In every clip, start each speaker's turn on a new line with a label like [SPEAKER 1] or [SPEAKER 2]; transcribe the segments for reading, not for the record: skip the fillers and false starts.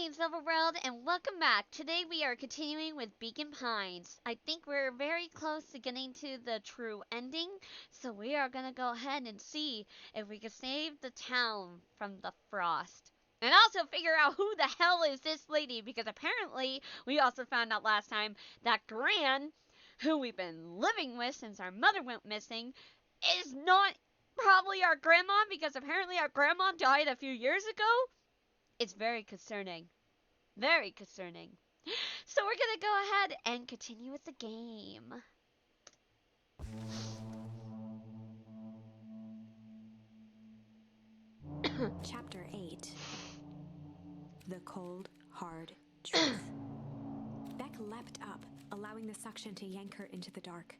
[SPEAKER 1] name's Overworld, and welcome back. Today we are continuing with Beacon Pines. I think we're very close to getting to the true ending, so we are gonna go ahead and see if we can save the town from the frost. And also figure out who the hell is this lady, because apparently we also found out last time that Gran, who we've been living with since our mother went missing, is not probably our grandma, because apparently our grandma died a few years ago. It's very concerning. Very concerning. So we're gonna go ahead and continue with the game.
[SPEAKER 2] Chapter 8. The Cold, Hard Truth. Beck leapt up, allowing the suction to yank her into the dark.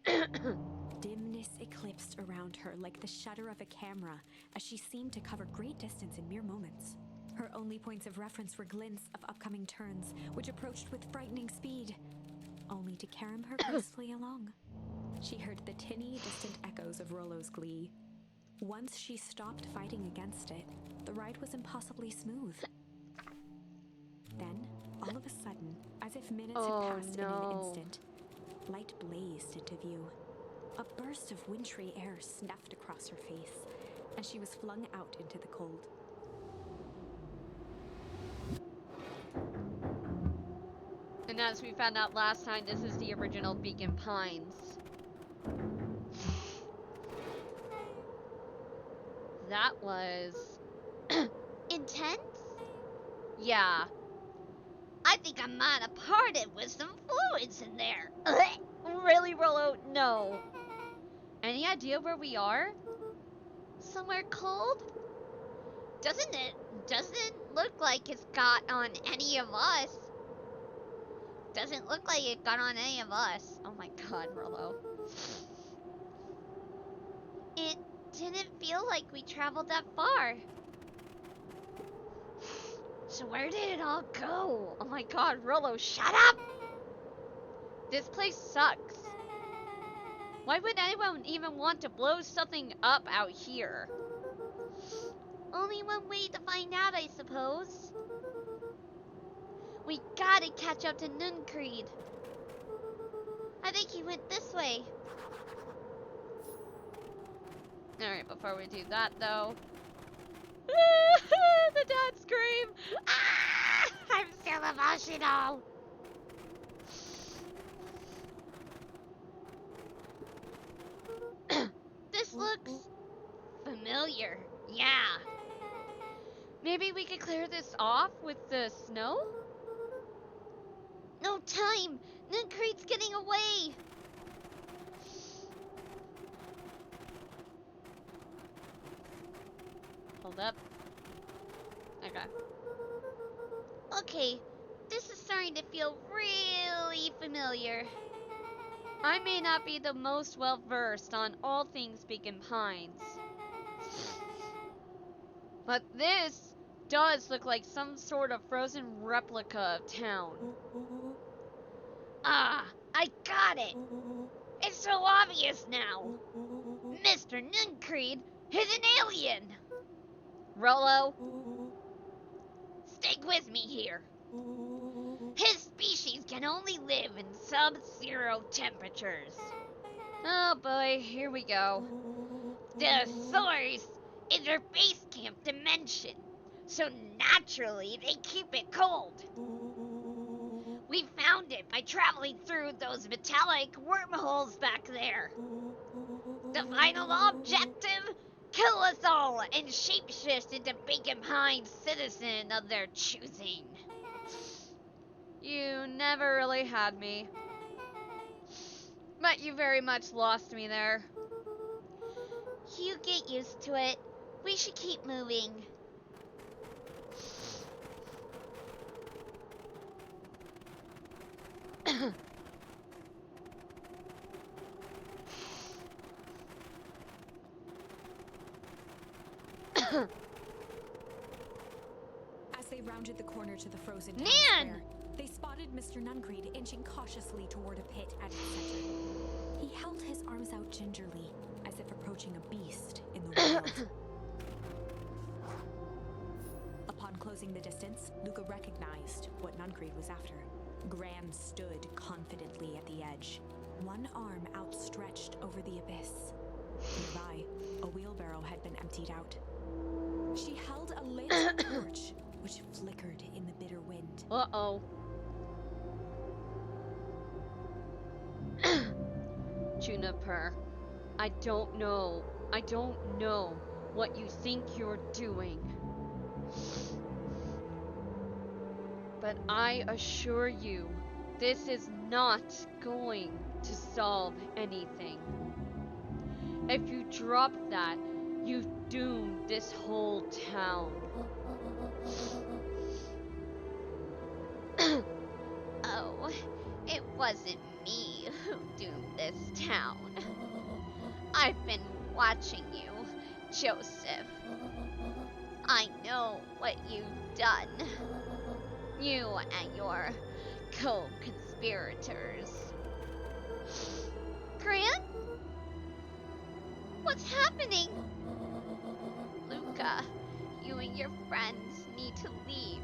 [SPEAKER 2] Dimness eclipsed around her like the shutter of a camera, as she seemed to cover great distance in mere moments. Her only points of reference were glints of upcoming turns, which approached with frightening speed, only to carom her gracefully along. She heard the tinny, distant echoes of Rollo's glee. Once she stopped fighting against it, the ride was impossibly smooth. Then, all of a sudden, as if minutes had passed in an instant, light blazed into view. A burst of wintry air snuffed across her face, and she was flung out into the cold.
[SPEAKER 1] And as we found out last time, this is the original Beacon Pines. That was intense? Yeah. I think I might have parted with some fluids in there. Really, Rollo? No. Any idea where we are? Somewhere cold? Doesn't look like it's got on any of us. Doesn't look like it got on any of us. Oh my god, Rollo. It didn't feel like we traveled that far. So where did it all go? Oh my god, Rollo, shut up! This place sucks. Why would anyone even want to blow something up out here? Only one way to find out, I suppose. We gotta catch up to Nuncreed. I think he went this way. Alright, before we do that though. The dad scream! Ah! I'm still emotional! This looks familiar. Yeah. Maybe we could clear this off with the snow? No time! Nuncreed's getting away! Hold up. Okay. Okay, this is starting to feel really familiar. I may not be the most well-versed on all things Beacon Pines, but this does look like some sort of frozen replica of town. Ah, I got it! It's so obvious now! Mr. Nuncreed is an alien! Rollo, stick with me here. His species can only live in sub-zero temperatures. Oh boy, here we go. The source is their base camp dimension, so naturally they keep it cold. We found it by traveling through those metallic wormholes back there. The final objective? Kill us all and shapeshift into Beacon Pines citizen of their choosing. You never really had me. But you very much lost me there. You get used to it. We should keep moving.
[SPEAKER 2] As they rounded the corner to the frozen town square, they spotted Mr. Nuncreed inching cautiously toward a pit at its center. He held his arms out gingerly, as if approaching a beast in the wild. Upon closing the distance, Luca recognized what Nuncreed was after. Gran stood confidently at the edge, one arm outstretched over the abyss. Nearby, a wheelbarrow had been emptied out. She held a lit torch, which flickered in the bitter wind.
[SPEAKER 1] Uh-oh. Juniper, I don't know what you think you're doing. But I assure you, this is not going to solve anything. If you drop that, you've doomed this whole town.
[SPEAKER 3] Oh, it wasn't me who doomed this town. I've been watching you, Joseph. I know what you've done. You and your co-conspirators. Grant? What's happening? Luca, you and your friends need to leave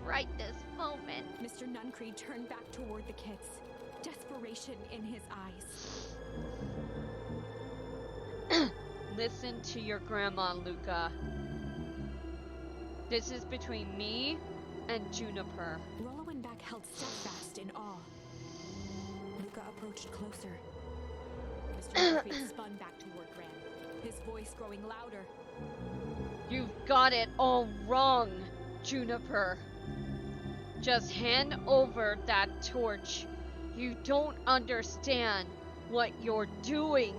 [SPEAKER 3] right this moment.
[SPEAKER 2] Mr. Nuncreed turned back toward the kids, desperation in his eyes.
[SPEAKER 1] Listen to your grandma, Luca. This is between me and Juniper.
[SPEAKER 2] Rollo and Beck held steadfast in awe. Luca approached closer. Mr. Nuncreed spun back toward Gran, his voice growing louder.
[SPEAKER 1] You've got it all wrong, Juniper. Just hand over that torch. You don't understand what you're doing.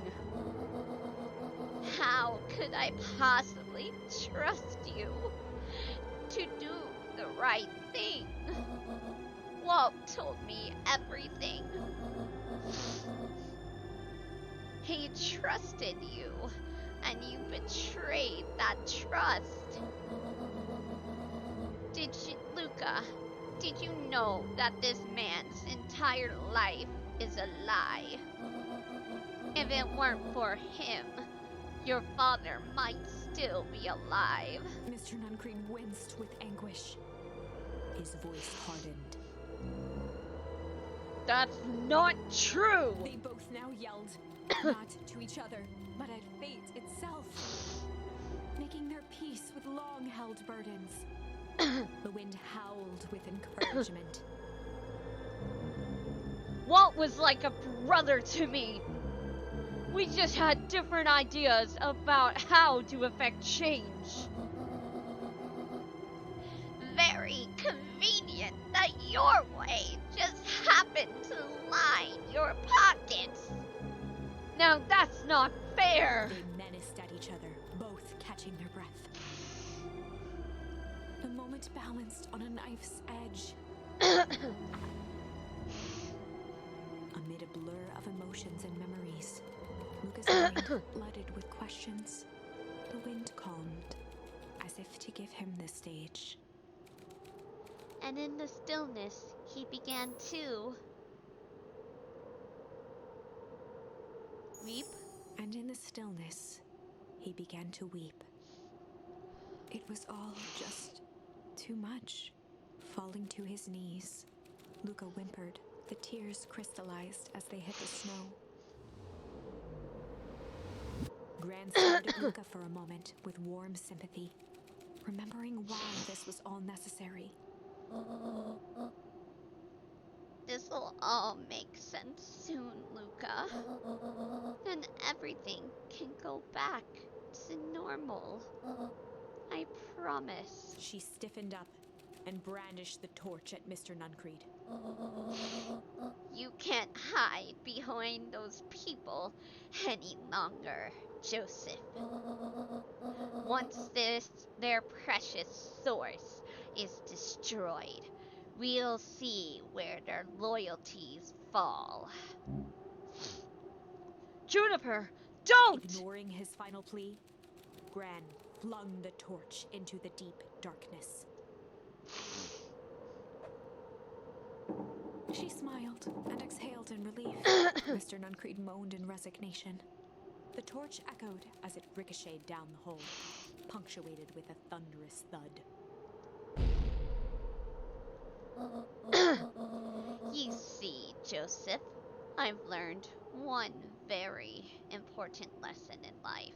[SPEAKER 3] How could I possibly trust you to do the right thing? Walt told me everything. He trusted you, and you betrayed that trust. Luca, did you know that this man's entire life is a lie? If it weren't for him, your father might still be alive.
[SPEAKER 2] Mr. Nuncreed winced with anguish. His voice hardened.
[SPEAKER 1] That's not true!
[SPEAKER 2] They both now yelled, not to each other, but at fate itself, making their peace with long-held burdens. The wind howled with encouragement.
[SPEAKER 1] Walt was like a brother to me. We just had different ideas about how to affect change.
[SPEAKER 3] Very convenient that your way just happened to line your pockets.
[SPEAKER 1] Now that's not fair.
[SPEAKER 2] They menaced at each other, both catching their breath. The moment balanced on a knife's edge. Amid a blur of emotions and memories, Luca's mind flooded with questions. The wind calmed, as if to give him the stage.
[SPEAKER 3] And in the stillness, he began to weep.
[SPEAKER 2] And in the stillness, he began to weep. It was all just too much. Falling to his knees, Luca whimpered. The tears crystallized as they hit the snow. Gran stared at Luca for a moment with warm sympathy, remembering why this was all necessary.
[SPEAKER 3] This'll all make sense soon, Luca. Then everything can go back to normal. I promise.
[SPEAKER 2] She stiffened up and brandished the torch at Mr. Nuncreed.
[SPEAKER 3] You can't hide behind those people any longer, Joseph. Once their precious source is destroyed, we'll see where their loyalties fall.
[SPEAKER 1] Juniper, don't!
[SPEAKER 2] Ignoring his final plea, Gran flung the torch into the deep darkness. She smiled and exhaled in relief. Mr. Nuncreed moaned in resignation. The torch echoed as it ricocheted down the hole, punctuated with a thunderous thud.
[SPEAKER 3] You see, Joseph, I've learned one very important lesson in life.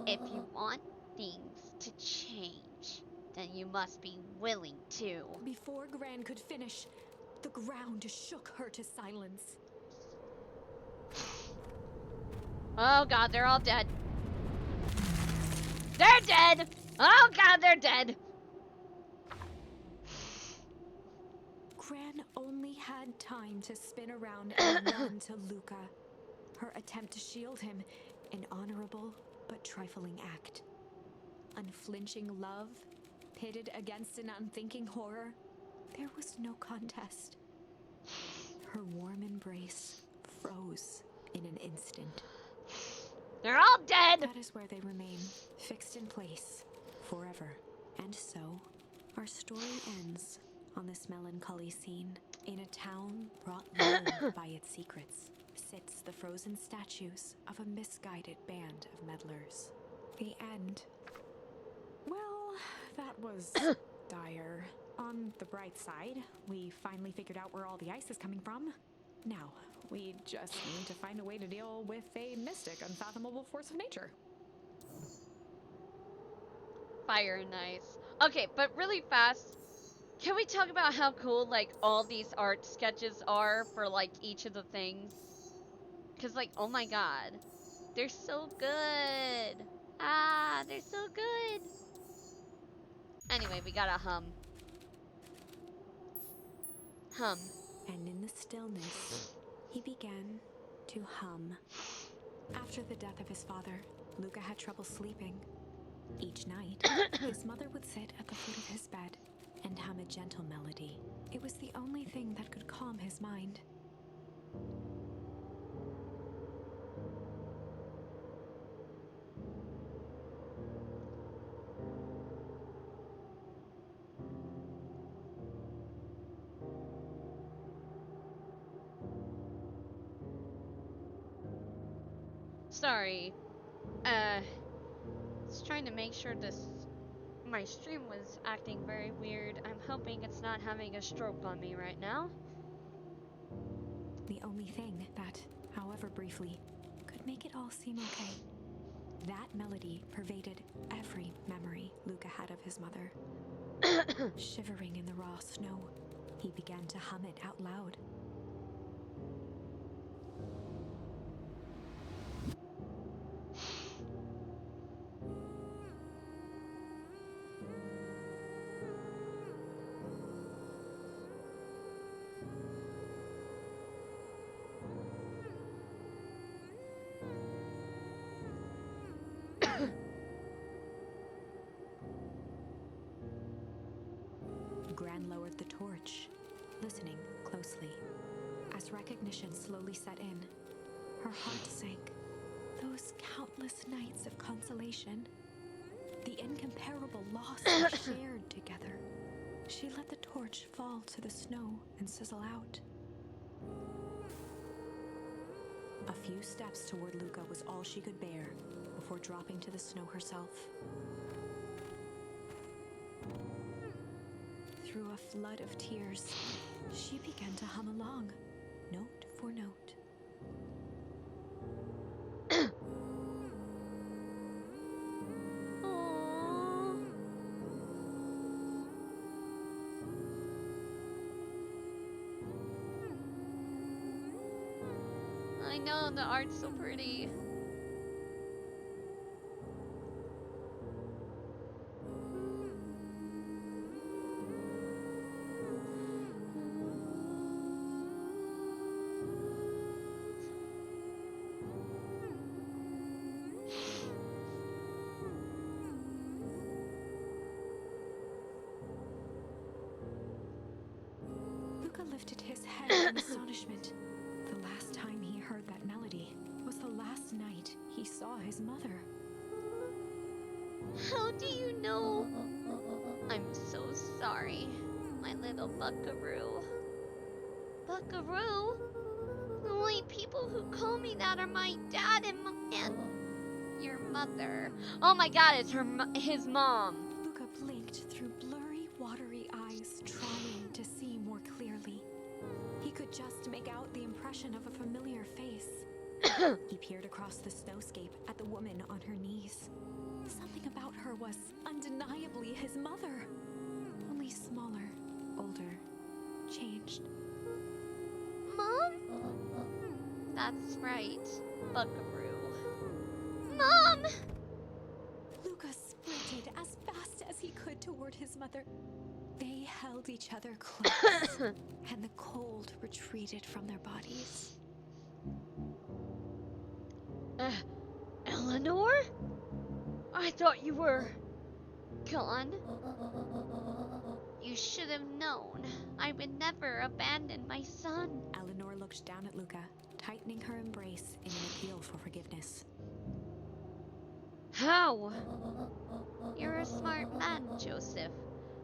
[SPEAKER 3] If you want things to change, then you must be willing to.
[SPEAKER 2] Before Gran could finish, the ground shook her to silence.
[SPEAKER 3] Oh god, they're all dead. They're dead! Oh god, they're dead!
[SPEAKER 2] Gran only had time to spin around and run to Luca. Her attempt to shield him, an honorable but trifling act. Unflinching love, pitted against an unthinking horror, there was no contest. Her warm embrace froze in an instant.
[SPEAKER 3] They're all dead!
[SPEAKER 2] That is where they remain, fixed in place, forever. And so, our story ends on this melancholy scene. In a town brought low by its secrets, sits the frozen statues of a misguided band of meddlers. The end. Well, that was dire. On the bright side, we finally figured out where all the ice is coming from. Now, we just need to find a way to deal with a mystic, unfathomable force of nature.
[SPEAKER 1] Fire and ice. Okay, but really fast, can we talk about how cool, like, all these art sketches are for, like, each of the things? Because, like, oh my god. They're so good. Ah, they're so good. Anyway, we gotta hum. Hum.
[SPEAKER 2] And in the stillness, he began to hum. After the death of his father, Luca had trouble sleeping. Each night, his mother would sit at the foot of his bed and hum a gentle melody. It was the only thing that could calm his mind.
[SPEAKER 1] Sorry. Just trying to make sure my stream was acting very weird. I'm hoping it's not having a stroke on me right now.
[SPEAKER 2] The only thing that, however briefly, could make it all seem okay. That melody pervaded every memory Luca had of his mother. Shivering in the raw snow, he began to hum it out loud. Gran lowered the torch, listening closely. As recognition slowly set in, her heart sank. Those countless nights of consolation, the incomparable loss we shared together. She let the torch fall to the snow and sizzle out. A few steps toward Luca was all she could bear before dropping to the snow herself. Through a flood of tears, she began to hum along, note for note.
[SPEAKER 1] Aww. I know, the art's so pretty.
[SPEAKER 2] Luca lifted his head in astonishment. The last time he heard that melody was the last night he saw his mother.
[SPEAKER 3] How do you know? I'm so sorry, my little buckaroo. Buckaroo? The only people who call me that are my dad and your mother.
[SPEAKER 1] Oh my god, it's his mom.
[SPEAKER 2] Luca blinked through blurry, watery eyes, trying could just make out the impression of a familiar face. He peered across the snowscape at the woman on her knees. Something about her was undeniably his mother. Only smaller, older, changed.
[SPEAKER 3] Mom? That's right, Buckaroo. Mom!
[SPEAKER 2] Lucas sprinted as fast as he could toward his mother. They held each other close, and the cold retreated from their bodies.
[SPEAKER 1] Eleanor? I thought you were gone.
[SPEAKER 3] You should have known. I would never abandon my son.
[SPEAKER 2] Eleanor looked down at Luca, tightening her embrace in an appeal for forgiveness.
[SPEAKER 1] How?
[SPEAKER 3] You're a smart man, Joseph.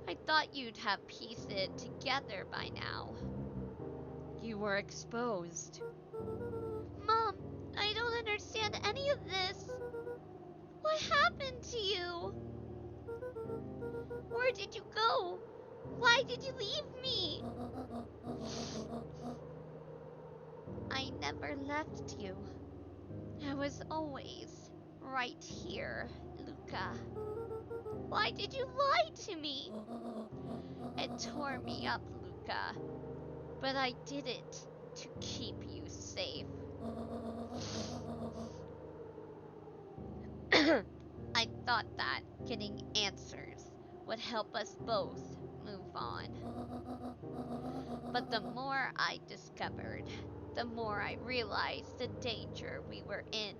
[SPEAKER 3] I thought you'd have pieced it together by now.
[SPEAKER 1] You were exposed.
[SPEAKER 3] Mom, I don't understand any of this. What happened to you? Where did you go? Why did you leave me? I never left you. I was always right here, Luca. Why did you lie to me? It tore me up, Luca. But I did it to keep you safe. I thought that getting answers would help us both move on. But the more I discovered, the more I realized the danger we were in.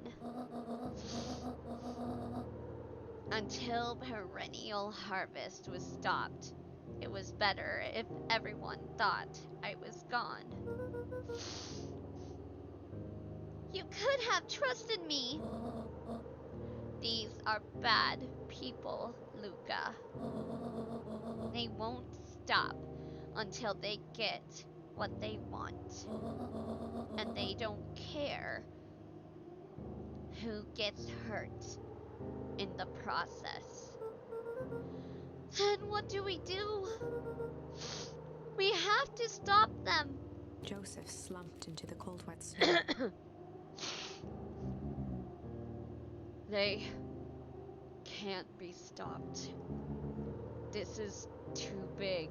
[SPEAKER 3] Until perennial harvest was stopped, it was better if everyone thought I was gone. You could have trusted me. These are bad people, Luca. They won't stop until they get what they want. And they don't care who gets hurt in the process. Then what do? We have to stop them.
[SPEAKER 2] Joseph slumped into the cold, wet snow.
[SPEAKER 1] They can't be stopped. This is too big.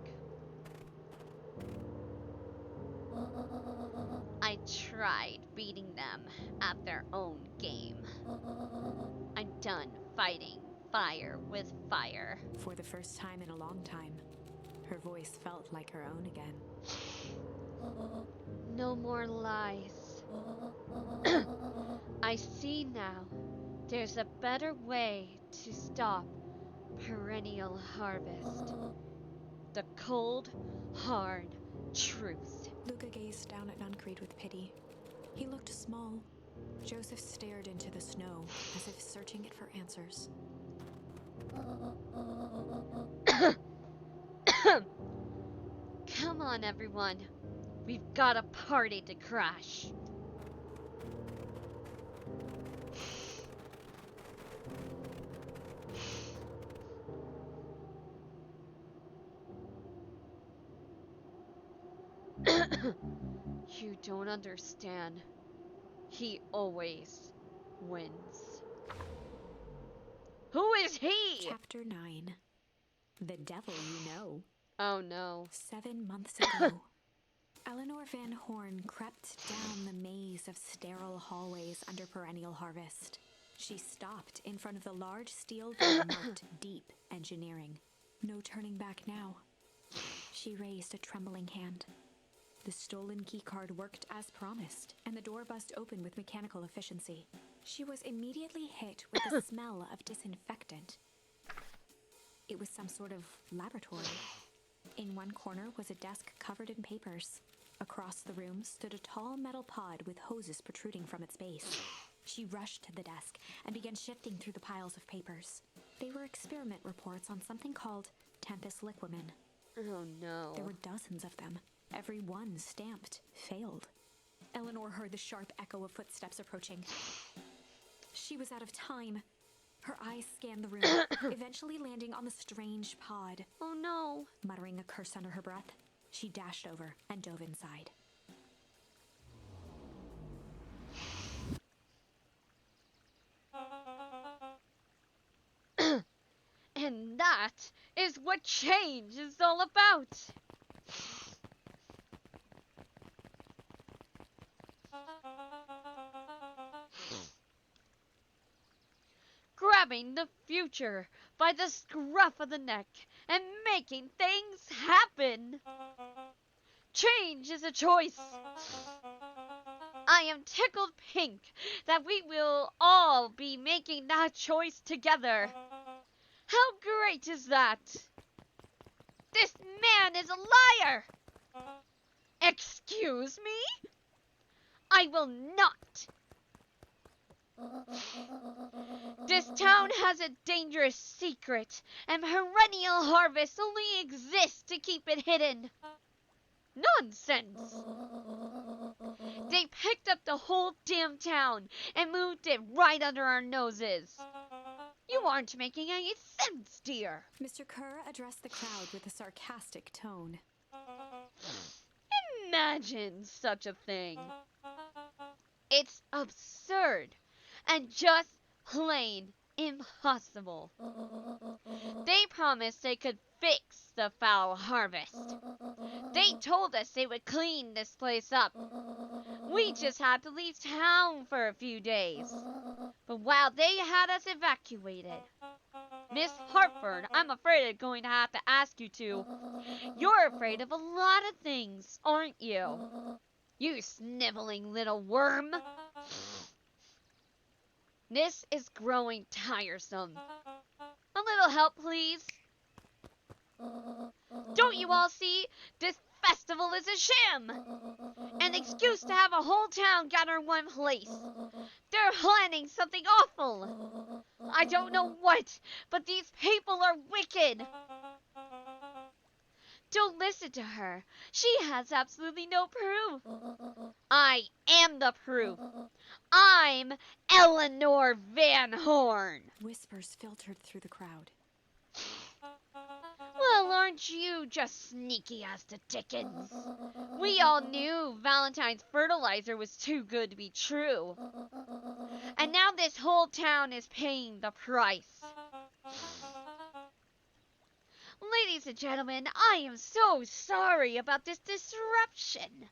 [SPEAKER 3] I tried beating them at their own game. I'm done fighting fire with fire.
[SPEAKER 2] For the first time in a long time, her voice felt like her own again.
[SPEAKER 1] No more lies. I see now. There's a better way to stop perennial harvest. The cold, hard truth.
[SPEAKER 2] Luca gazed down at Nuncreed with pity. He looked small. Joseph stared into the snow, as if searching it for answers.
[SPEAKER 1] Come on, everyone. We've got a party to crash. You don't understand. He always wins. Who is he?
[SPEAKER 2] Chapter 9. The Devil You Know.
[SPEAKER 1] Oh no.
[SPEAKER 2] 7 months ago, Eleanor Van Horn crept down the maze of sterile hallways under perennial harvest. She stopped in front of the large steel door marked Deep Engineering. No turning back now. She raised a trembling hand. The stolen keycard worked as promised, and the door buzzed open with mechanical efficiency. She was immediately hit with the smell of disinfectant. It was some sort of laboratory. In one corner was a desk covered in papers. Across the room stood a tall metal pod with hoses protruding from its base. She rushed to the desk and began shifting through the piles of papers. They were experiment reports on something called Tempus Liquamen.
[SPEAKER 1] Oh no.
[SPEAKER 2] There were dozens of them. Every one stamped failed. Eleanor heard the sharp echo of footsteps approaching. She was out of time. Her eyes scanned the room, eventually landing on the strange pod.
[SPEAKER 3] Oh no.
[SPEAKER 2] Muttering a curse under her breath, she dashed over and dove inside.
[SPEAKER 1] that is what change is all about. Grabbing the future by the scruff of the neck and making things happen. Change is a choice. I am tickled pink that we will all be making that choice together. How great is that? This man is a liar! Excuse me? I will not! This town has a dangerous secret, and perennial harvests only exist to keep it hidden. Nonsense! They picked up the whole damn town and moved it right under our noses. You aren't making any sense, dear.
[SPEAKER 2] Mr. Kerr addressed the crowd with a sarcastic tone.
[SPEAKER 1] Imagine such a thing. It's absurd and just plain impossible. They promised they could fix the foul harvest. They told us they would clean this place up. We just had to leave town for a few days. But while they had us evacuated, Miss Hartford, I'm afraid I'm going to have to ask you to. You're afraid of a lot of things, aren't you? You sniveling little worm. This is growing tiresome. A little help, please. Don't you all see? This festival is a sham. An excuse to have a whole town gather in one place. They're planning something awful. I don't know what, but these people are wicked. Don't listen to her. She has absolutely no proof. I am the proof. I'm Eleanor Van Horn.
[SPEAKER 2] Whispers filtered through the crowd.
[SPEAKER 1] Well, aren't you just sneaky as the dickens? We all knew Valentine's fertilizer was too good to be true. And now this whole town is paying the price. Ladies and gentlemen, I am so sorry about this disruption.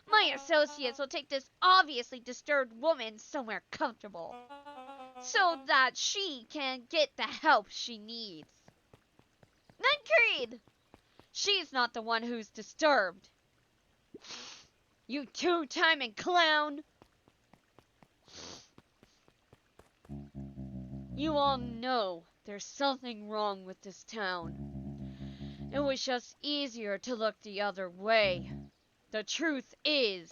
[SPEAKER 1] My associates will take this obviously disturbed woman somewhere comfortable, so that she can get the help she needs. Nuncreed! She's not the one who's disturbed. You two-timing clown! You all know there's something wrong with this town. It was just easier to look the other way. The truth is,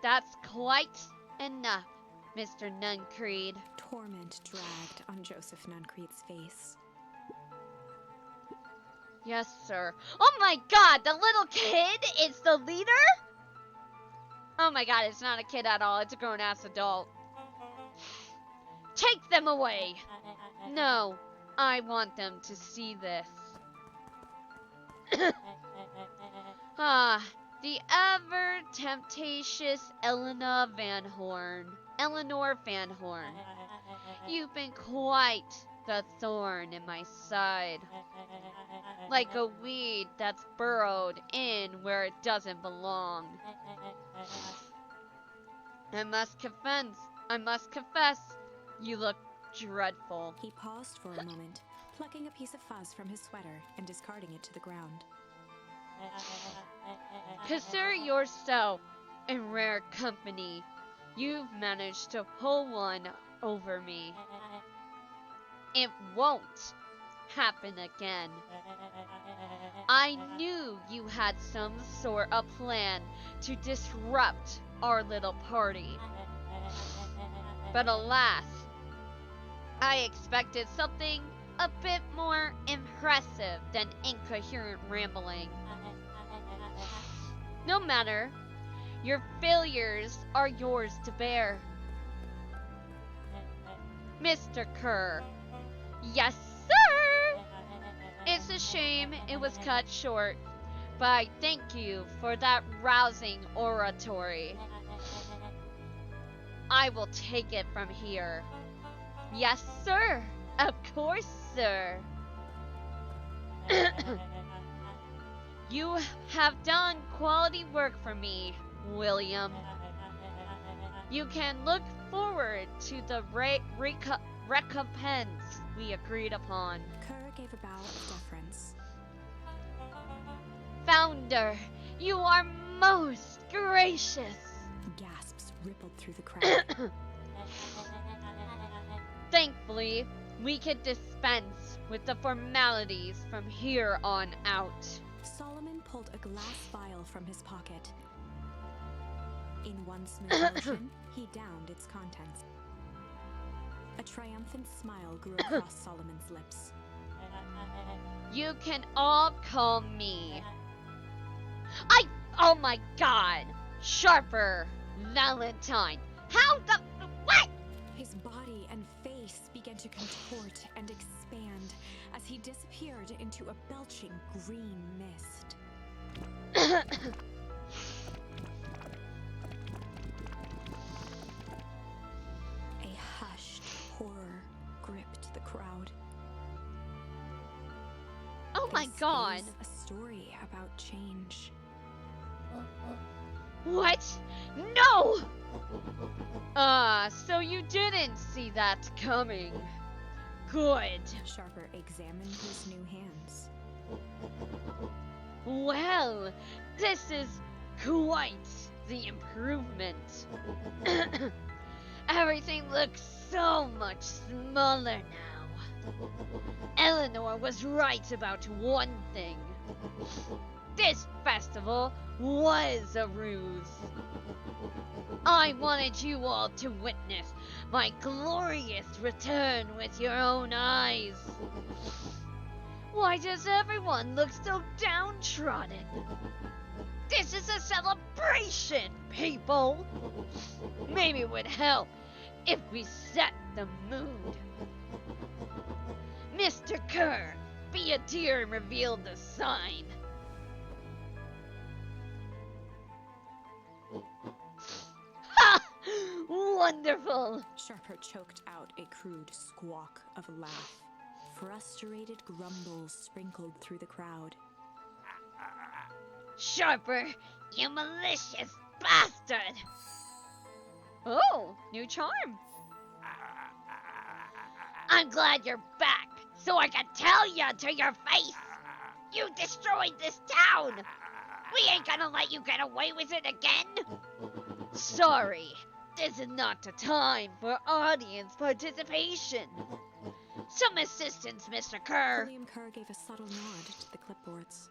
[SPEAKER 1] that's quite enough, Mr. Nuncreed.
[SPEAKER 2] Torment dragged on Joseph Nuncreed's face.
[SPEAKER 1] Yes, sir. Oh my god, the little kid is the leader? Oh my god, it's not a kid at all. It's a grown-ass adult. Take them away. No, I want them to see this. The ever-temptatious Eleanor Van Horn. Eleanor Van Horn. You've been quite the thorn in my side. Like a weed that's burrowed in where it doesn't belong. I must confess, you look dreadful.
[SPEAKER 2] He paused for a moment, plucking a piece of fuzz from his sweater and discarding it to the ground.
[SPEAKER 1] Consider yourself in rare company. You've managed to pull one over me. It won't happen again. I knew you had some sort of plan to disrupt our little party. But alas, I expected something a bit more impressive than incoherent rambling. No matter, your failures are yours to bear. Mr. Kerr. Yes, sir! It's a shame it was cut short, but I thank you for that rousing oratory. I will take it from here. Yes, sir. Of course, sir. You have done quality work for me, William. You can look forward to the recompense we agreed upon.
[SPEAKER 2] Kerr gave a bow of deference.
[SPEAKER 1] Founder, you are most gracious.
[SPEAKER 2] Gasps rippled through the crowd.
[SPEAKER 1] Thankfully, we can dispense with the formalities from here on out.
[SPEAKER 2] Solomon pulled a glass vial from his pocket. In one smooth motion, he downed its contents. A triumphant smile grew across Solomon's lips.
[SPEAKER 1] You can all call me. Oh my god! Sharper Valentine. How the. What?
[SPEAKER 2] His body and face began to contort and expand as he disappeared into a belching green mist. A hushed horror gripped the crowd.
[SPEAKER 1] Oh my
[SPEAKER 2] This
[SPEAKER 1] god.
[SPEAKER 2] is a story about change.
[SPEAKER 1] What? No! So you didn't see that coming. Good.
[SPEAKER 2] Sharper examined his new hands.
[SPEAKER 1] Well, this is quite the improvement. Everything looks so much smaller now. Eleanor was right about one thing. This festival was a ruse. I wanted you all to witness my glorious return with your own eyes. Why does everyone look so downtrodden? This is a celebration, people! Maybe it would help if we set the mood. Mr. Kerr, be a dear and reveal the sign. Ha! Wonderful!
[SPEAKER 2] Sharper choked out a crude squawk of a laugh. Frustrated grumbles sprinkled through the crowd.
[SPEAKER 1] Sharper, you malicious bastard! Oh, new charm. I'm glad you're back, so I can tell ya to your face. You destroyed this town. We ain't gonna let you get away with it again. Sorry, this is not the time for audience participation. Some assistance, Mr. Kerr.
[SPEAKER 2] William Kerr gave a subtle nod to the clipboards.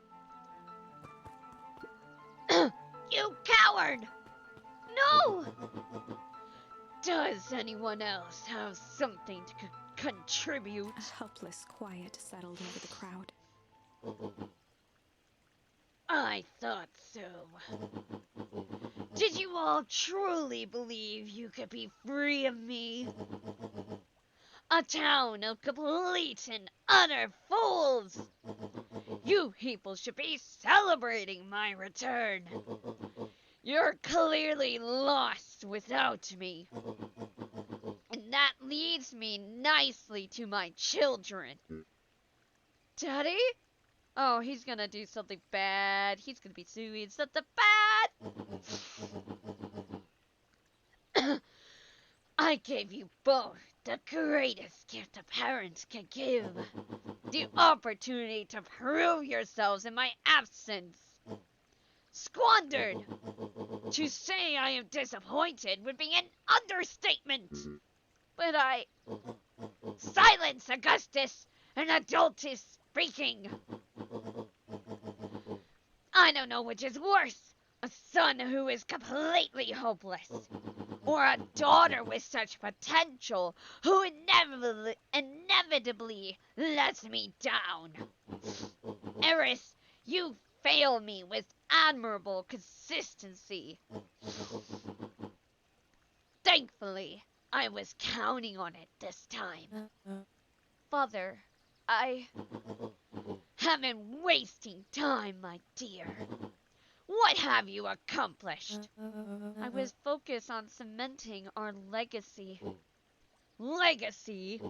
[SPEAKER 1] You coward! No! Does anyone else have something to contribute?
[SPEAKER 2] A helpless quiet settled over the crowd.
[SPEAKER 1] I thought so. Did you all truly believe you could be free of me? A town of complete and utter fools! You people should be celebrating my return. You're clearly lost without me. And that leads me nicely to my children. Daddy? Oh, he's gonna do something bad. He's gonna be doing something bad. I gave you both the greatest gift a parent can give. The opportunity to prove yourselves in my absence. Squandered! To say I am disappointed would be an understatement. But Silence, Augustus! An adult is speaking! I don't know which is worse. A son who is completely hopeless. Or a daughter with such potential who inevitably lets me down. Eris, you fail me with admirable consistency. Thankfully, I was counting on it this time. Father,
[SPEAKER 3] have been wasting time, my dear. What have you accomplished?
[SPEAKER 1] I was focused on cementing our legacy.
[SPEAKER 3] Legacy?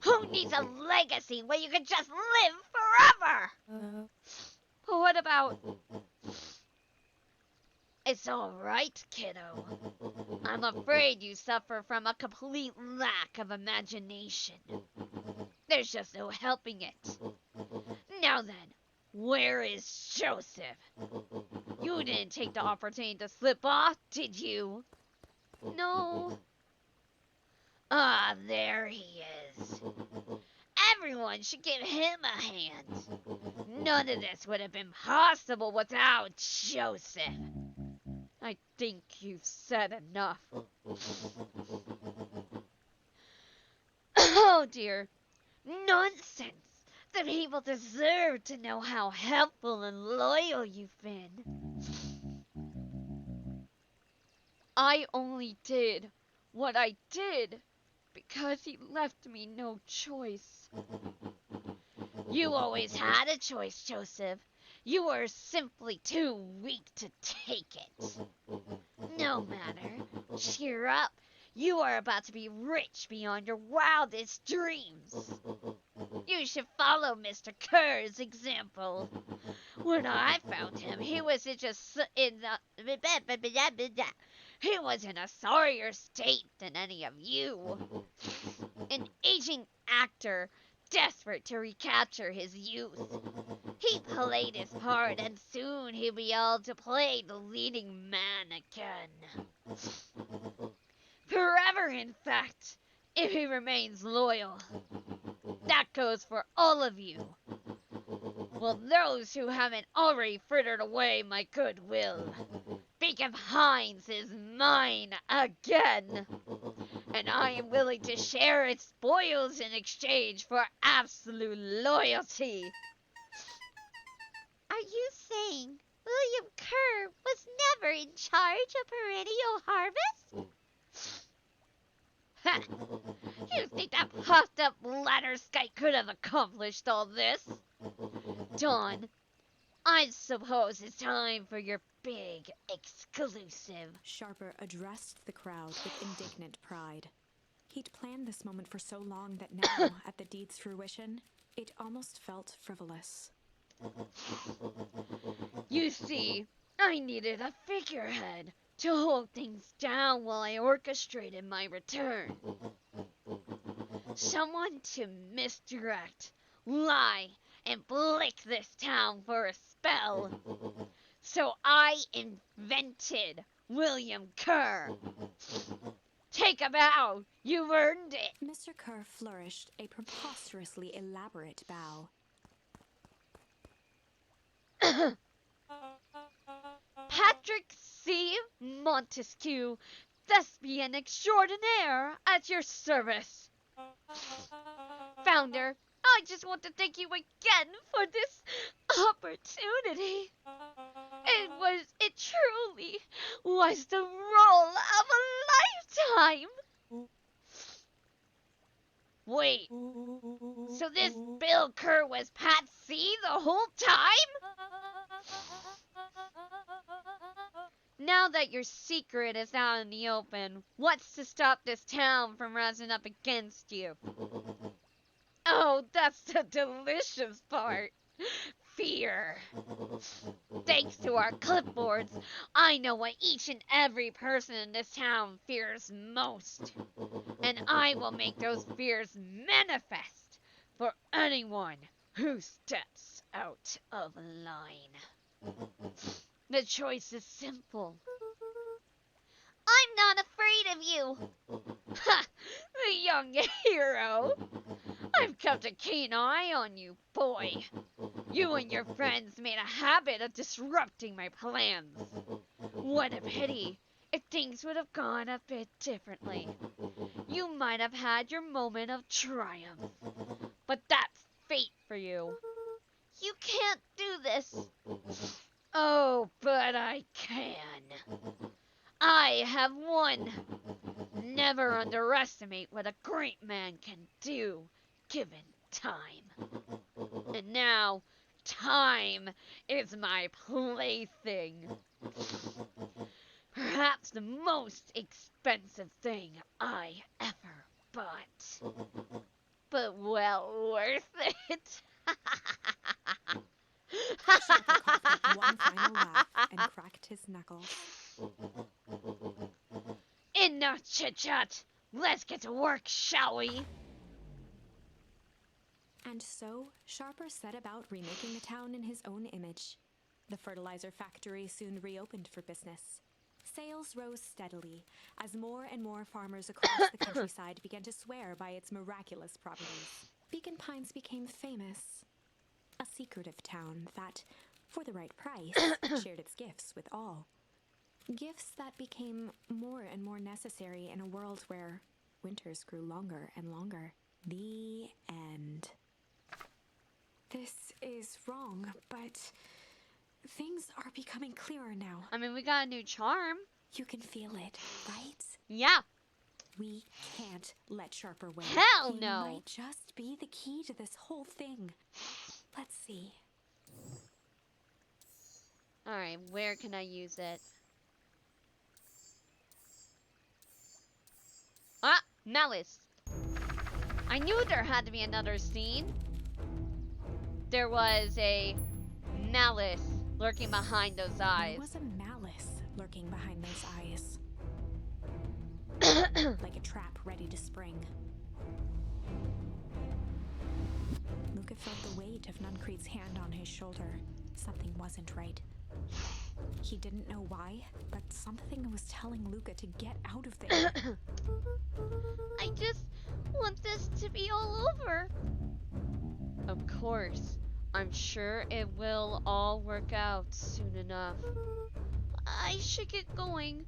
[SPEAKER 3] Who needs a legacy when you can just live forever?
[SPEAKER 1] But what about...
[SPEAKER 3] It's alright, kiddo. I'm afraid you suffer from a complete lack of imagination. There's just no helping it. Now then, where is Joseph? You didn't take the opportunity to slip off, did you?
[SPEAKER 1] No.
[SPEAKER 3] Ah, there he is. Everyone should give him a hand. None of this would have been possible without Joseph.
[SPEAKER 1] I think you've said enough. Oh dear.
[SPEAKER 3] Nonsense! The people deserve to know how helpful and loyal you've been.
[SPEAKER 1] I only did what I did because he left me no choice.
[SPEAKER 3] You always had a choice, Joseph. You were simply too weak to take it. No matter. Cheer up. You are about to be rich beyond your wildest dreams. You should follow Mr. Kerr's example. When I found him, he was he was in a sorrier state than any of you. An aging actor desperate to recapture his youth. He played his part, and soon he'll be able to play the leading man again. Forever, in fact, if he remains loyal. That goes for all of you. Well, those who haven't already frittered away my goodwill. Beacon Pines is mine again, and I am willing to share its spoils in exchange for absolute loyalty. Are you saying William Kerr was never in charge of Perennial Harvest? Ha! You think that puffed up blatherskite could have accomplished all this? Dawn, I suppose it's time for your big exclusive.
[SPEAKER 2] Sharper addressed the crowd with indignant pride. He'd planned this moment for so long that now, at the deed's fruition, it almost felt frivolous.
[SPEAKER 3] You see, I needed a figurehead to hold things down while I orchestrated my return. Someone to misdirect, lie, and blick this town for a spell. So I invented William Kerr. Take a bow. You've earned it.
[SPEAKER 2] Mr. Kerr flourished a preposterously elaborate bow.
[SPEAKER 1] Patrick C. Montesquieu, thespian extraordinaire, at your service. Founder, I just want to thank you again for this opportunity. It truly was the role of a lifetime.
[SPEAKER 3] Wait, so this Bill Kerr was Pat C the whole time?
[SPEAKER 1] Now that your secret is out in the open, what's to stop this town from rising up against you?
[SPEAKER 3] Oh, that's the delicious part. Fear. Thanks to our clipboards, I know what each and every person in this town fears most. And I will make those fears manifest for anyone who steps out of line. The choice is simple. I'm not afraid of you. Ha! The young hero. I've kept a keen eye on you, boy. You and your friends made a habit of disrupting my plans. What a pity if things would have gone a bit differently. You might have had your moment of triumph. But that's fate for you. You can't do this. Oh, but I can. I have won. Never underestimate what a great man can do, given time. And now,
[SPEAKER 1] Time is my plaything. Perhaps the most expensive thing I ever bought. But well worth it.
[SPEAKER 2] Sharper coughed one final laugh and cracked his knuckles.
[SPEAKER 1] Enough chit-chat. Let's get to work, shall we?
[SPEAKER 2] And so, Sharper set about remaking the town in his own image. The fertilizer factory soon reopened for business. Sales rose steadily as more and more farmers across the countryside began to swear by its miraculous properties. Beacon Pines became famous. A secretive town that, for the right price, shared its gifts with all. Gifts that became more and more necessary in a world where winters grew longer and longer. The end. This is wrong, but things are becoming clearer now.
[SPEAKER 1] I mean, we got a new charm.
[SPEAKER 2] You can feel it, right?
[SPEAKER 1] Yeah.
[SPEAKER 2] We can't let Sharper win.
[SPEAKER 1] Hell
[SPEAKER 2] He
[SPEAKER 1] no.
[SPEAKER 2] might just be the key to this whole thing. Let's see.
[SPEAKER 1] Alright, where can I use it? Ah! Malice! I knew there had to be another scene. There was a malice lurking behind those
[SPEAKER 2] There
[SPEAKER 1] eyes.
[SPEAKER 2] was a malice lurking behind those eyes. Like a trap ready to spring. Luca felt the weight of Nuncreed's hand on his shoulder. Something wasn't right. He didn't know why, but something was telling Luca to get out of there.
[SPEAKER 1] I just want this to be all over. Of course. I'm sure it will all work out soon enough. I should get going.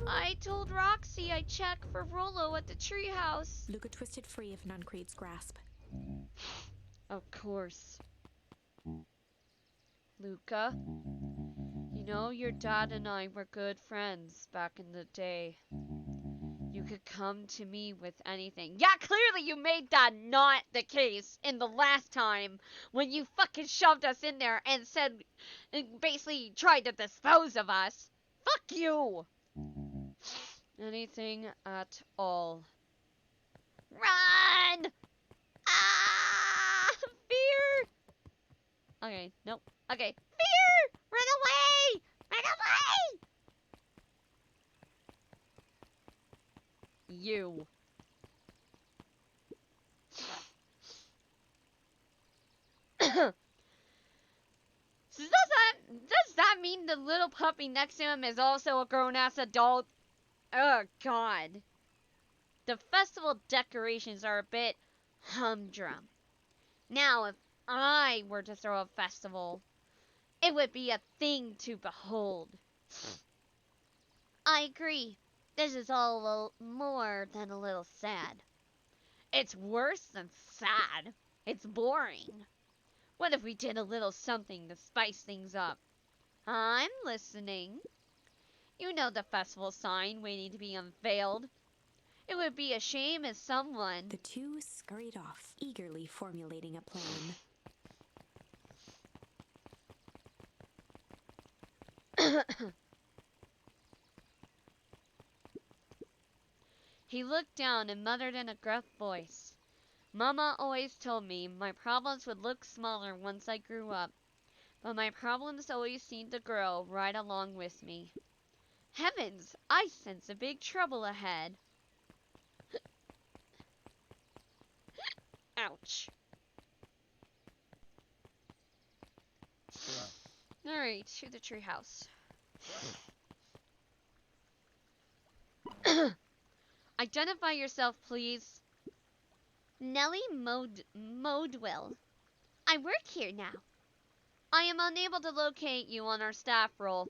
[SPEAKER 1] I told Roxy I'd check for Rollo at the treehouse.
[SPEAKER 2] Luca twisted free of Nuncreed's grasp.
[SPEAKER 1] Of course. Luca, you know your dad and I were good friends back in the day. You could come to me with anything. Yeah, clearly you made that not the case in the last time when you fucking shoved us in there and said, and basically tried to dispose of us. Fuck you! Anything at all. Run! Ah! Fear! Okay, nope. Okay. Fear! Run away! Run away! You. So does that mean the little puppy next to him is also a grown-ass adult? Oh, God. The festival decorations are a bit humdrum. Now, if I were to throw a festival, it would be a thing to behold. I agree. This is all a little more than a little sad. It's worse than sad. It's boring. What if we did a little something to spice things up? I'm listening. You know the festival sign waiting to be unveiled. It would be a shame if someone...
[SPEAKER 2] The two scurried off, eagerly formulating a plan.
[SPEAKER 1] He looked down and muttered in a gruff voice. Mama always told me my problems would look smaller once I grew up, but my problems always seemed to grow right along with me. Heavens, I sense a big trouble ahead. Ouch. Alright, to the treehouse. Identify yourself, please.
[SPEAKER 3] Nellie Modwell. I work here now.
[SPEAKER 1] I am unable to locate you on our staff roll.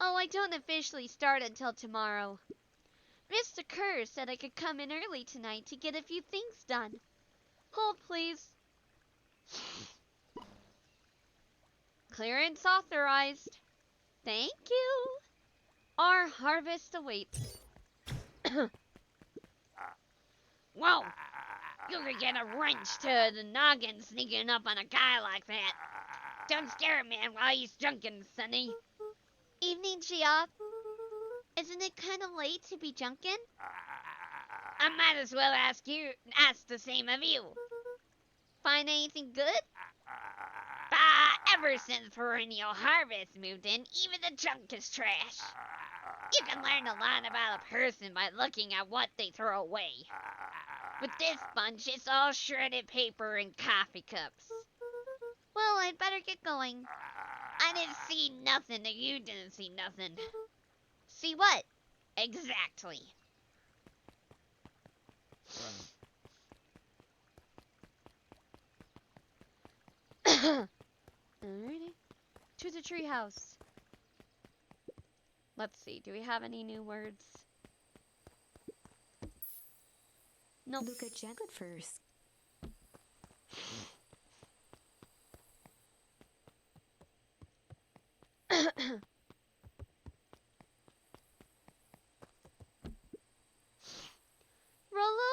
[SPEAKER 3] Oh, I don't officially start until tomorrow. Mr. Kerr said I could come in early tonight to get a few things done.
[SPEAKER 1] Hold, please. Clearance authorized.
[SPEAKER 3] Thank you.
[SPEAKER 1] Our harvest awaits. Whoa!
[SPEAKER 3] You could get a wrench to the noggin sneaking up on a guy like that. Don't scare a man while he's drunken, Sonny.
[SPEAKER 1] Evening, Geoff. Isn't it kind of late to be junkin'?
[SPEAKER 3] I might as well ask the same of you.
[SPEAKER 1] Find anything good?
[SPEAKER 3] Ever since Perennial Harvest moved in, even the junk is trash. You can learn a lot about a person by looking at what they throw away. With this bunch, it's all shredded paper and coffee cups.
[SPEAKER 1] Well, I'd better get going.
[SPEAKER 3] I didn't see nothing that you didn't see nothing.
[SPEAKER 1] See what?
[SPEAKER 3] Exactly.
[SPEAKER 1] Alrighty. To the treehouse. Let's see, do we have any new words? Nope.
[SPEAKER 2] Luca gently first.
[SPEAKER 1] Rollo?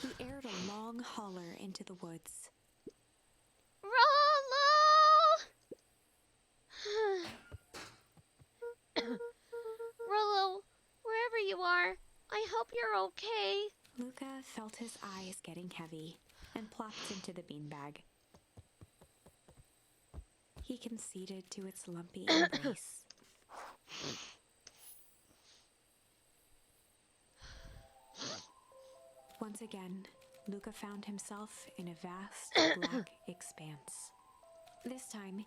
[SPEAKER 2] He aired a long holler into the woods.
[SPEAKER 1] Rollo! Rollo, wherever you are, I hope you're okay.
[SPEAKER 2] Luca felt his eyes getting heavy and plopped into the beanbag. He conceded to its lumpy embrace. Once again, Luca found himself in a vast black expanse. This time,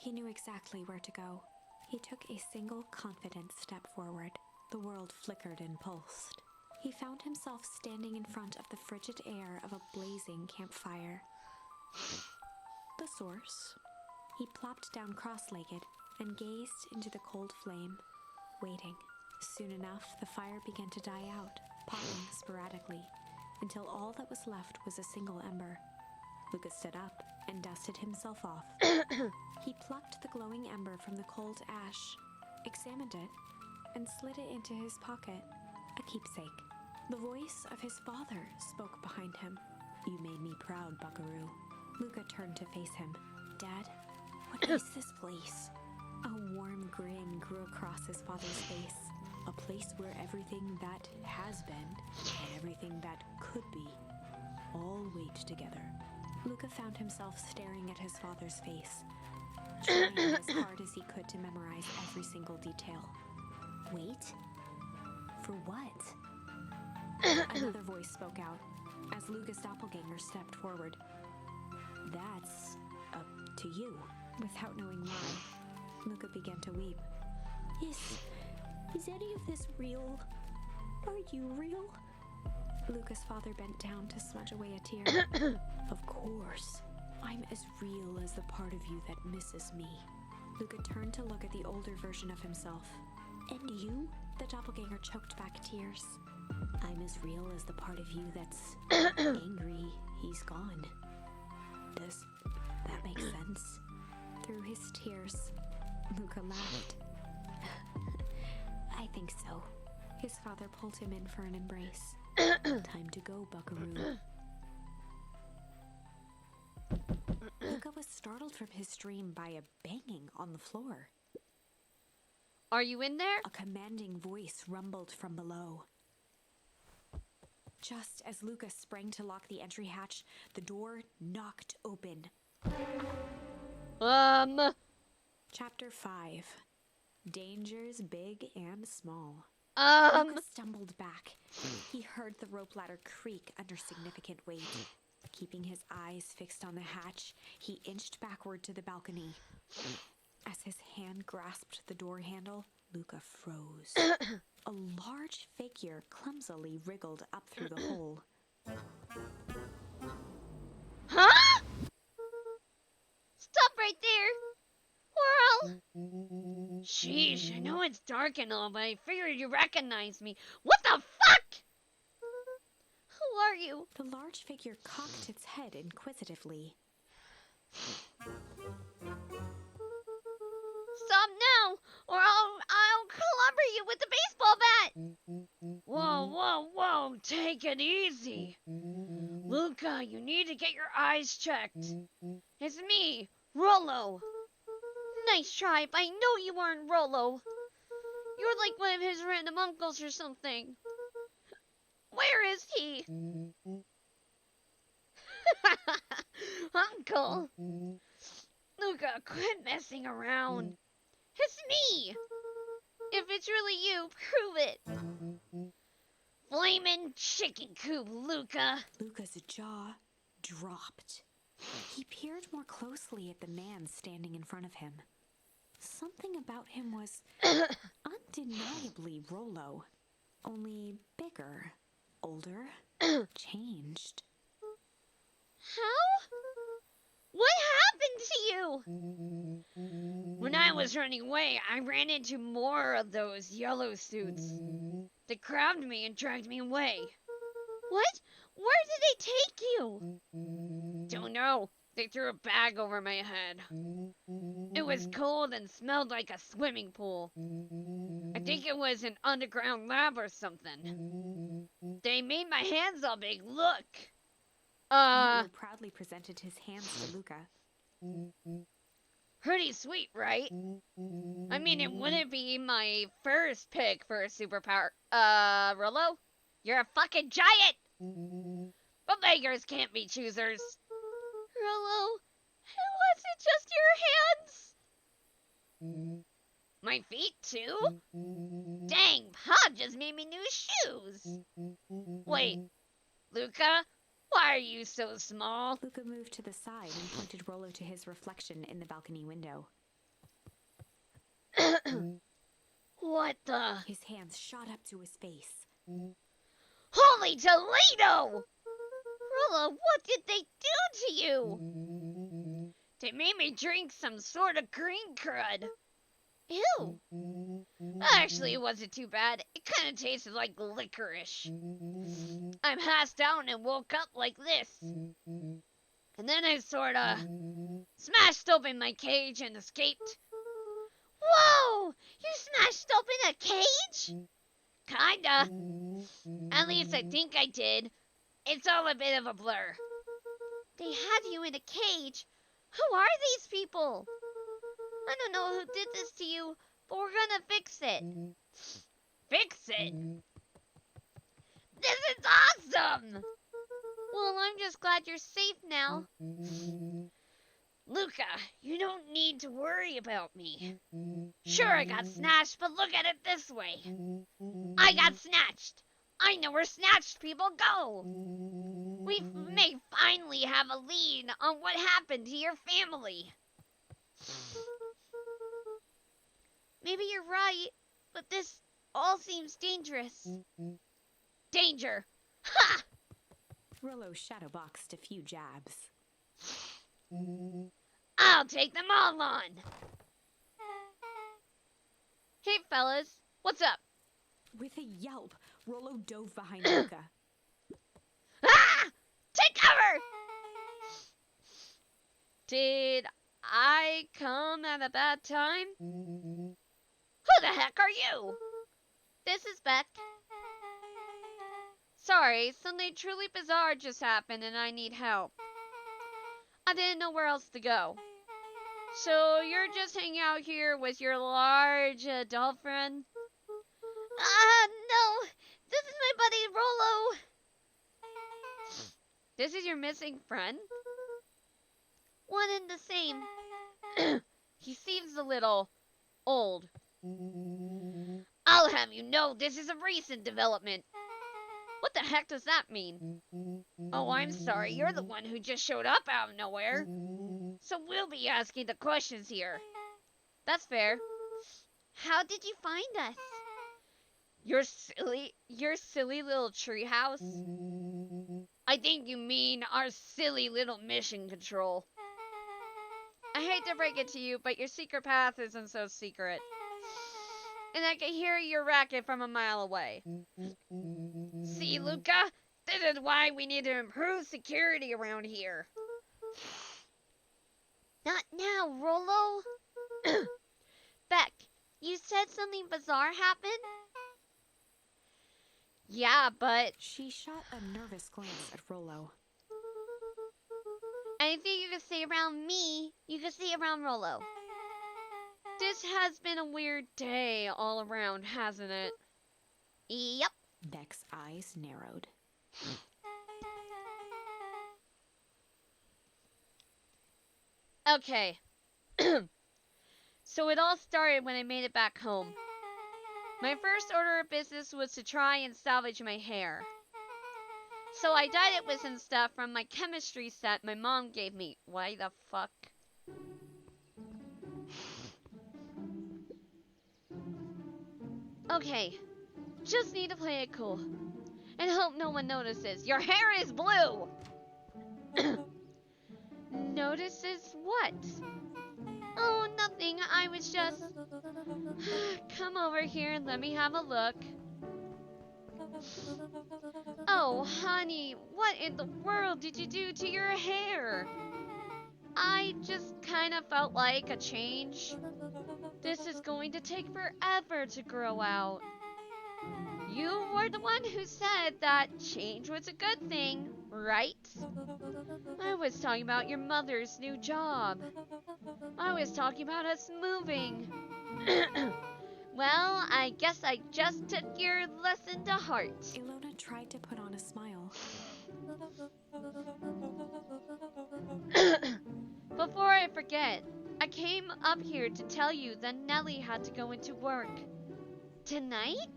[SPEAKER 2] he knew exactly where to go. He took a single confident step forward. The world flickered and pulsed. He found himself standing in front of the frigid air of a blazing campfire. The source. He plopped down cross-legged and gazed into the cold flame, waiting. Soon enough, the fire began to die out, popping sporadically, until all that was left was a single ember. Luca stood up and dusted himself off. He plucked the glowing ember from the cold ash, examined it, and slid it into his pocket, a keepsake. The voice of his father spoke behind him. "You made me proud, Buckaroo." Luca turned to face him. "Dad, what is this place?" A warm grin grew across his father's face. "A place where everything that has been and everything that could be all wait together." Luca found himself staring at his father's face, trying as hard as he could to memorize every single detail. Wait? For what? Another voice spoke out as Luca's doppelganger stepped forward. "That's up to you." Without knowing why, Luca began to weep. Is any of this real? Are you real?" Luca's father bent down to smudge away a tear. "Of course. I'm as real as the part of you that misses me." Luca turned to look at the older version of himself. "And you?" The doppelganger choked back tears. "I'm as real as the part of you that's angry he's gone." Does that make sense? Through his tears, Luca laughed. "I think so." His father pulled him in for an embrace. "Time to go, Buckaroo." Luca was startled from his dream by a banging on the floor.
[SPEAKER 1] Are you in there?
[SPEAKER 2] A commanding voice rumbled from below. Just as Luca sprang to lock the entry hatch, the door knocked open. Chapter 5. Dangers big and small. Luca stumbled back. He heard the rope ladder creak under significant weight. Keeping his eyes fixed on the hatch, he inched backward to the balcony. As his hand grasped the door handle, Luca froze. A large figure clumsily wriggled up through the hole.
[SPEAKER 1] Huh? Stop right there! Whirl!
[SPEAKER 3] Sheesh, I know it's dark and all, but I figured you recognized me. What the fuck?
[SPEAKER 1] Who are you?
[SPEAKER 2] The large figure cocked its head inquisitively.
[SPEAKER 1] Stop now, or I'll clobber you with the baseball bat! Whoa, whoa, whoa, take it easy. Luca, you need to get your eyes checked. It's me, Rollo. Nice try, but I know you aren't Rollo. You're like one of his random uncles or something. Where is he? Uncle! Luca, quit messing around. It's me! If it's really you, prove it. Flamin' chicken coop, Luca.
[SPEAKER 2] Luca's jaw dropped. He peered more closely at the man standing in front of him. Something about him was undeniably Rollo, only bigger, older, changed.
[SPEAKER 1] How? What happened to you? When I was running away, I ran into more of those yellow suits. They grabbed me and dragged me away. What? Where did they take you? Don't know. They threw a bag over my head. It was cold and smelled like a swimming pool. I think it was an underground lab or something. They made my hands all big. Look.
[SPEAKER 2] Rollo proudly presented his hands to Luca.
[SPEAKER 1] Pretty sweet, right? I mean, it wouldn't be my first pick for a superpower. Rollo? You're a fucking giant! But beggars can't be choosers. Rollo, was it just your hands? My feet, too? Dang, Pa just made me new shoes. Wait, Luca? Why are you so small?
[SPEAKER 2] Luca moved to the side and pointed Rollo to his reflection in the balcony window.
[SPEAKER 1] What the?
[SPEAKER 2] His hands shot up to his face.
[SPEAKER 1] Holy Toledo! Rollo, what did they do to you? They made me drink some sort of green crud. Ew. Actually, it wasn't too bad. It kind of tasted like licorice. I passed out and woke up like this. And then I sorta smashed open my cage and escaped. Whoa! You smashed open a cage? Kinda. At least I think I did. It's all a bit of a blur. They had you in a cage. Who are these people? I don't know who did this to you, but we're gonna fix it. Fix it? This is awesome! Well, I'm just glad you're safe now. Luca, you don't need to worry about me. Sure, I got snatched, but look at it this way. I got snatched. I know where snatched people go. We may finally have a lead on what happened to your family. Maybe you're right, but this all seems dangerous. Danger! Ha!
[SPEAKER 2] Rollo shadowboxed a few jabs.
[SPEAKER 1] I'll take them all on. Hey, fellas. What's up?
[SPEAKER 2] With a yelp, Rollo dove behind Luca.
[SPEAKER 1] Ah! Take cover! Did I come at a bad time? Who the heck are you? This is Beck. Sorry, something truly bizarre just happened and I need help. I didn't know where else to go. So you're just hanging out here with your large adult friend? No. This is my buddy Rollo. This is your missing friend? One and the same. He seems a little old. I'll have you know this is a recent development. What the heck does that mean? Oh, I'm sorry. You're the one who just showed up out of nowhere. So we'll be asking the questions here. That's fair. How did you find us? Your silly little treehouse? I think you mean our silly little mission control. I hate to break it to you, but your secret path isn't so secret. And I can hear your racket from a mile away. See, Luca? This is why we need to improve security around here. Not now, Rollo. Beck, you said something bizarre happened? Yeah, but
[SPEAKER 2] She shot a nervous glance at Rollo.
[SPEAKER 1] anything you can say around me, you can say around Rollo. This has been a weird day all around, hasn't it? Yep.
[SPEAKER 2] Beck's eyes narrowed.
[SPEAKER 1] Okay. So it all started when I made it back home. My first order of business was to try and salvage my hair. So I dyed it with some stuff from my chemistry set my mom gave me. Why the fuck? Okay. Just need to play it cool. And hope no one notices. Your hair is blue! Notices what? Oh, nothing. I was just... Come over here and let me have a look. Oh, honey, what in the world did you do to your hair? I just kind of felt like a change. This is going to take forever to grow out. You were the one who said that change was a good thing, right? I was talking about your mother's new job. I was talking about us moving. Well, I guess I just took your lesson to heart.
[SPEAKER 2] Ilona tried to put on a smile.
[SPEAKER 1] Before I forget, I came up here to tell you that Nellie had to go into work. Tonight?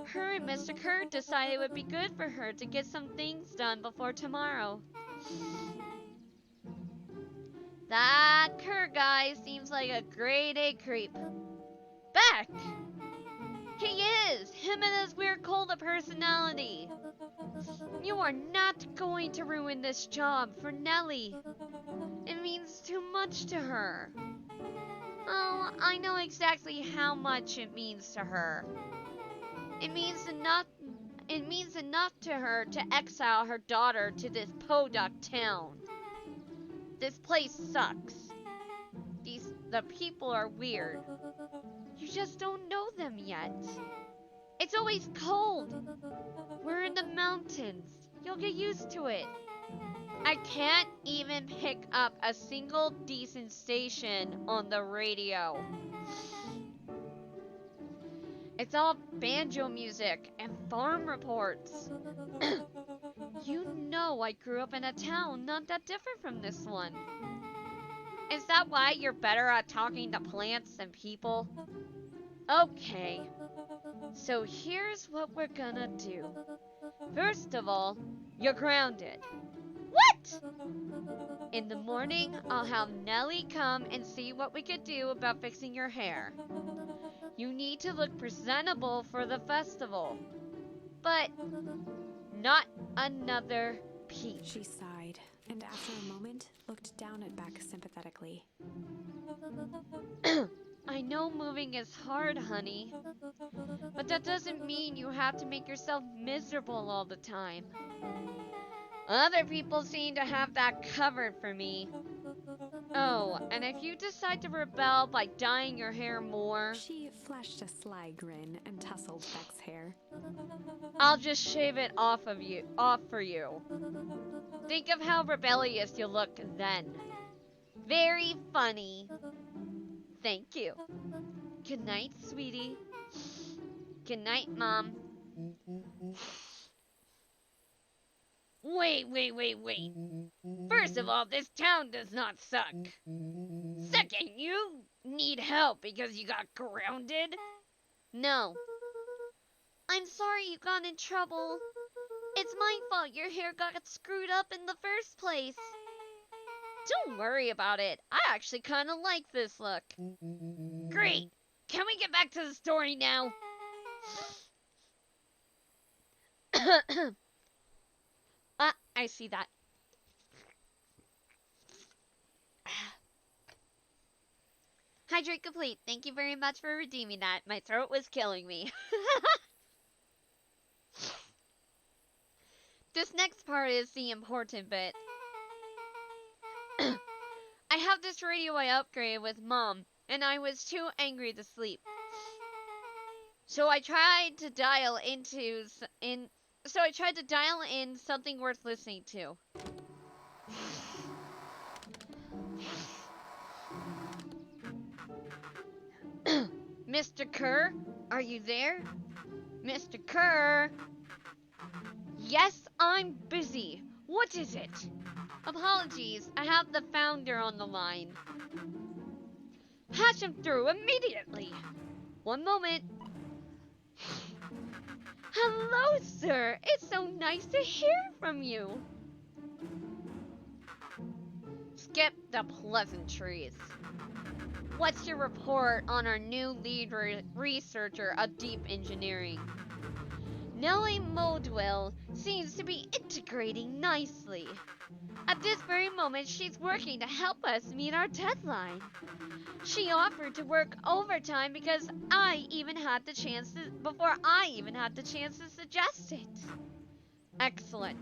[SPEAKER 1] Her and Mr. Kurt decided it would be good for her to get some things done before tomorrow. That Kurt guy seems like a grade A creep. Beck! He is! Him and his weird cult of personality. You are not going to ruin this job for Nellie. It means too much to her. Oh, I know exactly how much it means to her. It means enough to her to exile her daughter to this podunk town. This place sucks. The people are weird. You just don't know them yet. It's always cold. We're in the mountains. You'll get used to it. I can't even pick up a single decent station on the radio. It's all banjo music and farm reports. You know I grew up in a town not that different from this one. Is that why you're better at talking to plants than people? Okay. So here's what we're gonna do. First of all, you're grounded. What? In the morning, I'll have Nellie come and see what we could do about fixing your hair. You need to look presentable for the festival. But not another peep.
[SPEAKER 2] She sighed, and after a moment, looked down at Beck sympathetically.
[SPEAKER 1] I know moving is hard, honey. But that doesn't mean you have to make yourself miserable all the time. Other people seem to have that covered for me. Oh, and if you decide to rebel by dyeing your hair more...
[SPEAKER 2] She flashed a sly grin and tousled Beck's hair.
[SPEAKER 1] I'll just shave it off for you. Think of how rebellious you'll look then. Very funny. Thank you. Good night, sweetie. Good night, Mom. Wait. First of all, this town does not suck. Second, you need help because you got grounded? No. I'm sorry you got in trouble. It's my fault your hair got screwed up in the first place. Don't worry about it. I actually kind of like this look. Great. Can we get back to the story now? I see that. Hydrate complete. Thank you very much for redeeming that. My throat was killing me. This next part is the important bit. I have this radio I upgraded with Mom, and I was too angry to sleep. So I tried to dial so I tried to dial in something worth listening to. Mr. Kerr, are you there? Mr. Kerr? Yes, I'm busy. What is it? Apologies, I have the founder on the line. Patch him through immediately. One moment. Hello, sir. It's so nice to hear from you. Skip the pleasantries. What's your report on our new lead researcher of deep engineering? Nellie Modwell seems to be integrating nicely. At this very moment, she's working to help us meet our deadline. She offered to work overtime because before I even had the chance to suggest it. Excellent.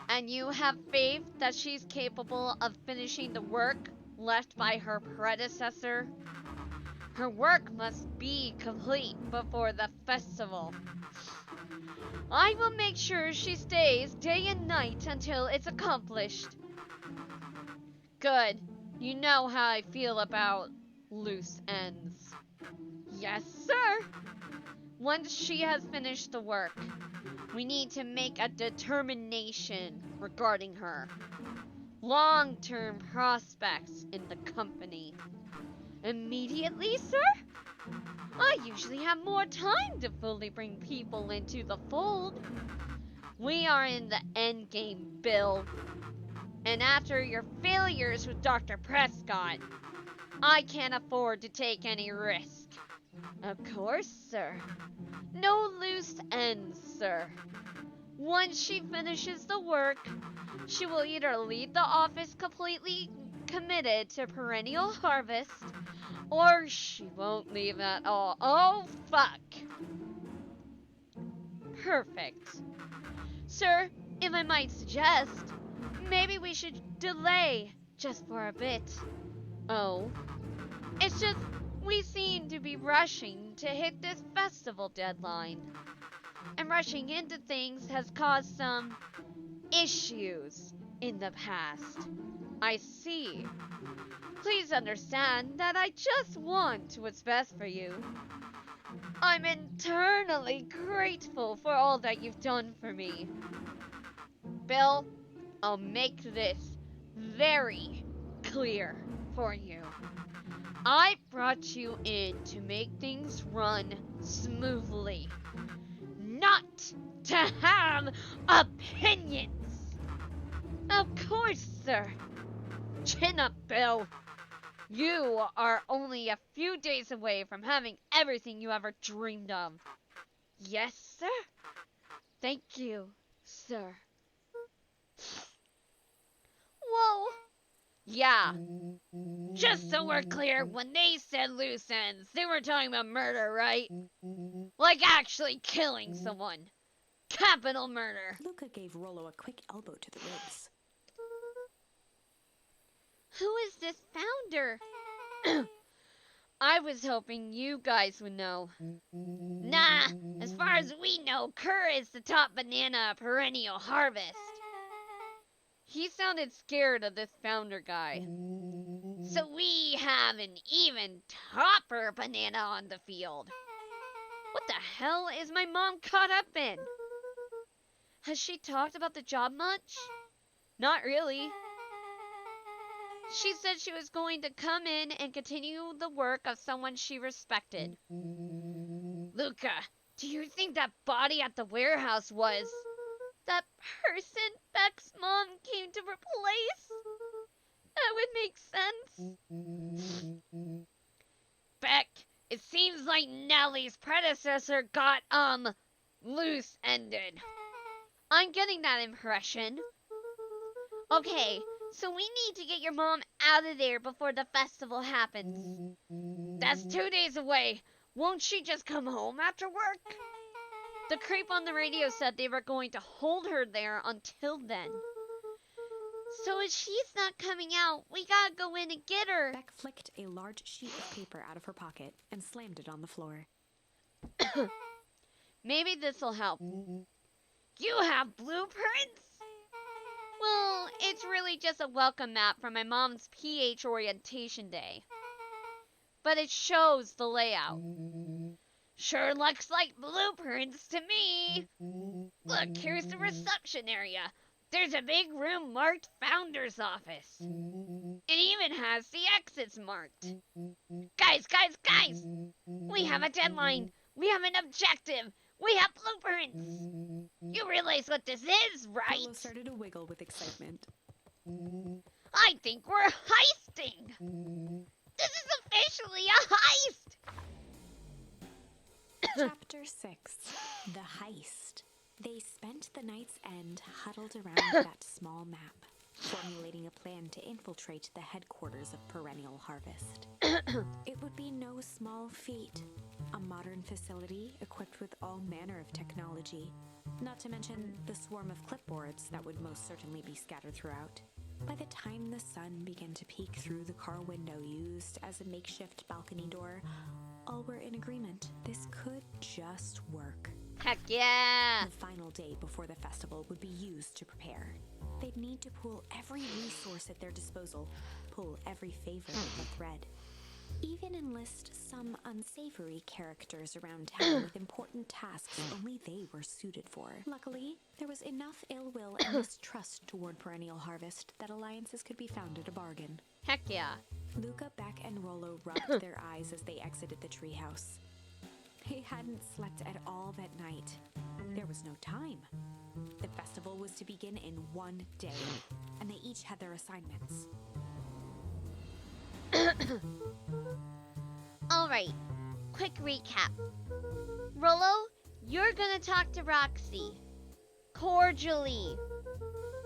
[SPEAKER 1] And you have faith that she's capable of finishing the work left by her predecessor? Her work must be complete before the festival. I will make sure she stays day and night until it's accomplished. Good. You know how I feel about loose ends. Yes, sir. Once she has finished the work, we need to make a determination regarding her. Long-term prospects in the company. Immediately, sir? I usually have more time to fully bring people into the fold. We are in the end game, Bill. And after your failures with Dr. Prescott, I can't afford to take any risk. Of course, sir. No loose ends, sir. Once she finishes the work, she will either leave the office completely committed to Perennial Harvest, or she won't leave at all. Oh, fuck. Perfect. Sir, if I might suggest, maybe we should delay just for a bit. Oh. It's just, we seem to be rushing to hit this festival deadline. And rushing into things has caused some issues in the past. I see. Please understand that I just want what's best for you. I'm eternally grateful for all that you've done for me. Bill, I'll make this very clear for you. I brought you in to make things run smoothly, not to have opinions. Of course, sir. Chin up, Bill. You are only a few days away from having everything you ever dreamed of. Yes, sir? Thank you, sir. Whoa. Yeah. Just so we're clear, when they said loose ends, they were talking about murder, right? Like actually killing someone. Capital murder.
[SPEAKER 2] Luca gave Rollo a quick elbow to the ribs.
[SPEAKER 1] Who is this founder? I was hoping you guys would know. Nah, as far as we know, Kerr is the top banana of Perennial Harvest. He sounded scared of this founder guy. So we have an even topper banana on the field. What the hell is my mom caught up in? Has she talked about the job much? Not really. She said she was going to come in and continue the work of someone she respected. Luca, do you think that body at the warehouse was that person Beck's mom came to replace? That would make sense. Beck, it seems like Nellie's predecessor got, loose-ended. I'm getting that impression. Okay, so we need to get your mom out of there before the festival happens. That's 2 days away. Won't she just come home after work? The creep on the radio said they were going to hold her there until then. So if she's not coming out, we gotta go in and get her.
[SPEAKER 2] Beck flicked a large sheet of paper out of her pocket and slammed it on the floor.
[SPEAKER 1] Maybe this'll help. You have blueprints? Well, it's really just a welcome map from my mom's PH orientation day. But it shows the layout. Sure looks like blueprints to me. Look, here's the reception area. There's a big room marked Founder's Office. It even has the exits marked. Guys! We have a deadline. We have an objective. We have blueprints. You realize what this is, right?
[SPEAKER 2] Willow started to wiggle with excitement.
[SPEAKER 1] I think we're heisting. This is officially a heist.
[SPEAKER 2] Chapter 6. The Heist. They spent the night's end huddled around that small map, formulating a plan to infiltrate the headquarters of Perennial Harvest. It would be no small feat. A modern facility equipped with all manner of technology, not to mention the swarm of clipboards that would most certainly be scattered throughout. By the time the sun began to peek through the car window used as a makeshift balcony door, all were in agreement. This could just work.
[SPEAKER 1] Heck yeah.
[SPEAKER 2] The final day before the festival would be used to prepare. They'd need to pool every resource at their disposal, pull every favor in the thread. Even enlist some unsavory characters around town with important tasks only they were suited for. Luckily, there was enough ill will and mistrust toward Perennial Harvest that alliances could be found at a bargain.
[SPEAKER 1] Heck yeah.
[SPEAKER 2] Luca, Beck, and Rollo rubbed their eyes as they exited the treehouse. They hadn't slept at all that night. There was no time. The festival was to begin in one day, and they each had their assignments.
[SPEAKER 1] Alright, quick recap. Rollo, you're gonna talk to Roxy. Cordially.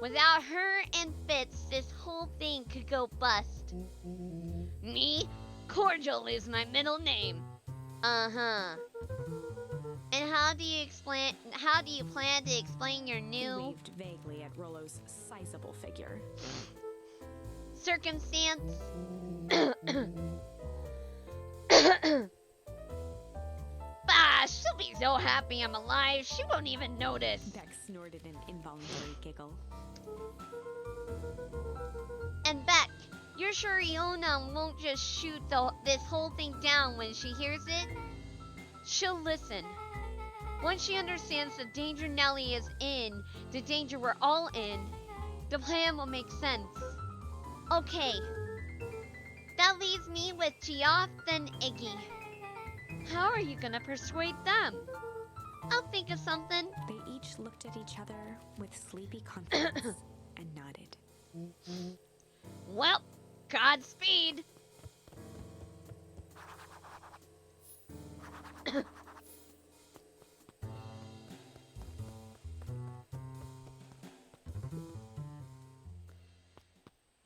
[SPEAKER 1] Without her and Fitz, this whole thing could go bust. Me? Cordial is my middle name. Uh-huh. And how do you plan to explain your
[SPEAKER 2] He
[SPEAKER 1] new
[SPEAKER 2] waved vaguely at Rollo's sizable figure.
[SPEAKER 1] circumstance? Bah, she'll be so happy I'm alive, she won't even notice.
[SPEAKER 2] Beck snorted an involuntary giggle.
[SPEAKER 1] And Beck, you're sure Iona won't just shoot this whole thing down when she hears it? She'll listen. Once she understands the danger Nellie is in, the danger we're all in, the plan will make sense. Okay. That leaves me with Geoff and Iggy. How are you gonna persuade them? I'll think of something.
[SPEAKER 2] They each looked at each other with sleepy confidence and nodded.
[SPEAKER 1] Well, Godspeed.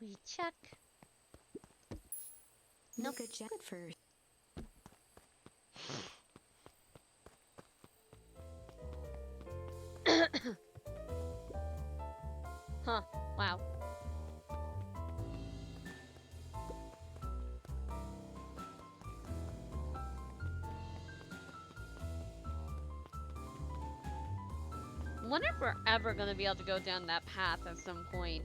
[SPEAKER 1] We check.
[SPEAKER 2] Nope. Good job first.
[SPEAKER 1] Huh, wow. I wonder if we're ever going to be able to go down that path at some point.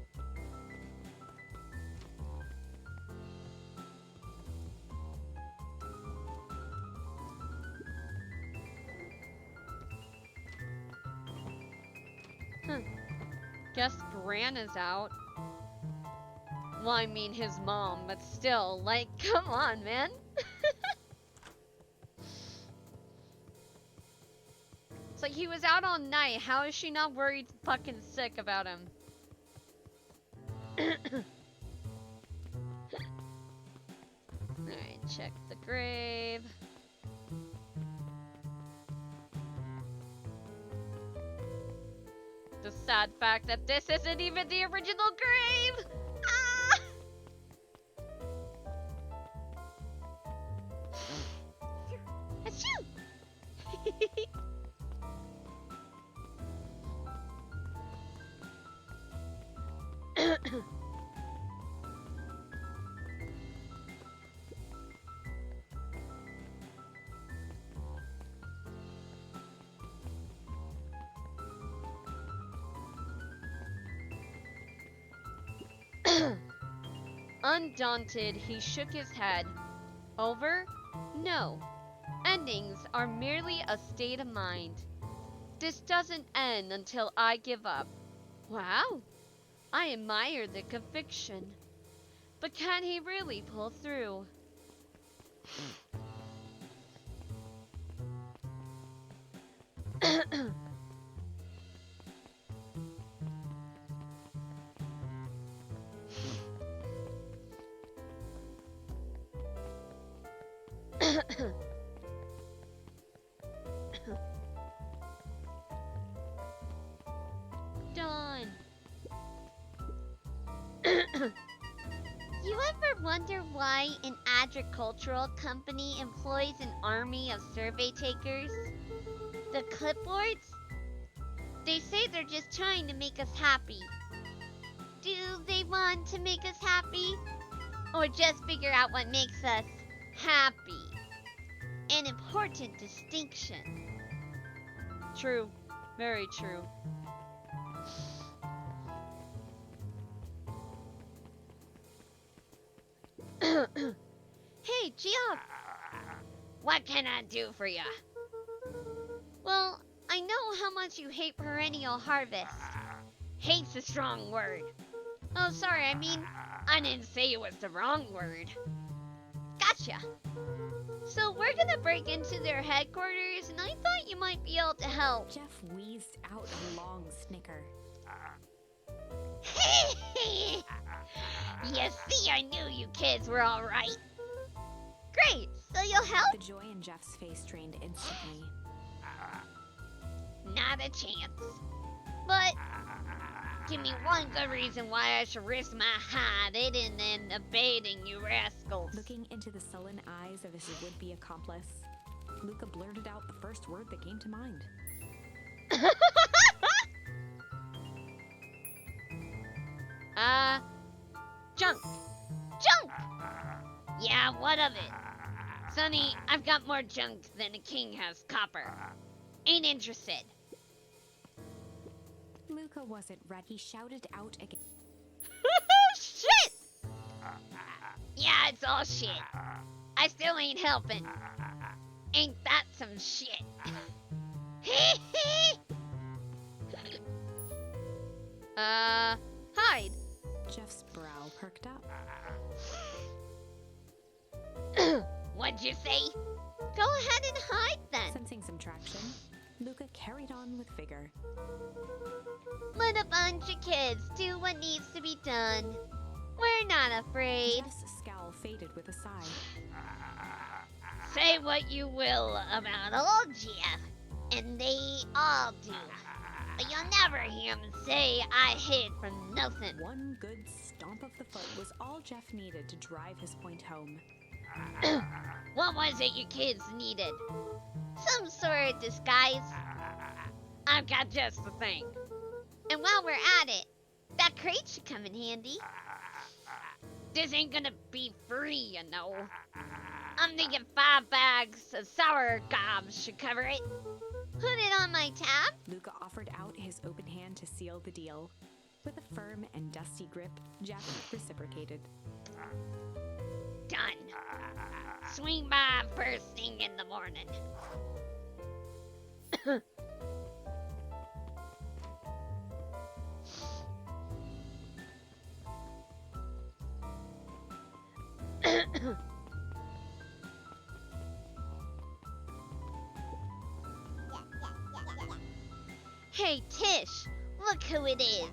[SPEAKER 1] Guess Bran is out. Well, I mean his mom, but still, like, come on, man. It's like he was out all night. How is she not worried fucking sick about him? Alright, check the grave. The sad fact that this isn't even the original grave! Ah! Achoo! Undaunted, he shook his head. Over? No. Endings are merely a state of mind. This doesn't end until I give up. Wow. I admire the conviction. But can he really pull through? Done.
[SPEAKER 3] You ever wonder why an agricultural company employs an army of survey takers? The clipboards? They say they're just trying to make us happy. Do they want to make us happy? Or just figure out what makes us happy? An important distinction.
[SPEAKER 1] True. Very true. Hey, Geoff!
[SPEAKER 3] What can I do for ya?
[SPEAKER 1] Well, I know how much you hate perennial harvest.
[SPEAKER 3] Hate's a strong word.
[SPEAKER 1] Oh, sorry, I mean,
[SPEAKER 3] I didn't say it was the wrong word.
[SPEAKER 1] gotcha. So we're gonna break into their headquarters, and I thought you might be able to help.
[SPEAKER 2] Jeff wheezed out a long snicker.
[SPEAKER 3] You see, I knew you kids were alright.
[SPEAKER 1] Great, so you'll help?
[SPEAKER 2] The joy in Jeff's face drained instantly.
[SPEAKER 3] Not a chance. But give me one good reason why I should risk my hide in and abating you rascals.
[SPEAKER 2] Looking into the sullen eyes of his would-be accomplice, Luca blurted out the first word that came to mind.
[SPEAKER 1] Junk.
[SPEAKER 3] Junk! Yeah, what of it? Sonny, I've got more junk than a king has copper. Ain't interested.
[SPEAKER 2] Luca wasn't ready. He shouted out again.
[SPEAKER 3] Shit! Yeah, it's all shit. I still ain't helping. Ain't that some shit?
[SPEAKER 1] Hide.
[SPEAKER 2] Jeff's brow perked up.
[SPEAKER 3] What'd you say?
[SPEAKER 1] Go ahead and hide then.
[SPEAKER 2] Sensing some traction, Luca carried on with vigor.
[SPEAKER 1] Let a bunch of kids do what needs to be done. We're not afraid.
[SPEAKER 2] Jeff's scowl faded with a sigh.
[SPEAKER 3] Say what you will about old Jeff, and they all do. But you'll never hear him say I hid from nothing.
[SPEAKER 2] One good stomp of the foot was all Jeff needed to drive his point home.
[SPEAKER 3] What was it you kids needed?
[SPEAKER 1] Some sort of disguise.
[SPEAKER 3] I've got just the thing.
[SPEAKER 1] And while we're at it, that crate should come in handy.
[SPEAKER 3] This ain't gonna be free, you know. I'm thinking 5 bags of sour gobs should cover it.
[SPEAKER 1] Put it on my tab.
[SPEAKER 2] Luca offered out his open hand to seal the deal. With a firm and dusty grip, Jeff reciprocated.
[SPEAKER 3] Done. Swing by first thing in the morning.
[SPEAKER 1] Hey, Tish, look who it is.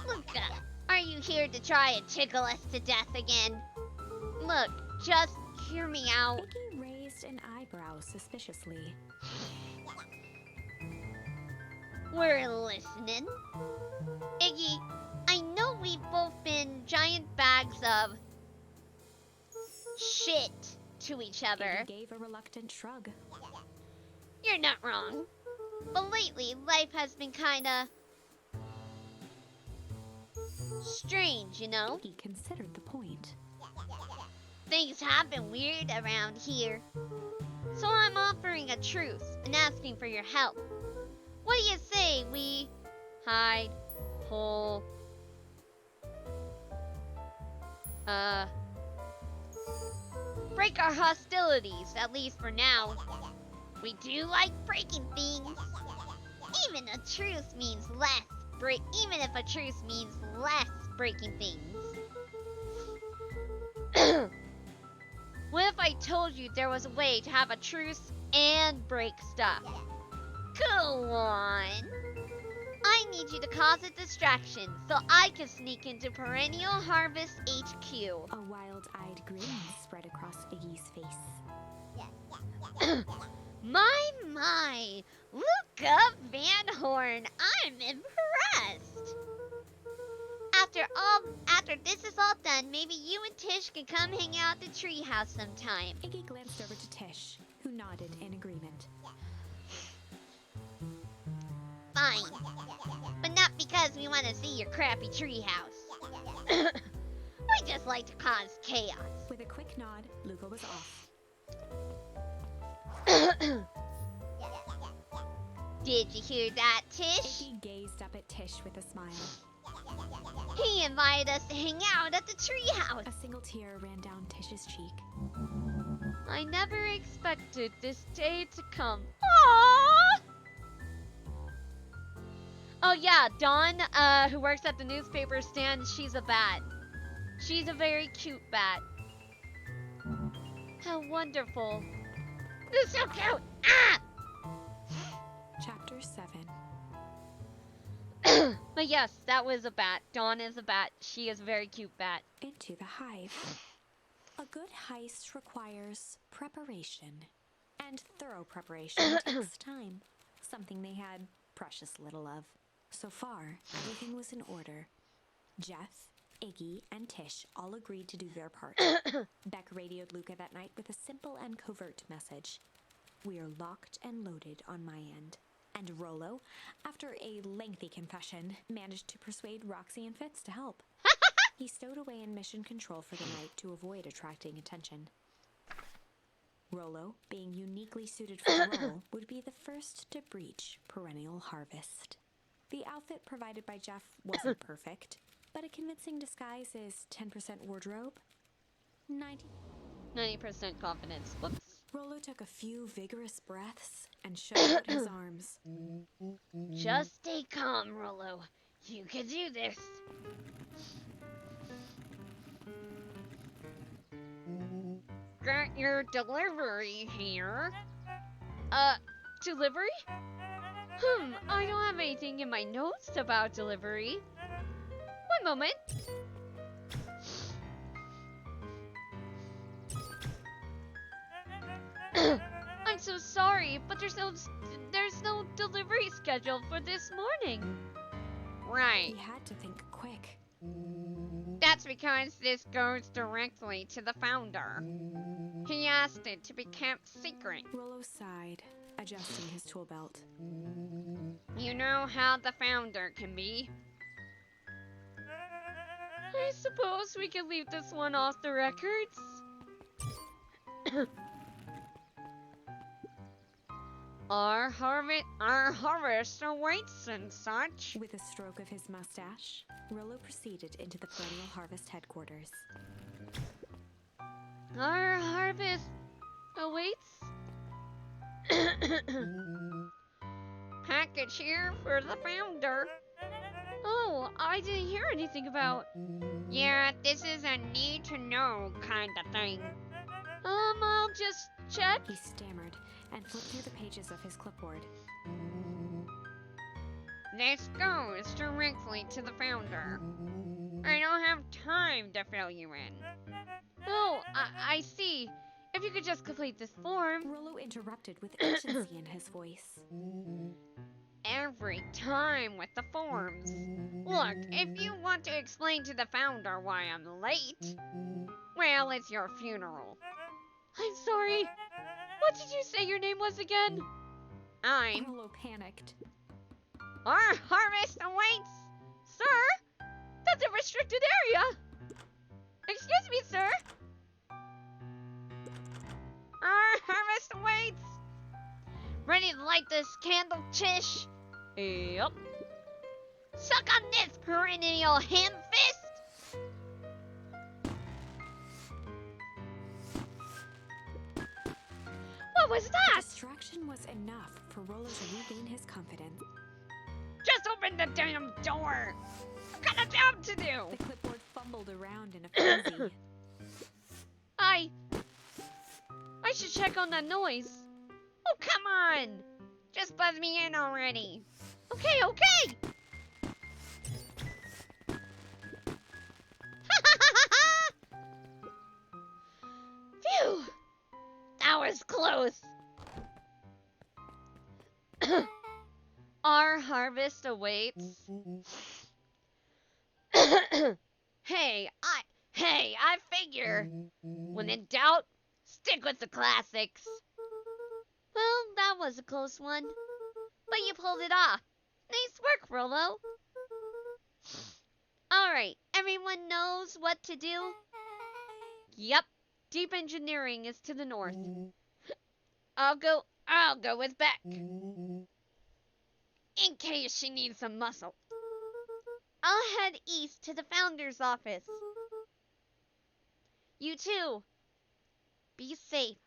[SPEAKER 3] Luca, are you here to try and tickle us to death again?
[SPEAKER 1] Look, just hear me out.
[SPEAKER 2] Iggy raised an eyebrow suspiciously.
[SPEAKER 1] We're listening. Iggy, I know we've both been giant bags of shit to each other.
[SPEAKER 2] Iggy gave a reluctant shrug.
[SPEAKER 1] You're not wrong. But lately, life has been kinda strange, you know?
[SPEAKER 2] Iggy considered the point.
[SPEAKER 1] Things have been weird around here. So I'm offering a truce and asking for your help. What do you say we hide, pull,
[SPEAKER 3] break our hostilities, at least for now. We do like breaking things. Even a truce means less even if a truce means less breaking things. What if I told you there was a way to have a truce and break stuff? Go on. I need you to cause a distraction so I can sneak into Perennial Harvest HQ.
[SPEAKER 2] A wild-eyed grin spread across Iggy's face.
[SPEAKER 3] My, look up Van Horn. I'm impressed. After this is all done, maybe you and Tish can come hang out at the treehouse sometime.
[SPEAKER 2] Iggy glanced over to Tish, who nodded in agreement.
[SPEAKER 3] Fine. But not because we want to see your crappy treehouse. We just like to cause chaos.
[SPEAKER 2] With a quick nod, Luca was off.
[SPEAKER 3] Did you hear that, Tish?
[SPEAKER 2] Iggy gazed up at Tish with a smile.
[SPEAKER 3] He invited us to hang out at the treehouse.
[SPEAKER 2] A single tear ran down Tish's cheek.
[SPEAKER 1] I never expected this day to come. Aww! Oh yeah, Dawn, who works at the newspaper stand, she's a bat. She's a very cute bat. How wonderful.
[SPEAKER 3] You're so cute! Ah!
[SPEAKER 2] Chapter 7.
[SPEAKER 1] But yes, that was a bat. Dawn is a bat. She is a very cute bat.
[SPEAKER 2] Into the hive. A good heist requires preparation. And thorough preparation takes time. Something they had precious little of. So far, everything was in order. Jeff, Iggy, and Tish all agreed to do their part. Beck radioed Luca that night with a simple and covert message. We are locked and loaded on my end. And Rollo, after a lengthy confession, managed to persuade Roxy and Fitz to help. He stowed away in mission control for the night to avoid attracting attention. Rollo, being uniquely suited for the role, would be the first to breach Perennial Harvest. The outfit provided by Jeff wasn't perfect, but a convincing disguise is 10% wardrobe,
[SPEAKER 1] 90% confidence. Whoops.
[SPEAKER 2] Rollo took a few vigorous breaths and shook out his arms.
[SPEAKER 3] Just stay calm, Rollo. You can do this.
[SPEAKER 1] Got your delivery here. Delivery? I don't have anything in my notes about delivery. One moment. I'm so sorry, but there's no delivery scheduled for this morning. Right.
[SPEAKER 2] He had to think quick.
[SPEAKER 1] That's because this goes directly to the founder. He asked it to be kept secret.
[SPEAKER 2] Rollo sighed, adjusting his tool belt.
[SPEAKER 1] You know how the founder can be. I suppose we can leave this one off the records. Our harvest awaits and such.
[SPEAKER 2] With a stroke of his mustache, Rollo proceeded into the Perennial Harvest headquarters.
[SPEAKER 1] Our harvest awaits. Package here for the founder. Oh, I didn't hear anything about. Yeah, this is a need to know kind of thing. I'll just check.
[SPEAKER 2] He stammered and flipped through the pages of his clipboard.
[SPEAKER 1] This goes directly to the founder. I don't have time to fill you in. Oh, I see. If you could just complete this form.
[SPEAKER 2] Rollo interrupted with urgency in his voice.
[SPEAKER 1] Every time with the forms. Look, if you want to explain to the founder why I'm late, well, it's your funeral. I'm sorry. What did you say your name was again? I'm...
[SPEAKER 2] Rollo panicked.
[SPEAKER 1] Our harvest awaits! Sir? That's a restricted area! Excuse me, sir! Our harvest awaits! Ready to light this candle, Tish? Yep. Suck on this, perennial ham fist! was
[SPEAKER 2] The
[SPEAKER 1] that?
[SPEAKER 2] distraction was enough for Rollo to regain his confidence.
[SPEAKER 1] Just open the damn door. I've got a job to do.
[SPEAKER 2] The clipboard fumbled around in a frenzy.
[SPEAKER 1] I should check on that noise. Oh, come on. Just buzz me in already. Okay, okay. Phew. That was close. Our harvest awaits. Hey, I figure. When in doubt, stick with the classics. Well, that was a close one. But you pulled it off. Nice work, Rollo. Alright, everyone knows what to do? Yep, deep engineering is to the north. I'll go with Beck. In case she needs some muscle. I'll head east to the founder's office. You too. Be safe.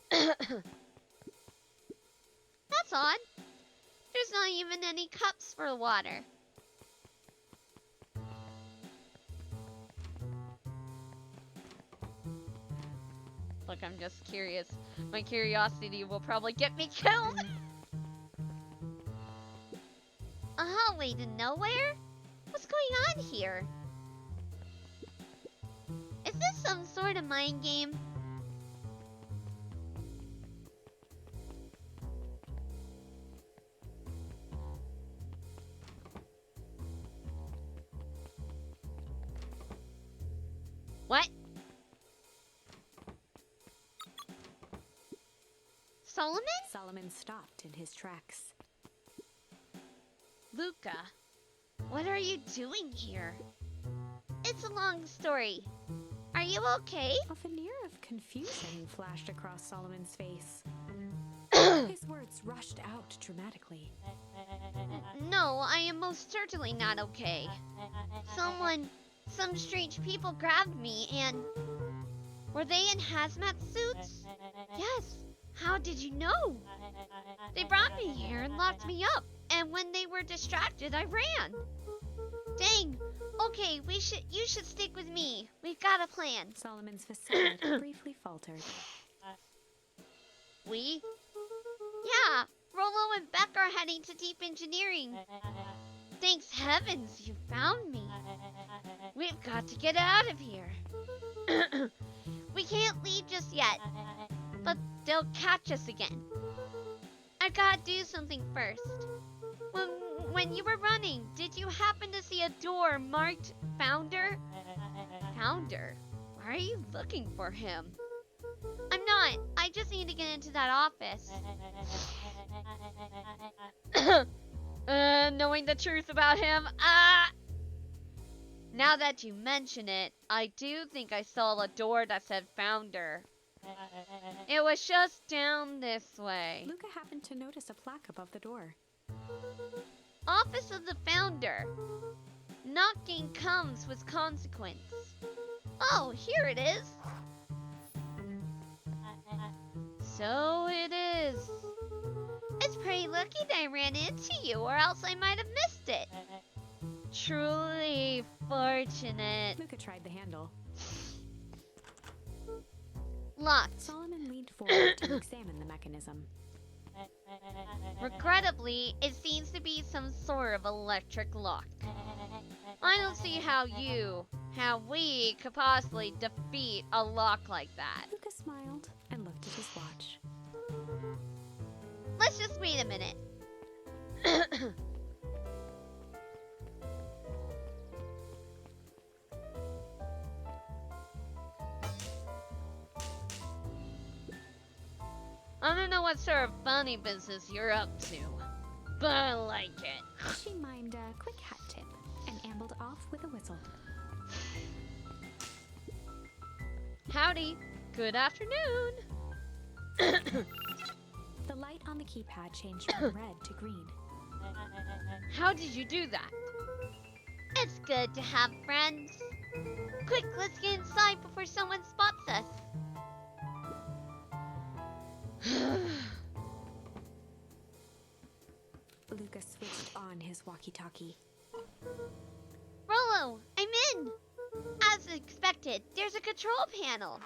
[SPEAKER 1] That's odd. There's not even any cups for water. Look, I'm just curious. My curiosity will probably get me killed. A hallway to nowhere? What's going on here? Is this some sort of mind game? What? Solomon?
[SPEAKER 2] Solomon stopped in his tracks.
[SPEAKER 1] Luca, what are you doing here? It's a long story. Are you okay?
[SPEAKER 2] A veneer of confusion flashed across Solomon's face. His words rushed out dramatically.
[SPEAKER 1] No, I am most certainly not okay. Some strange people grabbed me and... Were they in hazmat suits? Yes. How did you know? They brought me here and locked me up, and when they were distracted, I ran. Dang. Okay, you should stick with me. We've got a plan.
[SPEAKER 2] Solomon's facade briefly faltered.
[SPEAKER 1] We? Yeah, Rollo and Beck are heading to deep engineering. Thanks heavens you found me. We've got to get out of here. We can't leave just yet, but they'll catch us again. I gotta do something first. When you were running, did you happen to see a door marked Founder? Founder? Why are you looking for him? I'm not. I just need to get into that office. Knowing the truth about him, now that you mention it, I do think I saw a door that said Founder. It was just down this way.
[SPEAKER 2] Luca happened to notice a plaque above the door.
[SPEAKER 1] Office of the Founder. Knocking comes with consequence. Oh, here it is. So it is. It's pretty lucky that I ran into you, or else I might have missed it. Truly fortunate.
[SPEAKER 2] Luca tried the handle.
[SPEAKER 1] Locked.
[SPEAKER 2] Solomon leaned forward to examine the mechanism.
[SPEAKER 1] Regrettably, it seems to be some sort of electric lock. I don't see how we could possibly defeat a lock like that.
[SPEAKER 2] Luca smiled and looked at his watch.
[SPEAKER 1] Let's just wait a minute. I don't know what sort of funny business you're up to, but I like it.
[SPEAKER 2] She mimed a quick hat tip and ambled off with a whistle.
[SPEAKER 1] Howdy. Good afternoon.
[SPEAKER 2] The light on the keypad changed from red to green.
[SPEAKER 1] How did you do that? It's good to have friends.
[SPEAKER 3] Quick, let's get inside before someone spots us.
[SPEAKER 2] Luca switched on his walkie-talkie.
[SPEAKER 3] Rollo, I'm in! As expected, there's a control panel.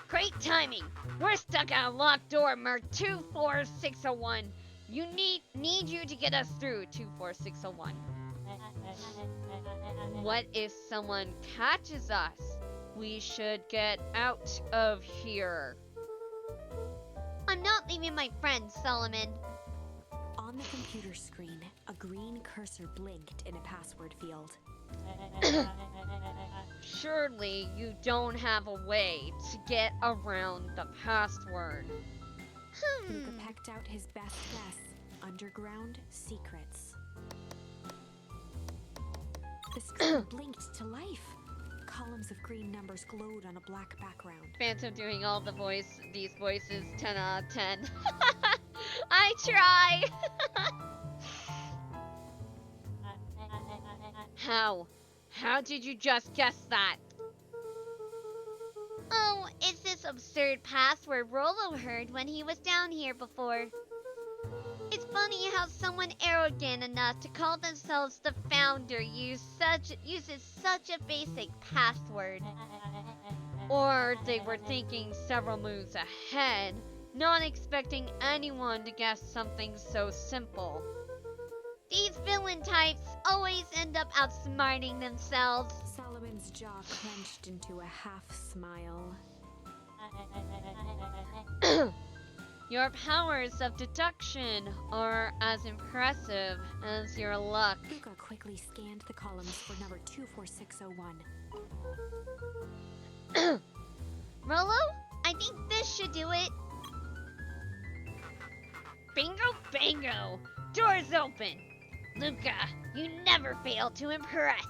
[SPEAKER 1] Great timing. We're stuck at a locked door marked 24601. Need you to get us through 24601. What if someone catches us? We should get out of here.
[SPEAKER 3] I'm not leaving my friends, Solomon.
[SPEAKER 2] On the computer screen, a green cursor blinked in a password field.
[SPEAKER 1] Surely you don't have a way to get around the password.
[SPEAKER 2] Luca pecked out his best guess. Underground secrets. The screen blinked to life. Columns of green numbers glowed on a black background.
[SPEAKER 1] Phantom doing all these voices 10 out of 10. I try. How did you just guess that?
[SPEAKER 3] Oh, it's this absurd password Rollo heard when he was down here before. It's funny how someone arrogant enough to call themselves the founder uses such a basic password.
[SPEAKER 1] Or they were thinking several moves ahead, not expecting anyone to guess something so simple.
[SPEAKER 3] These villain types always end up outsmarting themselves.
[SPEAKER 2] Solomon's jaw clenched into a half-smile.
[SPEAKER 1] Your powers of deduction are as impressive as your luck.
[SPEAKER 2] Luca quickly scanned the columns for number 24601.
[SPEAKER 3] Rollo, I think this should do it.
[SPEAKER 1] Bingo, bango! Doors open! Luca, you never fail to impress!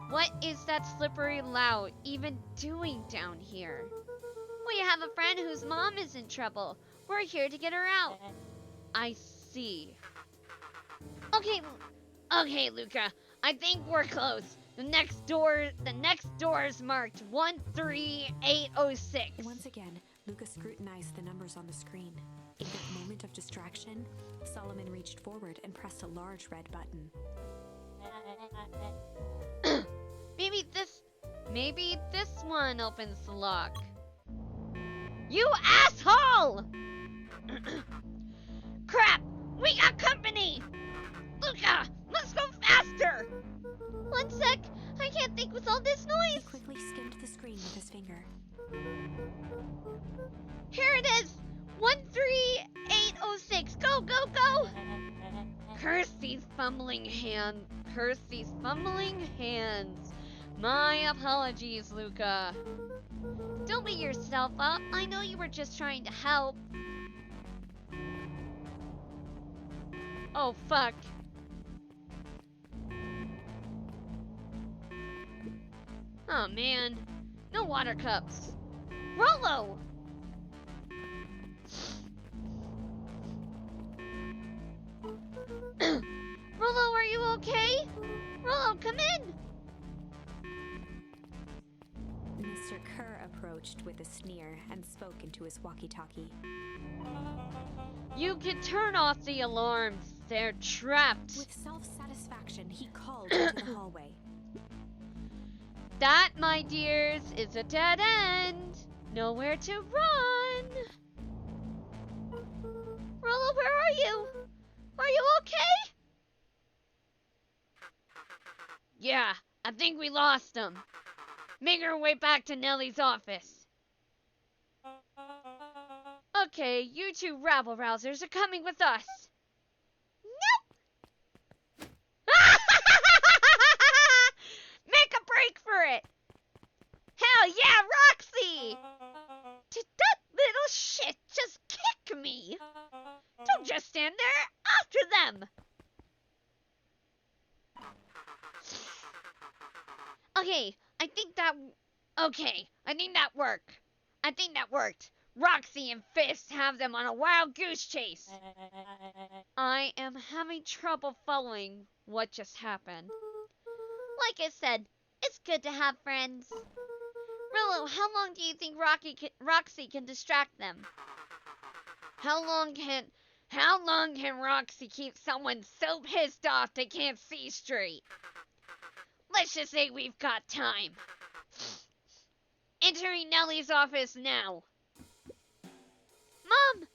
[SPEAKER 1] What is that slippery lout even doing down here?
[SPEAKER 3] We have a friend whose mom is in trouble. We're here to get her out.
[SPEAKER 1] I see.
[SPEAKER 3] Okay,
[SPEAKER 1] Luca, I think we're close. The next door is marked 13806.
[SPEAKER 2] Once again, Luca scrutinized the numbers on the screen. In that moment of distraction, Solomon reached forward and pressed a large red button.
[SPEAKER 1] Maybe this one opens the lock. You asshole! Crap! We got company! Luca, let's go faster!
[SPEAKER 3] one sec. I can't think with all this
[SPEAKER 2] He
[SPEAKER 3] noise.
[SPEAKER 2] quickly skimmed the screen with his finger.
[SPEAKER 3] Here it is. 13806. Go, go, go.
[SPEAKER 1] Curse these fumbling hands. My apologies, Luca.
[SPEAKER 3] Don't beat yourself up. I know you were just trying to help.
[SPEAKER 1] Oh, fuck. Oh, man. No water cups.
[SPEAKER 3] Rollo! Rollo, are you okay? Rollo, come in!
[SPEAKER 2] Mr. Kerr approached with a sneer and spoke into his walkie-talkie.
[SPEAKER 1] You can turn off the alarms. They're trapped.
[SPEAKER 2] With self-satisfaction, he called into the hallway.
[SPEAKER 1] That, my dears, is a dead end. Nowhere to run.
[SPEAKER 3] Rollo, where are you? Are you okay?
[SPEAKER 1] Yeah, I think we lost him. Make our way back to Nellie's office. Okay, you two rabble-rousers are coming with us.
[SPEAKER 3] Nope!
[SPEAKER 1] Make a break for it! Hell yeah, Roxy!
[SPEAKER 3] Did that little shit just kick me?
[SPEAKER 1] Don't just stand there, after them!
[SPEAKER 3] Okay, I think that
[SPEAKER 1] worked. Roxy and Fist have them on a wild goose chase. I am having trouble following what just happened.
[SPEAKER 3] like I said, It's good to have friends. Rillo, how long do you think Roxy can distract them? How long can Roxy keep someone so pissed off they can't see straight? Let's just say we've got time. Entering Nellie's office now. Mom!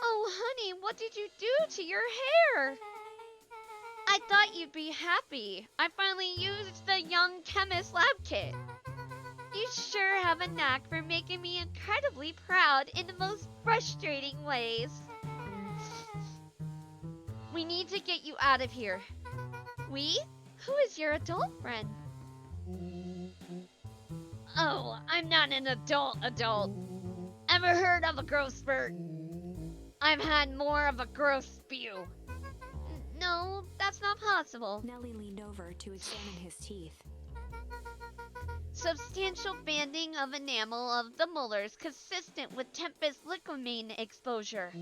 [SPEAKER 3] Oh, honey, what did you do to your hair? I thought you'd be happy. I finally used the Young Chemist lab kit. You sure have a knack for making me incredibly proud in the most frustrating ways. We need to get you out of here. We? Who is your adult friend? Oh, I'm not an adult. Ever heard of a growth spurt? I've had more of a growth spew. No, that's not possible.
[SPEAKER 2] Nellie leaned over to examine his teeth.
[SPEAKER 3] Substantial banding of enamel of the molars consistent with Tempest liquamine exposure.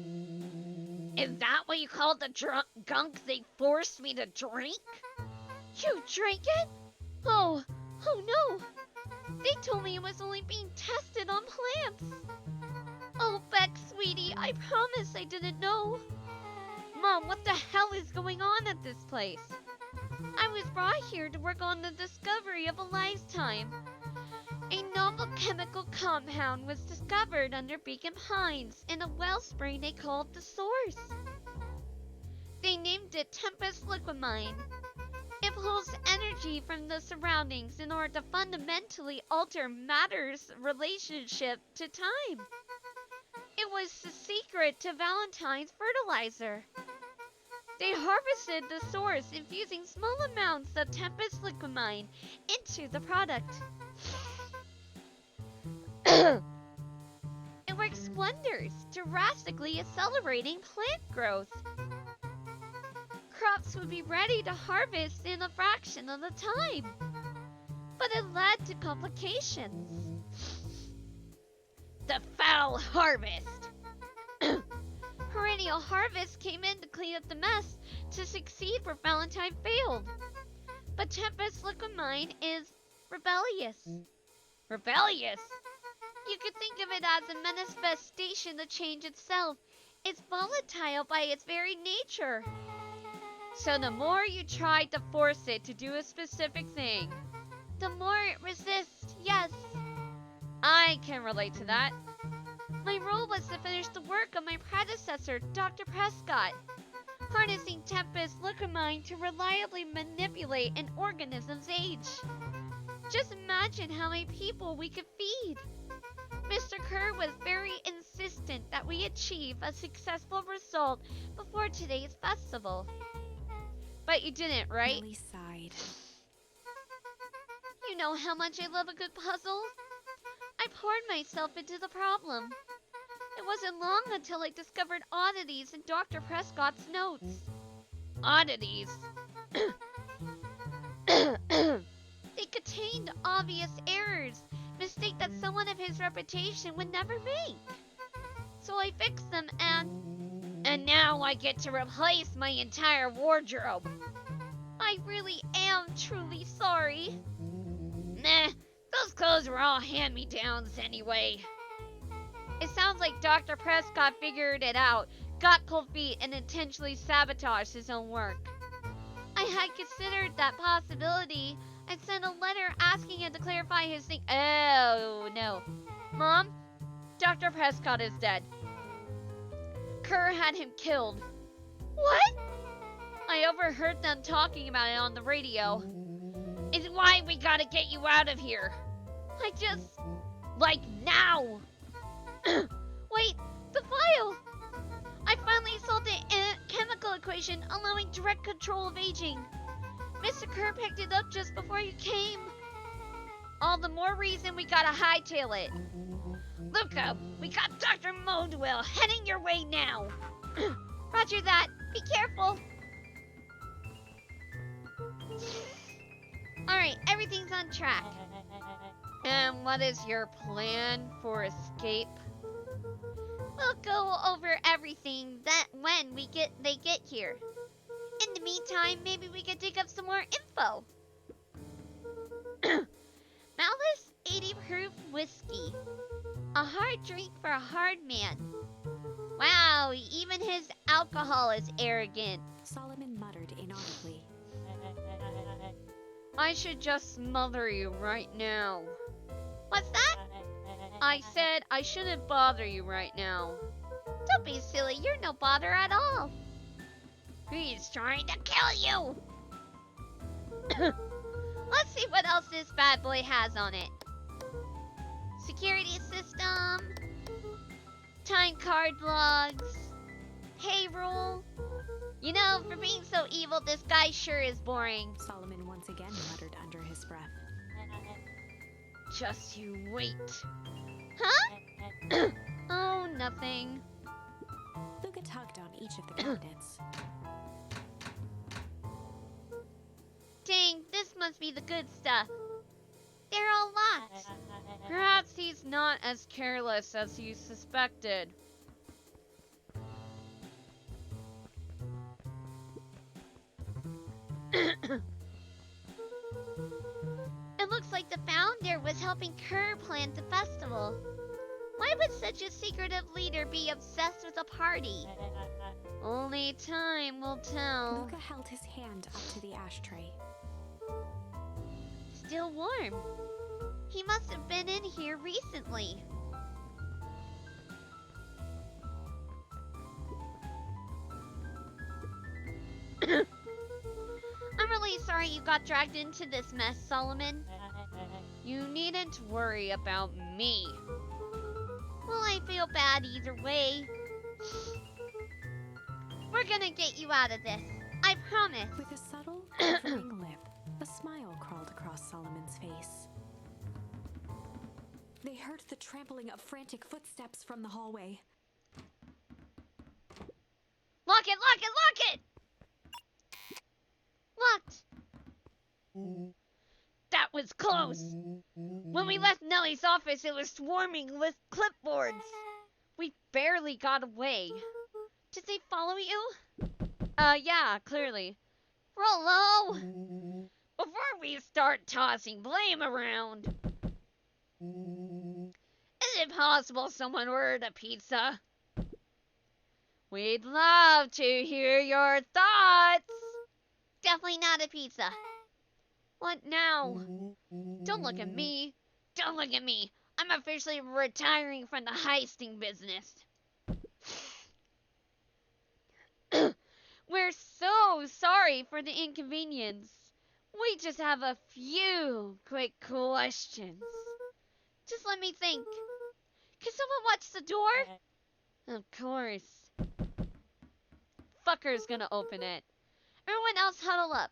[SPEAKER 3] Is that what you call the gunk they forced me to drink? You drank it? Oh no. They told me it was only being tested on plants. Oh, Beck, sweetie, I promise I didn't know. Mom, what the hell is going on at this place? I was brought here to work on the discovery of a lifetime. A novel chemical compound was discovered under Beacon Pines in a wellspring they called the Source. They named it Tempest Liquamine. It pulls energy from the surroundings in order to fundamentally alter matter's relationship to time. It was the secret to Valentine's fertilizer. They harvested the source, infusing small amounts of Tempest Liquamine into the product. It works wonders, drastically accelerating plant growth. Crops would be ready to harvest in a fraction of the time. But it led to complications. The foul harvest! Perennial Harvest came in to clean up the mess to succeed where Valentine failed. But Tempest Liquamine is rebellious. Rebellious? You could think of it as a manifestation of change itself. It's volatile by its very nature. So the more you try to force it to do a specific thing, the more it resists, yes. I can relate to that. My role was to finish the work of my predecessor, Dr. Prescott, harnessing Tempest Liquamine to reliably manipulate an organism's age. Just imagine how many people we could feed. Mr. Kerr was very insistent that we achieve a successful result before today's festival. But you didn't, right?
[SPEAKER 2] Nellie sighed.
[SPEAKER 3] You know how much I love a good puzzle. I poured myself into the problem. It wasn't long until I discovered oddities in Dr. Prescott's notes. Oddities? They contained obvious errors, mistakes that someone of his reputation would never make. So I fixed them and now I get to replace my entire wardrobe. I really am truly sorry. Nah, those clothes were all hand-me-downs anyway. It sounds like Dr. Prescott figured it out, got cold feet, and intentionally sabotaged his own work. I had considered that possibility and sent a letter asking him to clarify his thing. Oh, no. Mom, Dr. Prescott is dead. Kerr had him killed. What? I overheard them talking about it on the radio. It's why we gotta get you out of here. Like now. Wait, the file! I finally solved the chemical equation allowing direct control of aging. Mr. Kerr picked it up just before you came. All the more reason we gotta hightail it. Luca, we got Dr. Modwell heading your way now. Roger that. Be careful. Alright, everything's on track. And what is your plan for escape? We'll go over everything that when they get here. In In the meantime, maybe we could dig up some more info. Malice 80 proof whiskey. A hard drink for a hard man. Wow, even his alcohol is arrogant.
[SPEAKER 2] Solomon muttered inaudibly.
[SPEAKER 1] I should just smother you right now.
[SPEAKER 3] What's that?
[SPEAKER 1] I said I shouldn't bother you right now.
[SPEAKER 3] Don't be silly, you're no bother at all. He's trying to kill you. Let's see what else this bad boy has on it. Security system. Time card logs. Payroll. You know, for being so evil, this guy sure is boring.
[SPEAKER 2] Solomon once again muttered under his breath.
[SPEAKER 1] Just you wait.
[SPEAKER 3] Huh?
[SPEAKER 1] Oh, nothing.
[SPEAKER 2] Luca tugged on each of the cabinets.
[SPEAKER 3] Dang, this must be the good stuff. There are lots.
[SPEAKER 1] Perhaps he's not as careless as you suspected.
[SPEAKER 3] It looks like the founder was helping Kerr plan the festival. Why would such a secretive leader be obsessed with a party?
[SPEAKER 1] Only time will tell.
[SPEAKER 2] Luca held his hand up to the ashtray.
[SPEAKER 3] Still warm. He must have been in here recently. I'm really sorry you got dragged into this mess, Solomon.
[SPEAKER 1] You needn't worry about me.
[SPEAKER 3] Well, I feel bad either way. We're gonna get you out of this. I promise.
[SPEAKER 2] With a subtle, quivering lip, a smile crawled across Solomon's face. They heard the trampling of frantic footsteps from the hallway.
[SPEAKER 3] Lock it, lock it, lock it! Locked.
[SPEAKER 1] That was close. When we left Nellie's office, it was swarming with clipboards. We barely got away.
[SPEAKER 3] Did they follow you?
[SPEAKER 1] Yeah, clearly.
[SPEAKER 3] Rollo!
[SPEAKER 1] Before we start tossing blame around, is it possible someone ordered a pizza? We'd love to hear your thoughts.
[SPEAKER 3] Definitely not a pizza.
[SPEAKER 1] What now? Don't look at me. Don't look at me. I'm officially retiring from the heisting business. We're so sorry for the inconvenience. We just have a few quick questions.
[SPEAKER 3] Just let me think. Can someone watch the door?
[SPEAKER 1] Of course. Fucker's gonna open it.
[SPEAKER 3] Everyone else huddle up.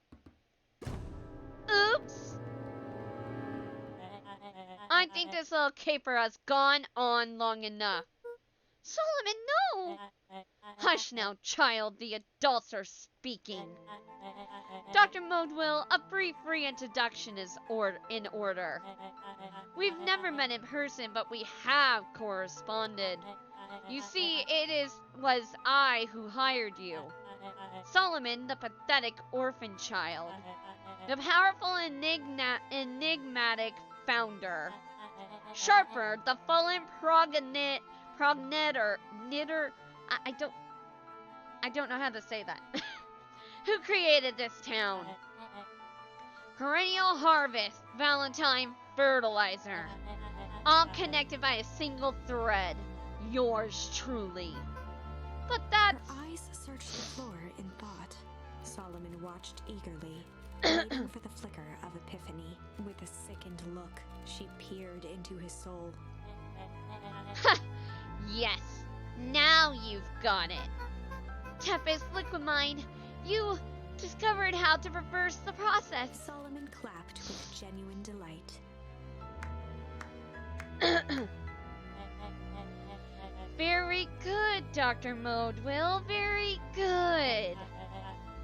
[SPEAKER 3] Oops.
[SPEAKER 1] I think this little caper has gone on long enough.
[SPEAKER 3] Solomon, no!
[SPEAKER 1] Hush now, child. The adults are speaking. Dr. Modwell, a brief reintroduction is in order. We've never met in person, but we have corresponded. You see, was I who hired you. Solomon, the pathetic orphan child. The powerful enigmatic founder. Sharper, the fallen knitter. I don't know how to say that. Who created this town? Perennial Harvest, Valentine Fertilizer. All connected by a single thread. Yours truly. But that's...
[SPEAKER 2] Her eyes searched the floor in thought. Solomon watched eagerly, waiting for the flicker of epiphany. With a sickened look, she peered into his soul.
[SPEAKER 3] Yes, now you've got it. Tempest Liquimine, you discovered how to reverse the process.
[SPEAKER 2] Solomon clapped with genuine delight.
[SPEAKER 1] Very good, Dr. Modwell, very good.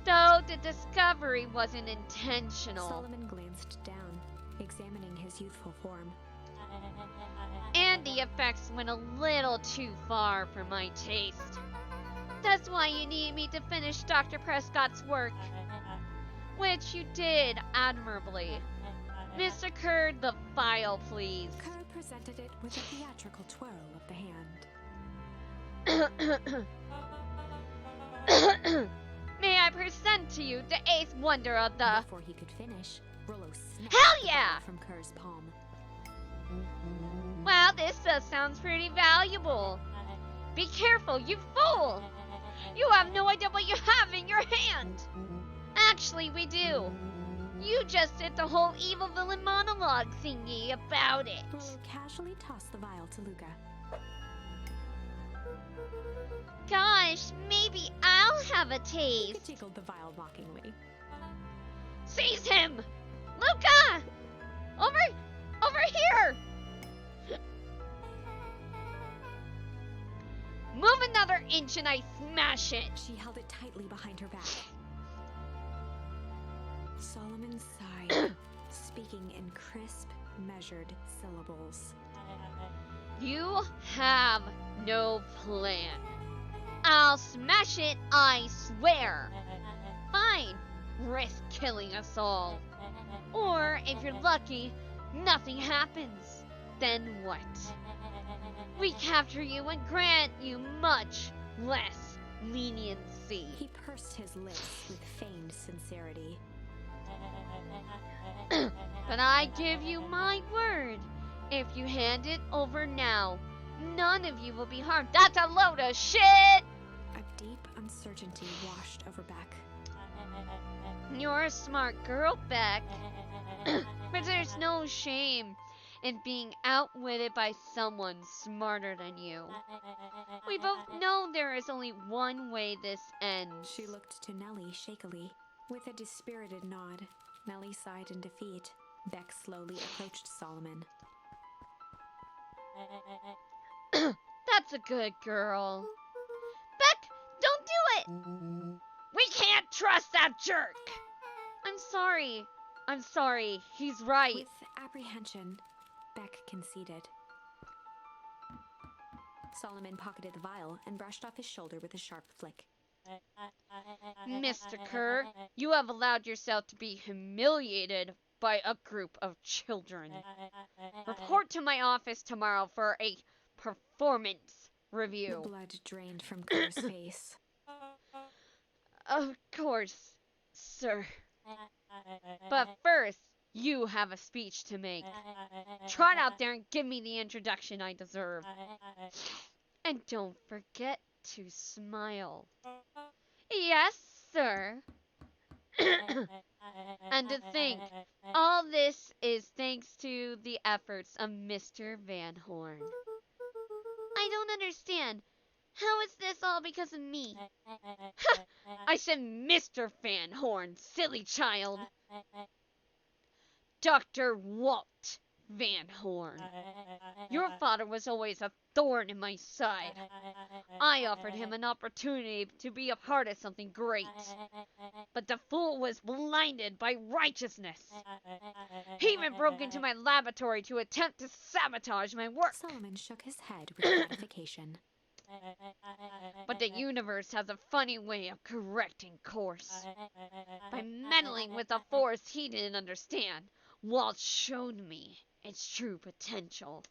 [SPEAKER 1] Though the discovery wasn't intentional.
[SPEAKER 2] Solomon glanced down, examining his youthful form.
[SPEAKER 1] And the effects went a little too far for my taste.
[SPEAKER 3] That's why you need me to finish Dr. Prescott's work. Which you did admirably. Mr. Kerr, the file, please.
[SPEAKER 2] Kerr presented it with a theatrical twirl of the hand.
[SPEAKER 3] May I present to you the eighth wonder of the...
[SPEAKER 2] Before he could finish, Rollo snapped
[SPEAKER 3] Hell
[SPEAKER 2] the
[SPEAKER 3] yeah!
[SPEAKER 2] file from Kerr's palm.
[SPEAKER 3] Well, this sounds pretty valuable. Be careful, you fool! You have no idea what you have in your hand! Actually, we do. You just did the whole evil villain monologue thingy about it.
[SPEAKER 2] Rollo casually tossed the vial to Luca.
[SPEAKER 3] Gosh, maybe I'll have a
[SPEAKER 2] He
[SPEAKER 3] taste.
[SPEAKER 2] jiggled the vial mockingly.
[SPEAKER 3] Seize him! Luca! Over here! Move another inch and I smash it.
[SPEAKER 2] She held it tightly behind her back. Solomon sighed, speaking in crisp, measured syllables.
[SPEAKER 3] You have no plan. I'll smash it, I swear. Fine, risk killing us all. Or, if you're lucky, nothing happens. Then what? We capture you and grant you much less leniency.
[SPEAKER 2] He pursed his lips with feigned sincerity.
[SPEAKER 3] But I give you my word. If you hand it over now, none of you will be harmed. That's a load of shit!
[SPEAKER 2] A deep uncertainty washed over Beck.
[SPEAKER 3] You're a smart girl, Beck. But there's no shame in being outwitted by someone smarter than you. We both know there is only one way this ends.
[SPEAKER 2] She looked to Nellie shakily. With a dispirited nod, Nellie sighed in defeat. Beck slowly approached Solomon.
[SPEAKER 3] That's a good girl. Beck, don't do it! We can't trust that jerk! I'm sorry. He's right.
[SPEAKER 2] With apprehension, Beck conceded. Solomon pocketed the vial and brushed off his shoulder with a sharp flick.
[SPEAKER 3] Mr. Kerr, you have allowed yourself to be humiliated by a group of children. Report to my office tomorrow for a performance
[SPEAKER 2] The
[SPEAKER 3] review.
[SPEAKER 2] blood drained from Kerr's face.
[SPEAKER 3] Of course, sir. But first, you have a speech to make. Trot out there and give me the introduction I deserve. And don't forget to smile. Yes, sir. And to think, all this is thanks to the efforts of Mr. Van Horn. I don't understand. How is this all because of me? I said Mr. Van Horn, silly child. Dr. Walt Van Horn. Your father was always a thorn in my side. I offered him an opportunity to be a part of something great. But the fool was blinded by righteousness. He even broke into my laboratory to attempt to sabotage my work.
[SPEAKER 2] Solomon shook his head with gratification.
[SPEAKER 3] But the universe has a funny way of correcting course. By meddling with a force he didn't understand, Walt showed me its true potential.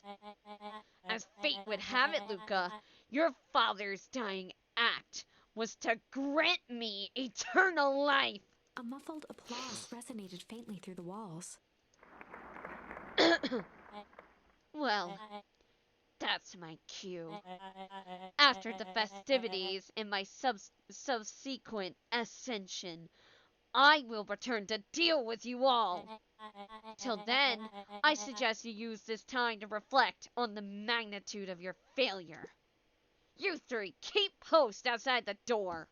[SPEAKER 3] As fate would have it, Luca, your father's dying act was to grant me eternal life.
[SPEAKER 2] A muffled applause resonated faintly through the walls.
[SPEAKER 3] Well, that's my cue. After the festivities and my subsequent ascension, I will return to deal with you all. Till then, I suggest you use this time to reflect on the magnitude of your failure. You three, keep post outside the door.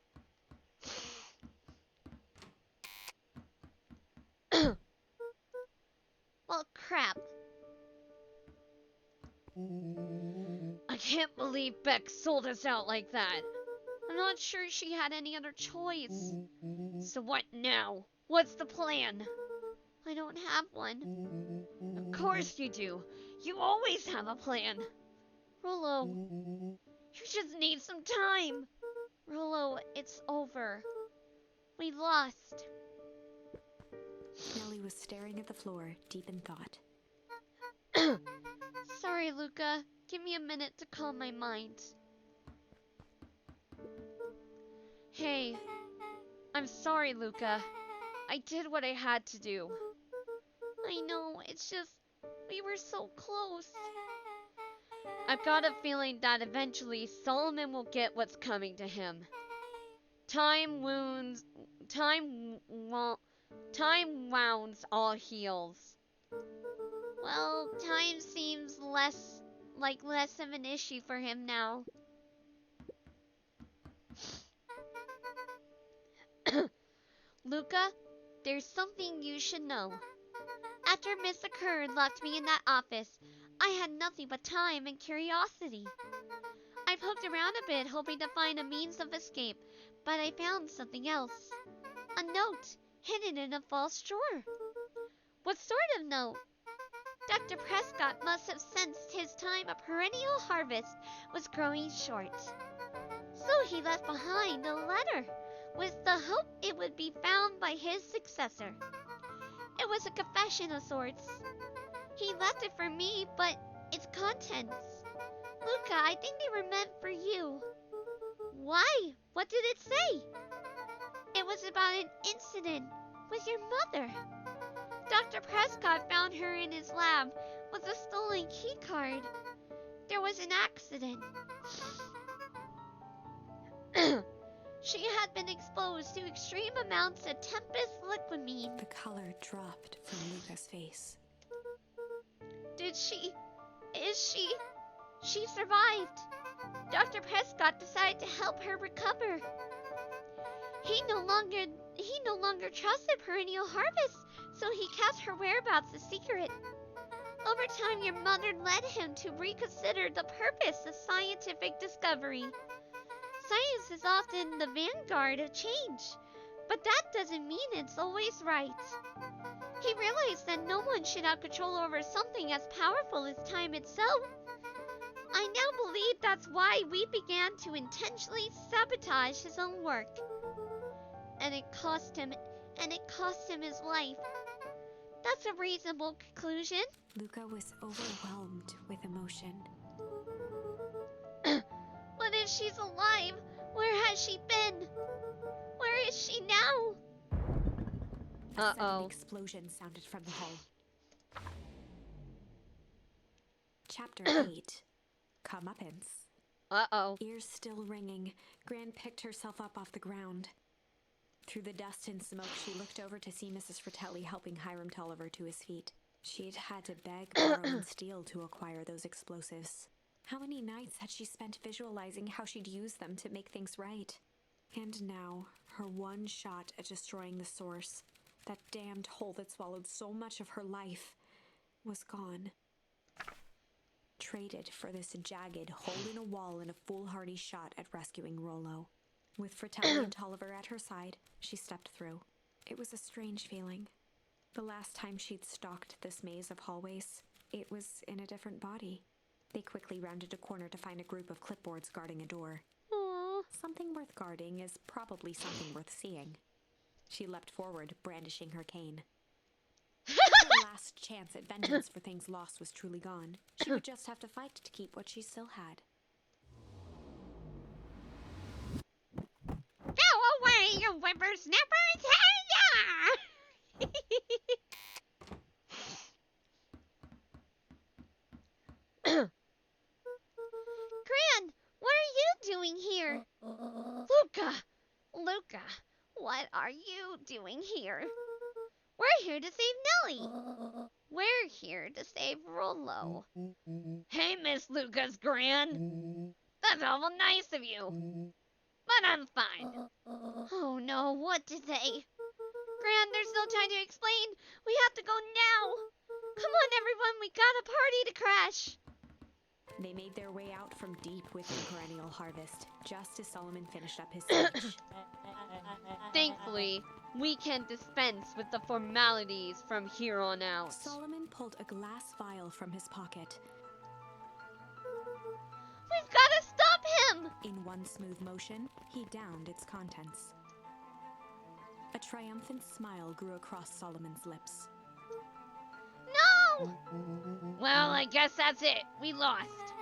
[SPEAKER 3] Well, crap. I can't believe Beck sold us out like that. I'm not sure she had any other choice. So what now? What's the plan? I don't have one. Of course you do. You always have a plan. Rollo, you just need some time.
[SPEAKER 1] Rollo, it's over. We lost.
[SPEAKER 2] Nellie was staring at the floor, deep in thought.
[SPEAKER 1] Sorry, Luca. Give me a minute to calm my mind. Hey. I'm sorry, Luca. I did what I had to do. I know, it's just... we were so close. I've got a feeling that eventually Solomon will get what's coming to him. Time wounds all heals. Well, time seems less of an issue for him now. Luca, there's something you should know. After Mr. Curd locked me in that office, I had nothing but time and curiosity. I poked around a bit, hoping to find a means of escape, but I found something else. A note, hidden in a false drawer. What sort of note? Dr. Prescott must have sensed his time of perennial harvest was growing short. So he left behind a letter, with the hope it would be found by his successor. It was a confession of sorts. He left it for me, but its contents... Luca, I think they were meant for you. Why? What did it say? It was about an incident with your mother. Dr. Prescott found her in his lab with a stolen keycard. There was an accident. She had been exposed to extreme amounts of Tempest liquamine.
[SPEAKER 2] The color dropped from Luca's face.
[SPEAKER 1] She survived. Dr. Prescott decided to help her recover. He no longer trusted Perennial Harvest, so he kept her whereabouts a secret. Over time, your mother led him to reconsider the purpose of scientific discovery. Science is often the vanguard of change, but that doesn't mean it's always right. He realized that no one should have control over something as powerful as time itself. I now believe that's why we began to intentionally sabotage his own work. And it cost him his life. That's a reasonable conclusion.
[SPEAKER 2] Luca was overwhelmed with emotion.
[SPEAKER 1] But if she's alive, where has she been? Where is she now?
[SPEAKER 2] A sudden explosion sounded from the hull. Chapter 8. Comeuppance. Ears still ringing, Gran picked herself up off the ground. Through the dust and smoke, she looked over to see Mrs. Fratelli helping Hiram Tolliver to his feet. She'd had to beg, borrow, and steal to acquire those explosives. How many nights had she spent visualizing how she'd use them to make things right? And now, her one shot at destroying the source, that damned hole that swallowed so much of her life, was gone. Traded for this jagged hole in a wall and a foolhardy shot at rescuing Rollo. With Fratelli and Tolliver at her side, she stepped through. It was a strange feeling. The last time she'd stalked this maze of hallways, it was in a different body. They quickly rounded a corner to find a group of clipboards guarding a door.
[SPEAKER 1] Aww.
[SPEAKER 2] Something worth guarding is probably something worth seeing. She leapt forward, brandishing her cane. Her last chance at vengeance for things lost was truly gone. She would just have to fight to keep what she still had.
[SPEAKER 1] Go away, you whippersnappers! Hey-ya! Gran, what are you doing here? Luca, what are you doing here? We're here to save Nellie. We're here to save Rollo. Hey, Miss Lucas Gran. That's awful nice of you. But I'm fine. Oh no, what did they? Gran, there's no time to explain. We have to go now. Come on, everyone, we got a party to crash.
[SPEAKER 2] They made their way out from deep within Perennial Harvest, just as Solomon finished up his speech.
[SPEAKER 1] Thankfully, we can dispense with the formalities from here on out.
[SPEAKER 2] Solomon pulled a glass vial from his pocket.
[SPEAKER 1] We've got to stop him!
[SPEAKER 2] In one smooth motion, he downed its contents. A triumphant smile grew across Solomon's lips.
[SPEAKER 3] No! Well, I guess that's it. We lost.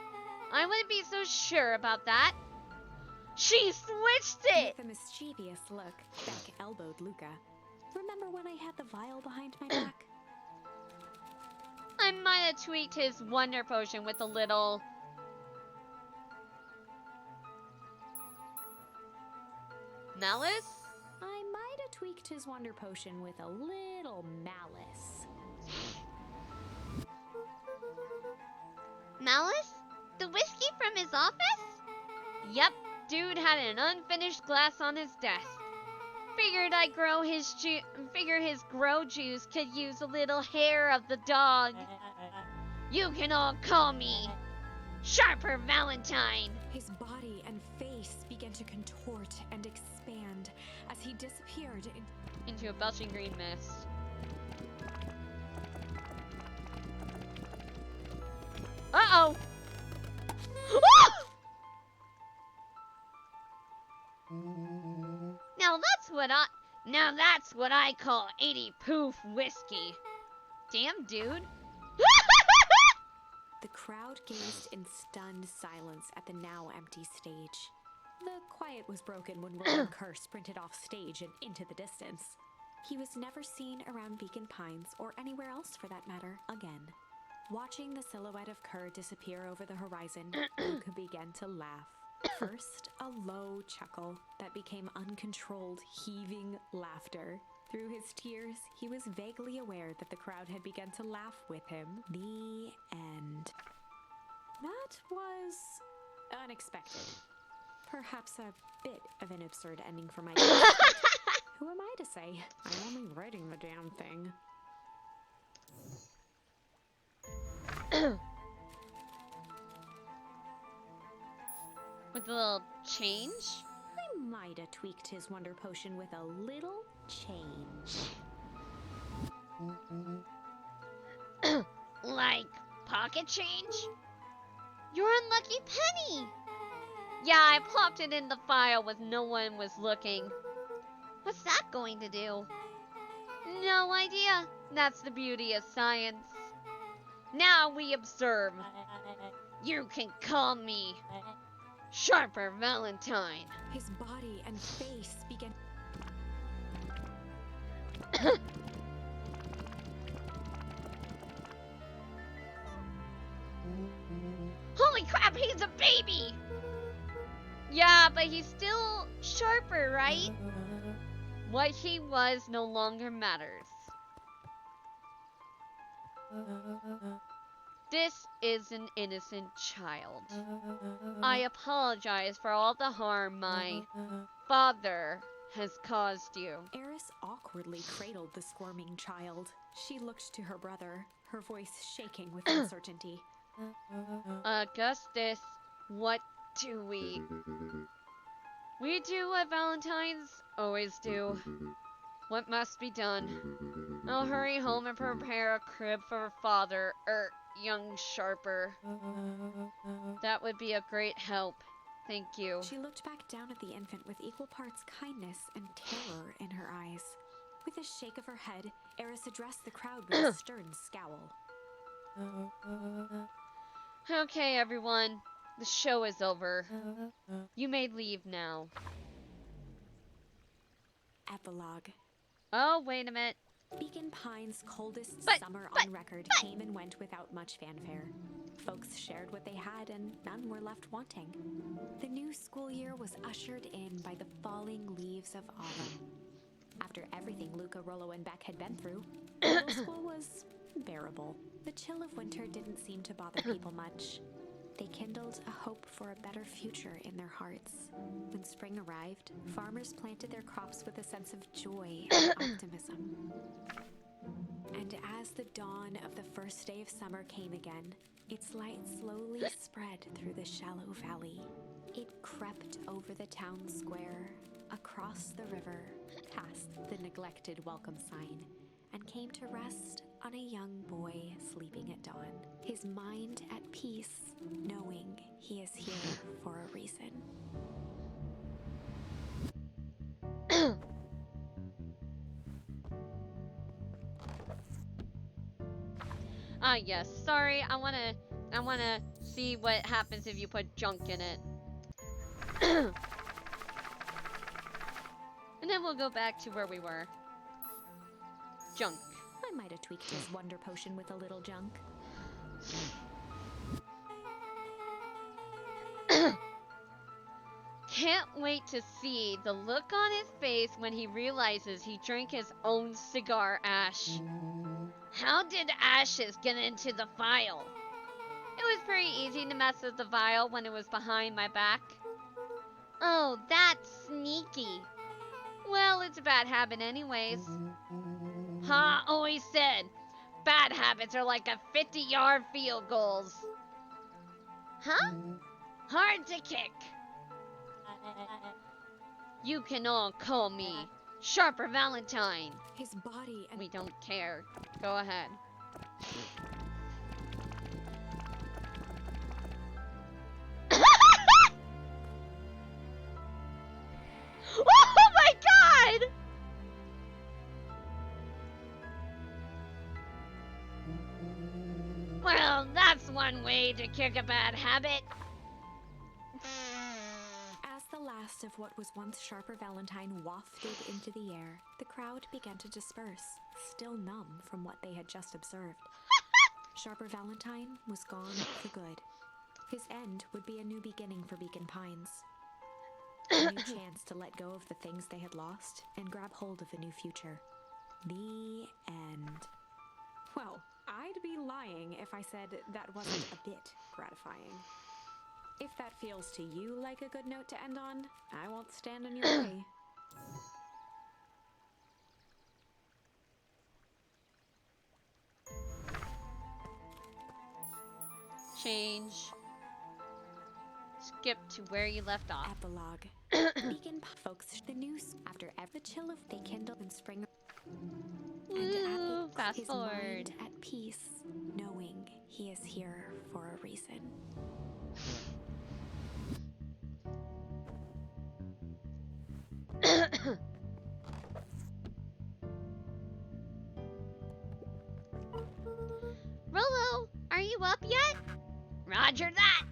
[SPEAKER 3] I wouldn't be so sure about that. She switched it!
[SPEAKER 2] With a mischievous look, Beck elbowed Luca. Remember when I had the vial behind my back?
[SPEAKER 3] I might have tweaked his wonder potion with a little... malice?
[SPEAKER 2] I might have tweaked his wonder potion with a little malice.
[SPEAKER 3] Malice? The whiskey from his office? Yep, dude had an unfinished glass on his desk. Figured his grow juice could use a little hair of the dog. You can all call me Sharper Valentine.
[SPEAKER 2] His body and face began to contort and expand as he disappeared
[SPEAKER 3] Into a belching green mist. Uh-oh! Now that's what I call 80 proof whiskey. Damn, dude.
[SPEAKER 2] The crowd gazed in stunned silence at the now empty stage. The quiet was broken when William Kerr sprinted off stage and into the distance. He was never seen around Beacon Pines, or anywhere else for that matter, again. Watching the silhouette of Kerr disappear over the horizon, Luca began to laugh. First, a low chuckle that became uncontrolled, heaving laughter. Through his tears, he was vaguely aware that the crowd had begun to laugh with him. The end. That was unexpected. Perhaps a bit of an absurd ending for my case. Who am I to say? I'm only writing the damn thing.
[SPEAKER 3] With a little change?
[SPEAKER 2] I might have tweaked his wonder potion with a little change.
[SPEAKER 3] Like pocket change? Your unlucky penny! Yeah, I plopped it in the file when no one was looking. What's that going to do? No idea. That's the beauty of science. Now we observe. You can call me Sharper Valentine.
[SPEAKER 2] His body and face began...
[SPEAKER 3] Holy crap, he's a baby! Yeah, but he's still Sharper, right? What he was no longer matters. This is an innocent child. I apologize for all the harm my father has caused you.
[SPEAKER 2] Eris awkwardly cradled the squirming child. She looked to her brother, her voice shaking with uncertainty.
[SPEAKER 3] Augustus, what do we? We do what Valentines always do. What must be done? I'll hurry home and prepare a crib for father, young Sharper. That would be a great help. Thank you.
[SPEAKER 2] She looked back down at the infant with equal parts kindness and terror in her eyes. With a shake of her head, Eris addressed the crowd with a stern scowl.
[SPEAKER 3] Okay, everyone. The show is over. You may leave now.
[SPEAKER 2] Epilogue.
[SPEAKER 3] Oh, wait a minute.
[SPEAKER 2] Beacon Pines' coldest
[SPEAKER 3] But-
[SPEAKER 2] summer on record came and went without much fanfare. Folks shared what they had and none were left wanting. The new school year was ushered in by the falling leaves of autumn. After everything Luca, Rollo, and Beck had been through, middle school was bearable. The chill of winter didn't seem to bother people much. They kindled a hope for a better future in their hearts. When spring arrived, farmers planted their crops with a sense of joy and optimism. And as the dawn of the first day of summer came again, its light slowly spread through the shallow valley. It crept over the town square, across the river, past the neglected welcome sign, and came to rest on a young boy sleeping at dawn, his mind at peace, knowing he is here for a reason.
[SPEAKER 1] Ah, yes. Sorry, I wanna see what happens if you put junk in it. And then we'll go back to where we were. Junk.
[SPEAKER 2] I might have tweaked his wonder potion with a little junk.
[SPEAKER 1] Can't wait to see the look on his face when he realizes he drank his own cigar ash. How did ashes get into the vial? It was pretty easy to mess with the vial when it was behind my back. Oh, that's sneaky. Well, it's a bad habit anyways. Ha always said, bad habits are like a 50-yard field goals. Huh? Hard to kick. You can all call me Sharper Valentine.
[SPEAKER 2] His body and
[SPEAKER 1] We don't care. Go ahead. Oh my god! Well, that's one way to kick a bad habit.
[SPEAKER 2] as the last of what was once Sharper Valentine wafted into the air, the crowd began to disperse, still numb from what they had just observed. Sharper Valentine was gone for good. His end would be a new beginning for Beacon Pines. A new chance to let go of the things they had lost and grab hold of a new future. The end. Well, I'd be lying if I said that wasn't a bit gratifying. If that feels to you like a good note to end on, I won't stand in your way.
[SPEAKER 1] Change. Skip to where you left off.
[SPEAKER 2] Epilogue. Beacon folks, the news after every chill of they kindle in spring. And
[SPEAKER 1] Woo,
[SPEAKER 2] at
[SPEAKER 1] fast
[SPEAKER 2] his
[SPEAKER 1] forward.
[SPEAKER 2] mind at peace, knowing he is here for a reason.
[SPEAKER 3] Rolo, are you up yet? Roger that.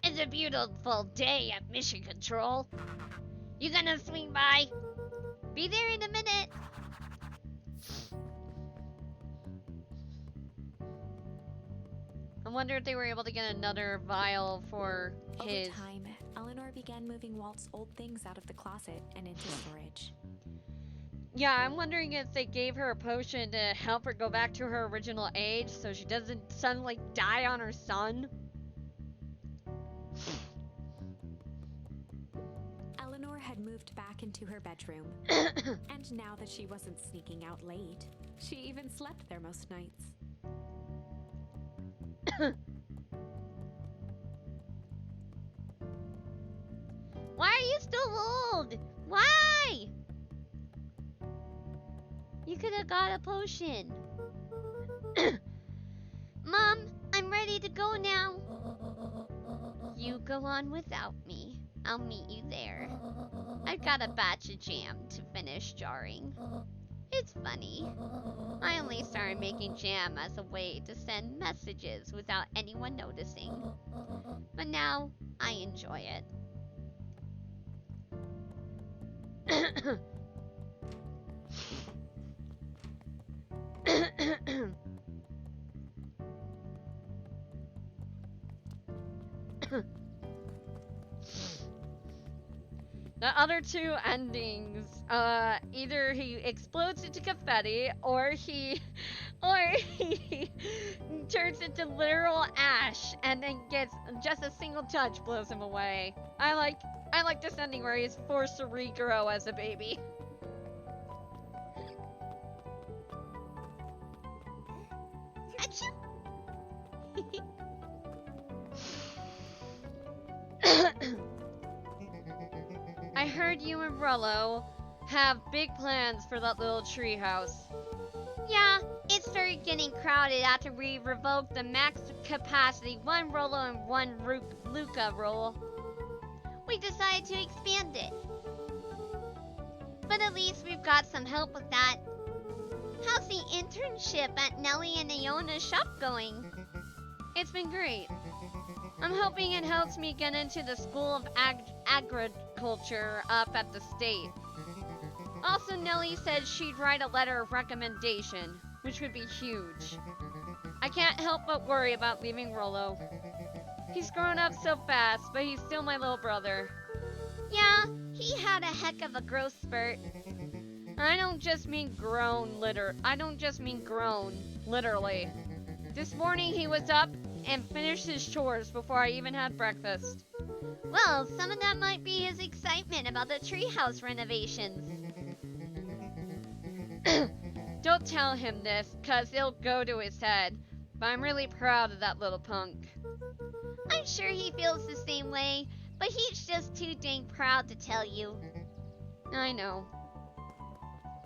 [SPEAKER 3] It's a beautiful day at Mission Control. You gonna swing by? Be there in a minute.
[SPEAKER 1] I wonder if they were able to get another vial for his.
[SPEAKER 2] Over time, Eleanor began moving Walt's old things out of the closet and into storage.
[SPEAKER 1] Yeah, I'm wondering if they gave her a potion to help her go back to her original age so she doesn't suddenly die on her son.
[SPEAKER 2] Eleanor had moved back into her bedroom, and now that she wasn't sneaking out late, she even slept there most nights.
[SPEAKER 3] Why are you still old? Why? You could have got a potion. Mom, I'm ready to go now. You go on without me. I'll meet you there. I've got a batch of jam to finish jarring. It's funny. I only started making jam as a way to send messages without anyone noticing. But now, I enjoy it.
[SPEAKER 1] The other two endings, either he explodes into confetti or he turns into literal ash and then gets just a single touch blows him away. I like this ending where he's forced to regrow as a baby.
[SPEAKER 3] Achoo!
[SPEAKER 1] I heard you and Rollo have big plans for that little treehouse.
[SPEAKER 3] Yeah, it's started getting crowded after we revoked the max capacity 1 Rolo and 1 Luca rule. We decided to expand it. But at least we've got some help with that. How's the internship at Nellie and Iona's shop going? It's been great. I'm hoping it helps me get into the School of Agriculture up at the state. Also, Nellie said she'd write a letter of recommendation, which would be huge. I can't help but worry about leaving Rolo. He's grown up so fast, but he's still my little brother. Yeah, he had a heck of a growth spurt. I don't just mean grown, literally. This morning he was up and finished his chores before I even had breakfast. Well, some of that might be his excitement about the treehouse renovations. Don't tell him this, cause it'll go to his head. But I'm really proud of that little punk. I'm sure he feels the same way, but he's just too dang proud to tell you. I know.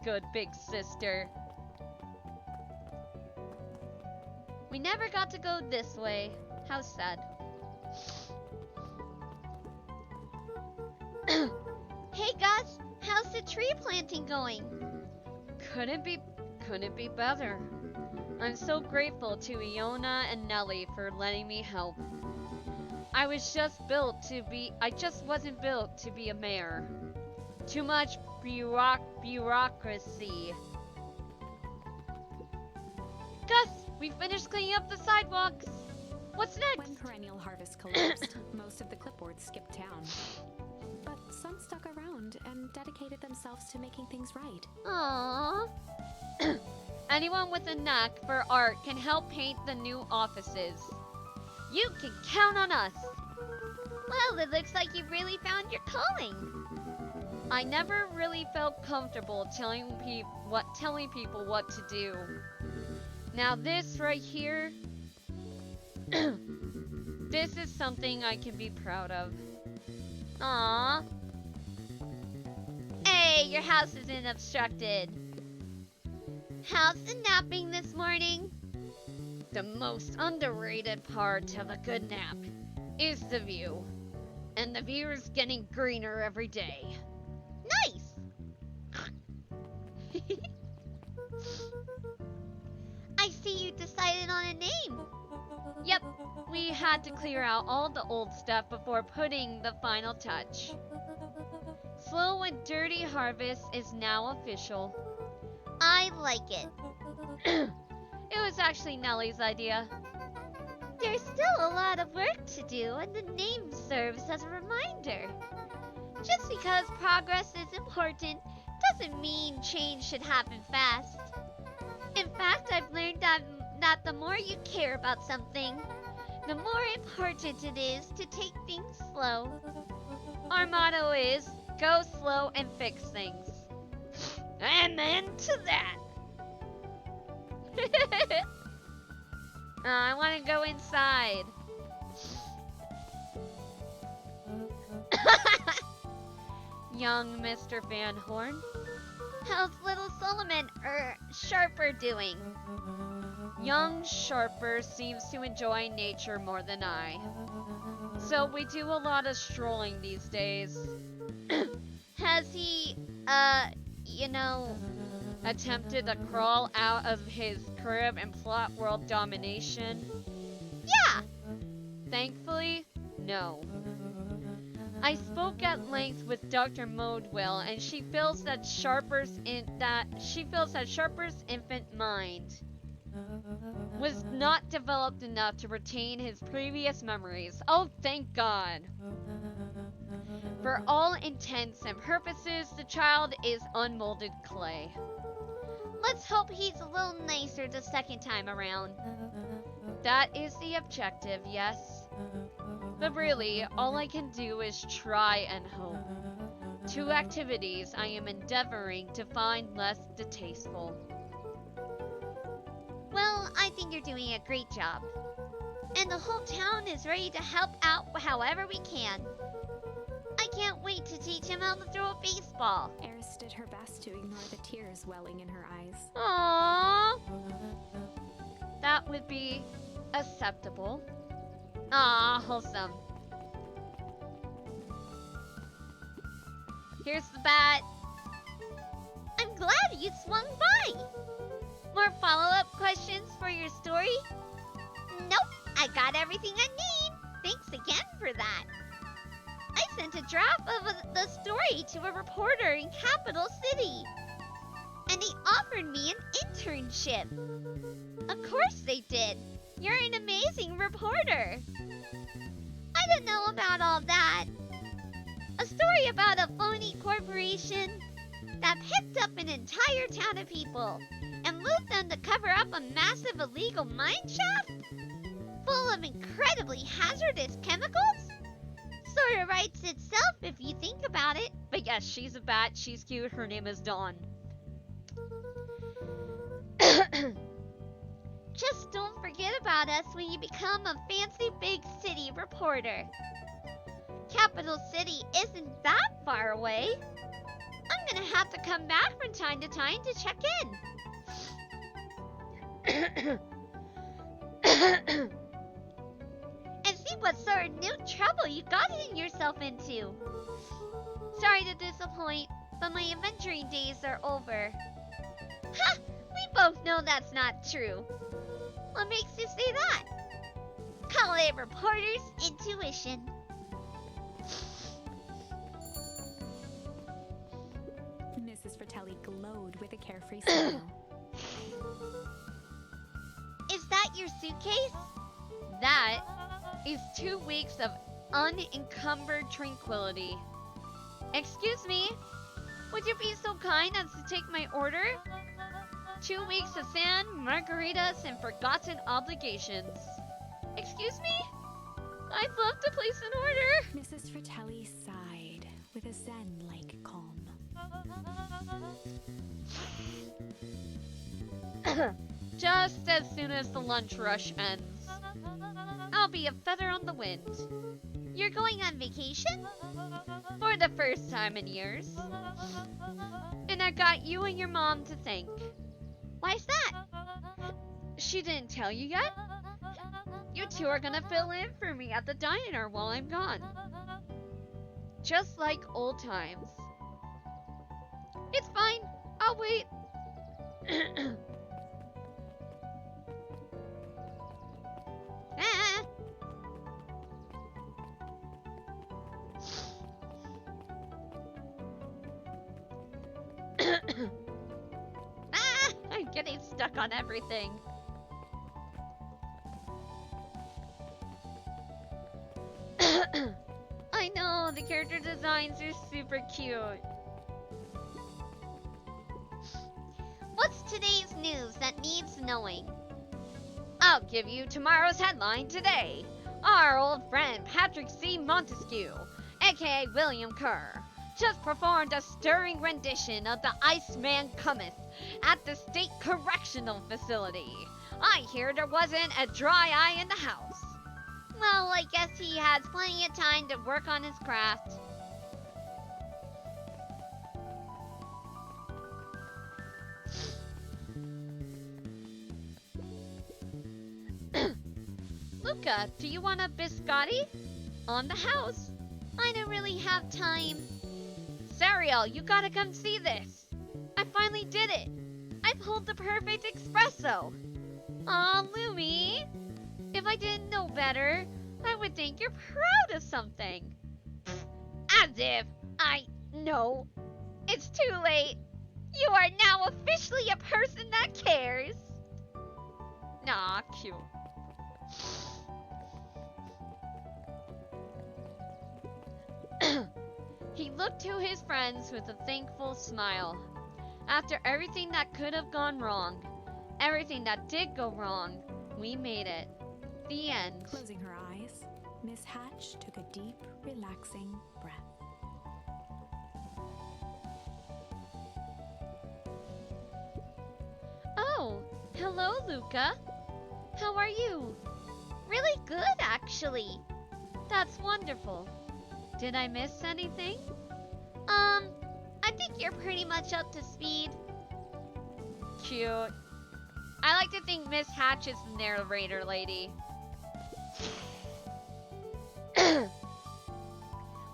[SPEAKER 3] Good big sister. We never got to go this way. How sad. Hey Gus, how's the tree planting going? Couldn't be better. I'm so grateful to Iona and Nellie for letting me help. I just wasn't built to be a mayor. Too much bureaucracy. Gus, we finished cleaning up the sidewalks. What's next?
[SPEAKER 2] When perennial harvest collapsed, most of the clipboards skipped town. But some stuck around and dedicated themselves to making things right.
[SPEAKER 3] Aww. Anyone with a knack for art can help paint the new offices. You can count on us. Well, it looks like you've really found your calling. I never really felt comfortable telling people what to do. Now this right here, this is something I can be proud of. Aww. Hey, your house isn't obstructed. How's the napping this morning? The most underrated part of a good nap is the view. And the view is getting greener every day. Nice! I see you decided on a name. Yep, we had to clear out all the old stuff before putting the final touch. Slow and Dirty Harvest is now official. I like it. It was actually Nellie's idea. There's still a lot of work to do, and the name serves as a reminder. Just because progress is important doesn't mean change should happen fast. In fact, I've learned that the more you care about something, the more important it is to take things slow. Our motto is, go slow and fix things. Amen to that. I want to go inside. Young Mr. Van Horn. How's little Solomon, Sharper doing? Young Sharper seems to enjoy nature more than I. So we do a lot of strolling these days. Has he, attempted to crawl out of his crib and plot world domination? Yeah! Thankfully, no. I spoke at length with Dr. Modewell, and she feels that Sharper's infant mind was not developed enough to retain his previous memories. Oh, thank God. For all intents and purposes, the child is unmolded clay. Let's hope he's a little nicer the second time around. That is the objective, yes. But really, all I can do is try and hope. 2 activities I am endeavoring to find less distasteful. Well, I think you're doing a great job. And the whole town is ready to help out however we can. I can't wait to teach him how to throw a baseball.
[SPEAKER 2] Eris did her best to ignore the tears welling in her eyes.
[SPEAKER 1] Aww. That would be acceptable. Ah, wholesome. Here's the bat.
[SPEAKER 3] I'm glad you swung by. More follow-up questions for your story? Nope, I got everything I need. Thanks again for that. I sent a draft of the story to a reporter in Capital City. And they offered me an internship. Of course they did. You're an amazing reporter. I don't know about all that. A story about a phony corporation that picked up an entire town of people and moved them to cover up a massive illegal mine shaft full of incredibly hazardous chemicals? Sort of writes itself if you think about it.
[SPEAKER 1] But yes, she's a bat. She's cute. Her name is Dawn.
[SPEAKER 3] Just don't forget about us when you become a fancy big city reporter. Capital City isn't that far away. I'm gonna have to come back from time to time to check in. And see what sort of new trouble you got yourself into. Sorry to disappoint, but my adventuring days are over. Ha! We both know that's not true. What makes you say that? Call it reporter's intuition.
[SPEAKER 2] Mrs. Fratelli glowed with a carefree smile.
[SPEAKER 3] Is that your suitcase?
[SPEAKER 1] That is 2 weeks of unencumbered tranquility. Excuse me, would you be so kind as to take my order? 2 weeks of sand, margaritas, and forgotten obligations. Excuse me? I'd love to place an order.
[SPEAKER 2] Mrs. Fratelli sighed with a zen-like calm.
[SPEAKER 1] Just as soon as the lunch rush ends, I'll be a feather on the wind.
[SPEAKER 3] You're going on vacation?
[SPEAKER 1] For the first time in years. And I got you and your mom to thank.
[SPEAKER 3] Why's that?
[SPEAKER 1] She didn't tell you yet? You two are gonna fill in for me at the diner while I'm gone. Just like old times. It's fine. I'll wait.
[SPEAKER 3] Ah.
[SPEAKER 1] Ah, I'm getting stuck on everything. I know, the character designs are super cute.
[SPEAKER 3] What's today's news that needs knowing?
[SPEAKER 1] I'll give you tomorrow's headline today. Our old friend Patrick C. Montesquieu, aka William Kerr, just performed a stirring rendition of The Iceman Cometh at the State Correctional Facility. I hear there wasn't a dry eye in the house.
[SPEAKER 3] Well, I guess he has plenty of time to work on his craft.
[SPEAKER 1] Luca, do you want a biscotti? On the house.
[SPEAKER 3] I don't really have time.
[SPEAKER 1] Sariel, you gotta come see this. I finally did it. I pulled the perfect espresso. Aw, Lumi. If I didn't know better, I would think you're proud of something. As if I know. It's too late. You are now officially a person that cares. Nah, cute. He looked to his friends with a thankful smile. After everything that could have gone wrong, everything that did go wrong, we made it. The end.
[SPEAKER 2] Closing her eyes, Miss Hatch took a deep, relaxing breath.
[SPEAKER 1] Oh, hello, Luca. How are you?
[SPEAKER 3] Really good, actually.
[SPEAKER 1] That's wonderful. Did I miss anything?
[SPEAKER 3] I think you're pretty much up to speed.
[SPEAKER 1] Cute. I like to think Miss Hatch is the narrator lady.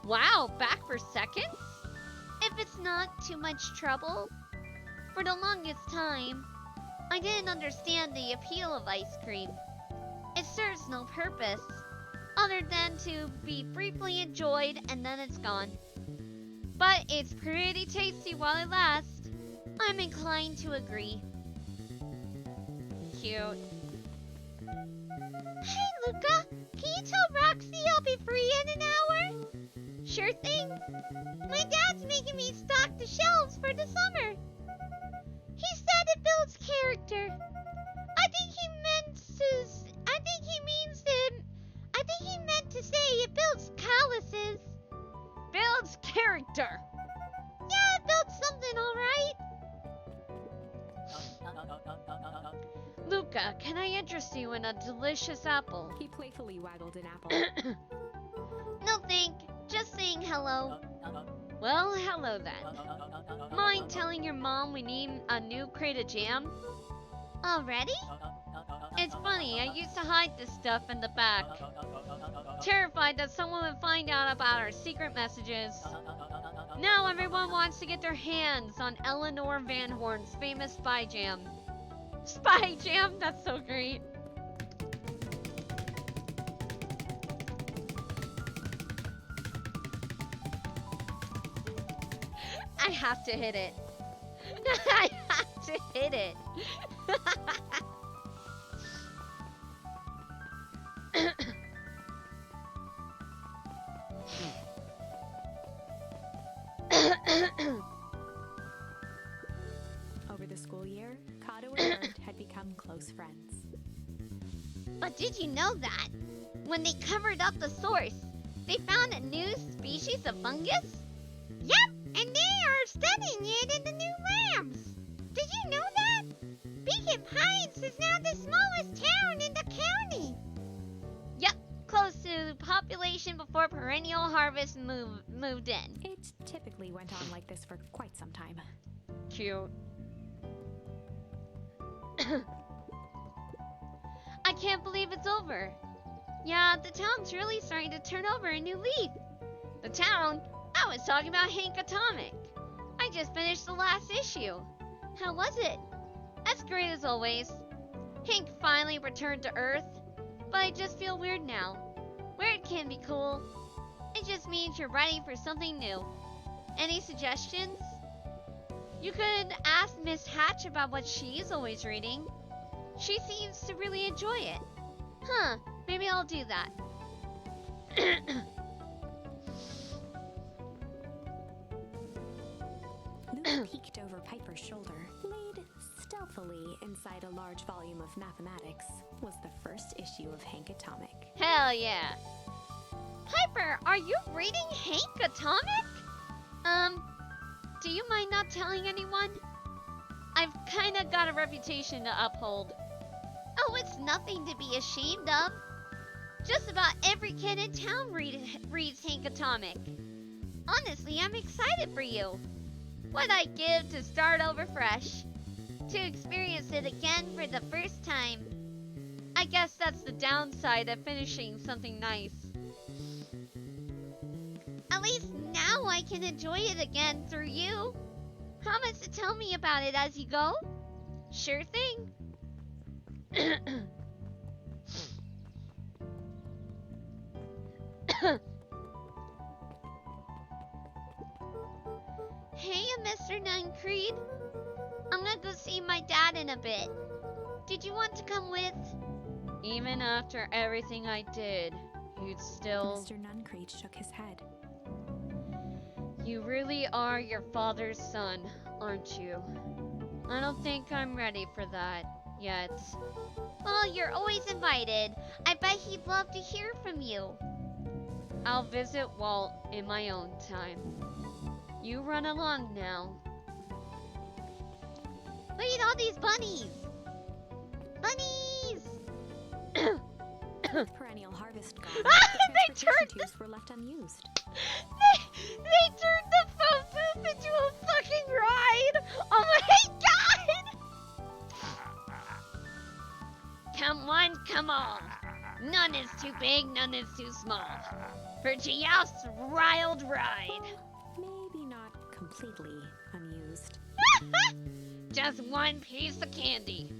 [SPEAKER 1] Wow, back for seconds?
[SPEAKER 3] If it's not too much trouble. For the longest time, I didn't understand the appeal of ice cream. It serves no purpose, other than to be briefly enjoyed and then it's gone.
[SPEAKER 1] But it's pretty tasty while it lasts.
[SPEAKER 3] I'm inclined to agree.
[SPEAKER 1] Cute.
[SPEAKER 3] Hey Luca, can you tell Roxy I'll be free in an hour? Sure thing. My dad's making me stock the shelves for the summer. He said it builds character. I think he meant to say it builds calluses.
[SPEAKER 1] Builds character.
[SPEAKER 3] Yeah, it builds something, alright.
[SPEAKER 1] Luca, can I interest you in a delicious apple?
[SPEAKER 2] He playfully waggled an apple.
[SPEAKER 3] No thank. Just saying hello.
[SPEAKER 1] Well, hello then. Mind telling your mom we need a new crate of jam?
[SPEAKER 3] Already?
[SPEAKER 1] It's funny, I used to hide this stuff in the back. Terrified that someone would find out about our secret messages. Now everyone wants to get their hands on Eleanor Van Horn's famous spy jam. Spy jam? That's so great. I have to hit it. I have to hit it.
[SPEAKER 2] Over the school year, Kato and Bert had become close friends.
[SPEAKER 3] But did you know that when they covered up the source, they found a new species of fungus? Yep, and they are studying it in the new labs. Did you know that? Beacon Pines is now the smallest town in the county.
[SPEAKER 1] Yep, close to population before Perennial Harvest moved in.
[SPEAKER 2] It typically went on like this for quite some time.
[SPEAKER 1] Cute. I can't believe it's over. Yeah, the town's really starting to turn over a new leaf. The town? I was talking about Hank Atomic. I just finished the last issue. How was it? As great as always. Hank finally returned to Earth, but I just feel weird now. Weird can be cool. It just means you're ready for something new. Any suggestions? You could ask Miss Hatch about what she's always reading. She seems to really enjoy it. Huh, maybe I'll do that.
[SPEAKER 2] Luke peeked over Piper's shoulder. Laid stealthily inside a large volume of mathematics was the first issue of Hank Atomic.
[SPEAKER 1] Hell yeah.
[SPEAKER 3] Piper, are you reading Hank Atomic?
[SPEAKER 1] Do you mind not telling anyone? I've kinda got a reputation to uphold.
[SPEAKER 3] Oh, it's nothing to be ashamed of. Just about every kid in town reads Hank Atomic. Honestly, I'm excited for you. What I'd give to start over fresh. To experience it again for the first time.
[SPEAKER 1] I guess that's the downside of finishing something nice.
[SPEAKER 3] At least now I can enjoy it again through you. Promise to tell me about it as you go.
[SPEAKER 1] Sure thing.
[SPEAKER 3] Hey, Mr. Nuncreed. I'm gonna go see my dad in a bit. Did you want to come with?
[SPEAKER 1] Even after everything I did, you'd still...
[SPEAKER 2] Mr. Nuncreed shook his head.
[SPEAKER 1] You really are your father's son, aren't you? I don't think I'm ready for that yet.
[SPEAKER 3] Well, you're always invited. I bet he'd love to hear from you.
[SPEAKER 1] I'll visit Walt in my own time. You run along now.
[SPEAKER 3] Look at all these bunnies! Bunnies!
[SPEAKER 2] Perennial harvest gone,
[SPEAKER 1] They
[SPEAKER 2] the transportation
[SPEAKER 1] turned
[SPEAKER 2] tubes were left unused.
[SPEAKER 1] they turned the phone booth into a fucking ride! Oh my god! Come one, come all. None is too big, none is too small. For Giao's wild ride.
[SPEAKER 2] Maybe not completely unused.
[SPEAKER 1] Just one piece of candy.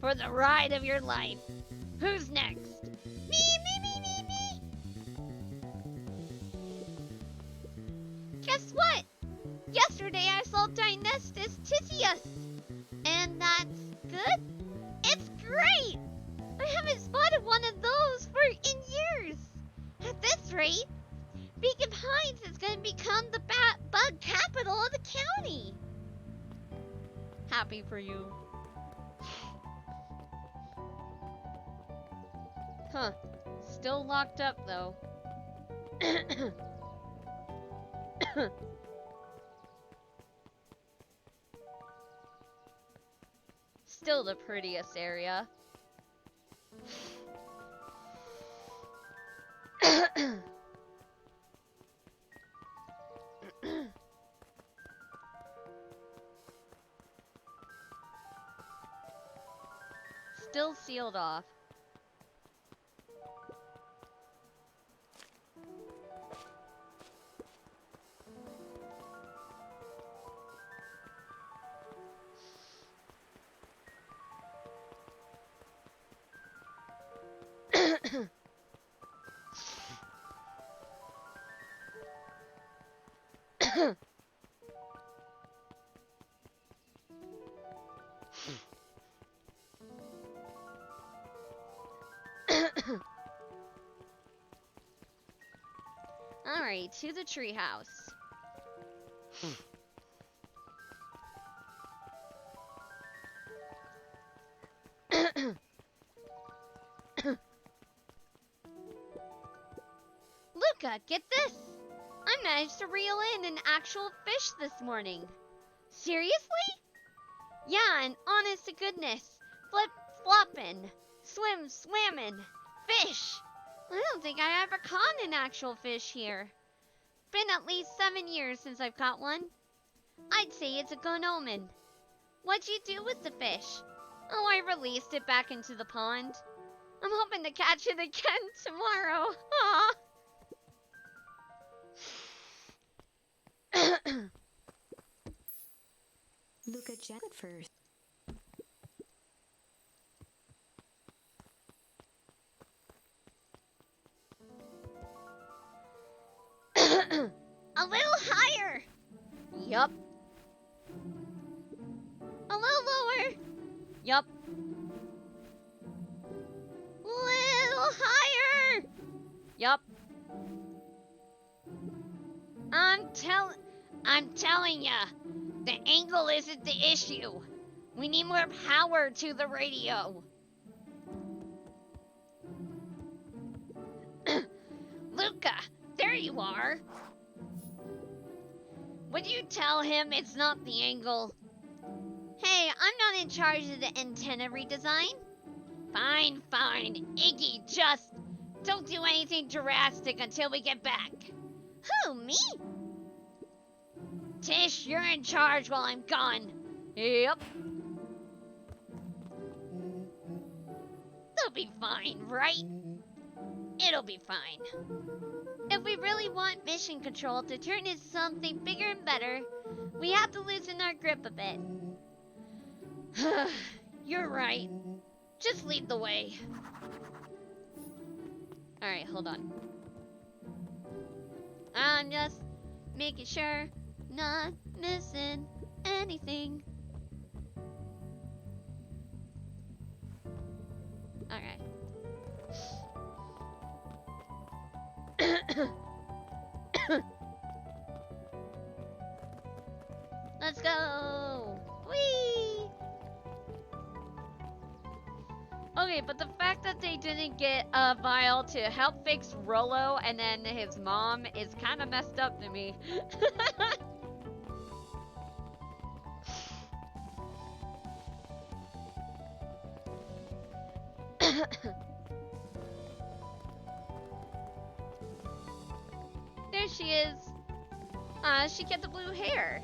[SPEAKER 1] For the ride of your life. Who's next? Me. Guess what? Yesterday I saw Dynestis Titius. And that's good? It's great! I haven't spotted one of those in years. At this rate, Beacon Pines is going to become the bug capital of the county. Happy for you. Huh. Still locked up though. Still the prettiest area. Still sealed off. Alright, to the treehouse. Luca, get this! I managed to reel in an actual fish this morning. Seriously? Yeah, and honest to goodness. Flip-floppin'. Swimmin'. Fish! I don't think I ever caught an actual fish here. Been at least 7 years since I've caught one. I'd say it's a good omen. What'd you do with the fish? Oh, I released it back into the pond. I'm hoping to catch it again tomorrow. Aw.
[SPEAKER 2] Luca Jet first.
[SPEAKER 1] A little higher. Yup. A little lower. Yup. Little higher. Yup. I'm telling ya, the angle isn't the issue. We need more power to the radio. Luca, there you are. Would you tell him it's not the angle? Hey, I'm not in charge of the antenna redesign. Fine. Iggy, just don't do anything drastic until we get back. Who, me? Tish, you're in charge while I'm gone. Yep. They'll be fine, right? It'll be fine. If we really want mission control to turn into something bigger and better, we have to loosen our grip a bit. You're right. Just lead the way. Alright, hold on. I'm just making sure not missing anything. Alright. Let's go! Whee! Okay, but the fact that they didn't get a vial to help fix Rollo and then his mom is kind of messed up to me.
[SPEAKER 3] she is. She gets the blue hair.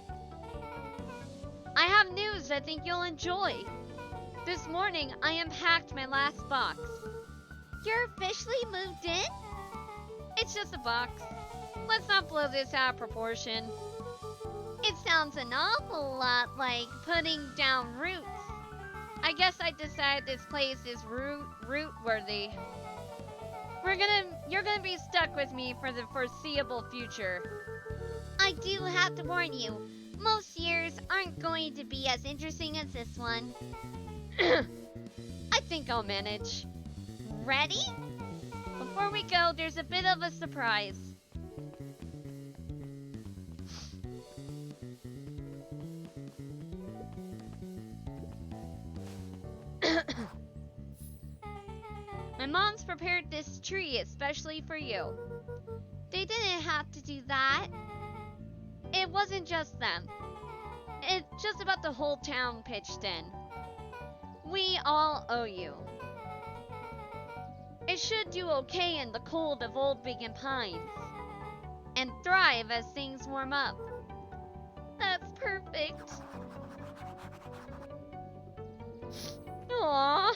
[SPEAKER 3] I have news I think you'll enjoy. This morning, I unpacked my last box. You're officially moved in? It's just a box. Let's not blow this out of proportion. It sounds an awful lot like putting down roots. I guess I decided this place is root worthy. You're gonna be stuck with me for the foreseeable future. I do have to warn you, most years aren't going to be as interesting as this one. I think I'll manage. Ready? Before we go, there's a bit of a surprise. My mom's prepared this tree especially for you. They didn't have to do that. It wasn't just them. It's just about the whole town pitched in. We all owe you. It should do okay in the cold of old Beacon Pines. And thrive as things warm up. That's perfect. Aww.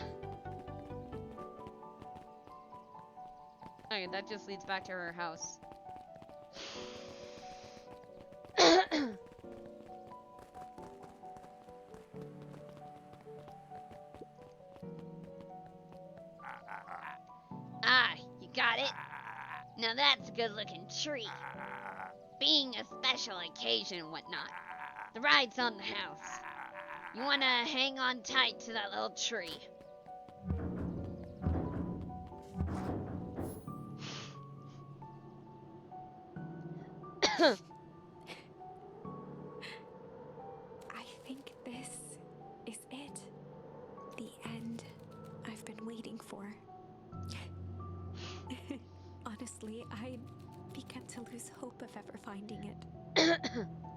[SPEAKER 3] Okay, that just leads back to her house. Ah, you got it? Now that's a good looking tree. Being a special occasion and whatnot. The ride's on the house. You wanna hang on tight to that little tree.
[SPEAKER 2] I think this is it. The end I've been waiting for. Honestly, I began to lose hope of ever finding it.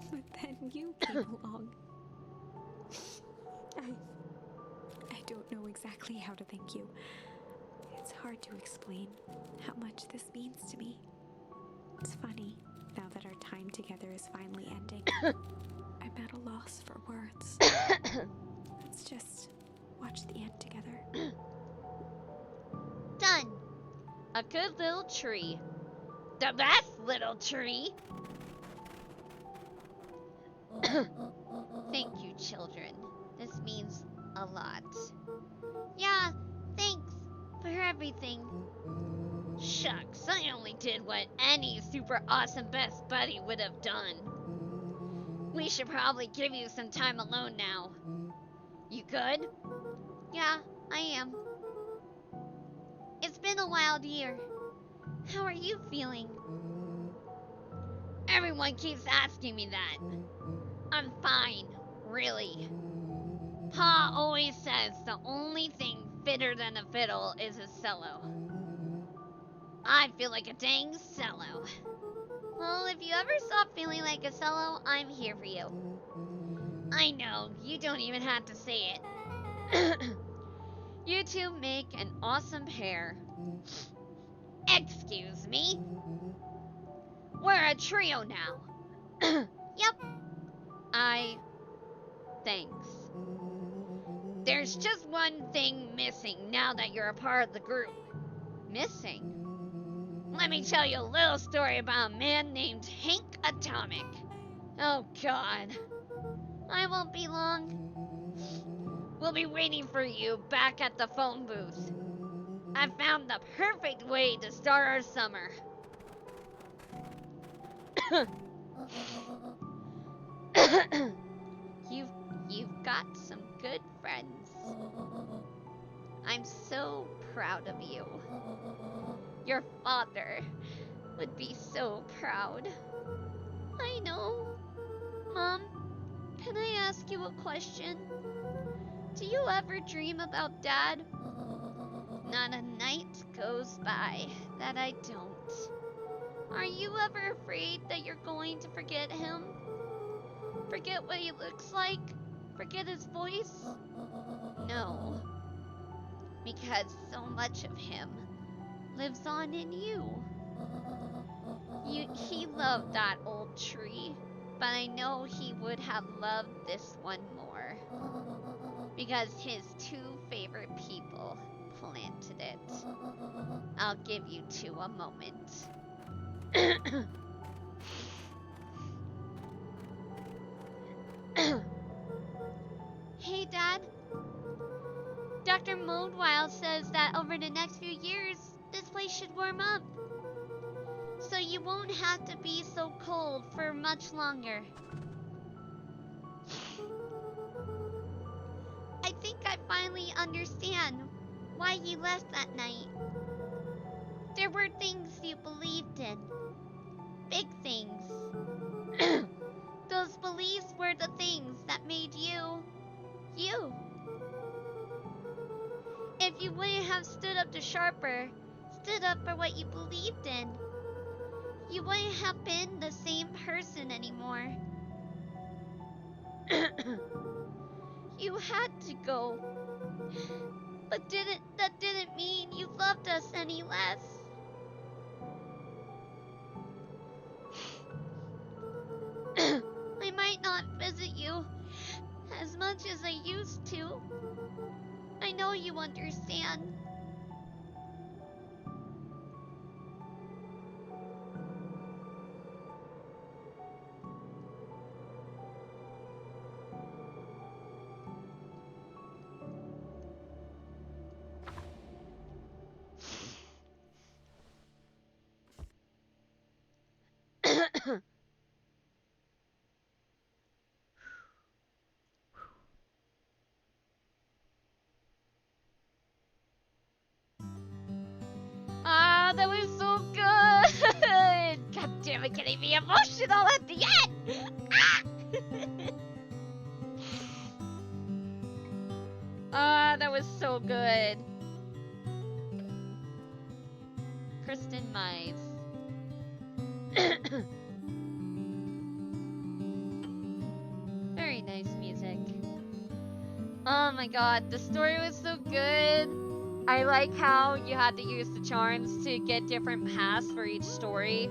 [SPEAKER 2] But then you came along. I don't know exactly how to thank you. It's hard to explain how much this means to me. It's funny, now that our time together is finally ending. I'm at a loss for words. Let's just watch the end together.
[SPEAKER 3] Done. A good little tree. The best little tree. Thank you, children. This means a lot. Yeah, thanks for everything. Shucks, I only did what any super awesome best buddy would have done. We should probably give you some time alone now. You good? Yeah, I am. It's been a wild year. How are you feeling? Everyone keeps asking me that. I'm fine, really. Pa always says the only thing fitter than a fiddle is a cello. I feel like a dang cello. Well, if you ever stop feeling like a cello, I'm here for you. I know, you don't even have to say it. You two make an awesome pair. Excuse me? We're a trio now. Yep. Thanks. There's just one thing missing now that you're a part of the group. Missing? Let me tell you a little story about a man named Hank Atomic. Oh God. I won't be long. We'll be waiting for you back at the phone booth. I found the perfect way to start our summer. You've got some good friends. I'm so proud of you. Your father would be so proud. I know. Mom, can I ask you a question? Do you ever dream about Dad? Not a night goes by that I don't. Are you ever afraid that you're going to forget him? Forget what he looks like? Forget his voice? No. Because so much of him lives on in you. He loved that old tree, but I know he would have loved this one more. Because his two favorite people planted it. I'll give you two a moment. Hey, Dad. Dr. Moldwild says that over the next few years, this place should warm up. So you won't have to be so cold for much longer. I think I finally understand why you left that night. There were things you believed in. Big things. Those beliefs were the things that made you, you. If you wouldn't have stood up to Sharper, stood up for what you believed in, you wouldn't have been the same person anymore. You had to go. But that didn't mean you loved us any less. I might not visit you as much as I used to. I know you understand. Ah, that was so good! God damn it, getting me emotional at the end! Ah! Ah, that was so good. Kristen Mize. Very nice music. Oh my god, the story was so good. I like how you had to use the charms to get different paths for each story.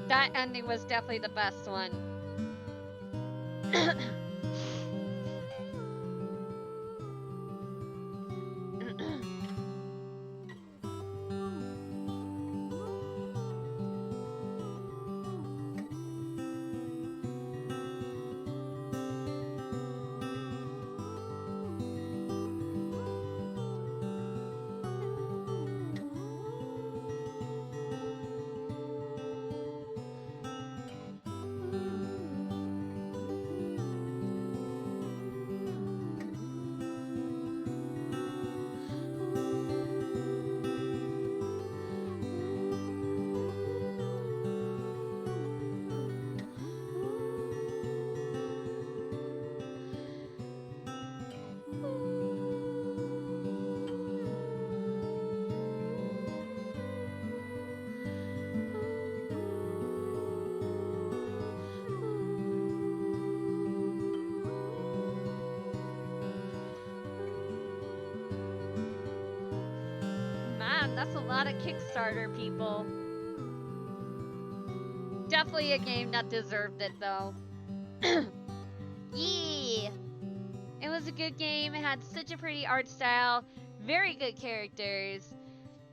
[SPEAKER 3] That ending was definitely the best one. Man, that's a lot of Kickstarter people. Definitely a game that deserved it though. Yeah! It was a good game, it had such a pretty art style, very good characters,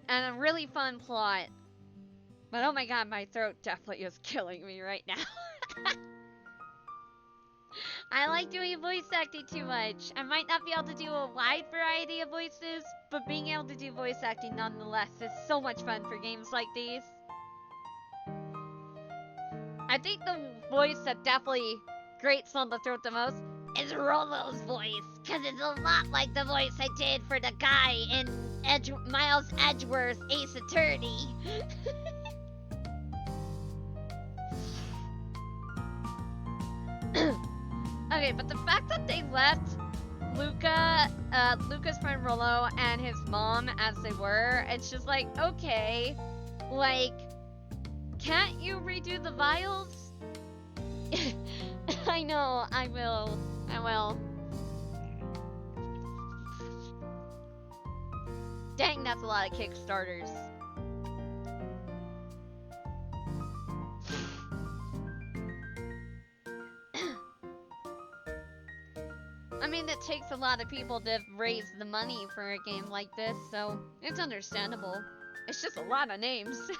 [SPEAKER 3] and a really fun plot. But oh my god, my throat definitely is killing me right now. I like doing voice acting too much. I might not be able to do a wide variety of voices, but being able to do voice acting nonetheless is so much fun for games like these. I think the voice that definitely grates on the throat the most is Rolo's voice, because it's a lot like the voice I did for the guy in Miles Edgeworth's Ace Attorney. Okay, but the fact that they left Luca's friend Rolo and his mom as they were, it's just like, okay, like, can't you redo the vials? I know, I will. Dang, that's a lot of Kickstarters.
[SPEAKER 1] I mean, it takes a lot of people to raise the money for a game like this, so it's understandable. It's just a lot of names.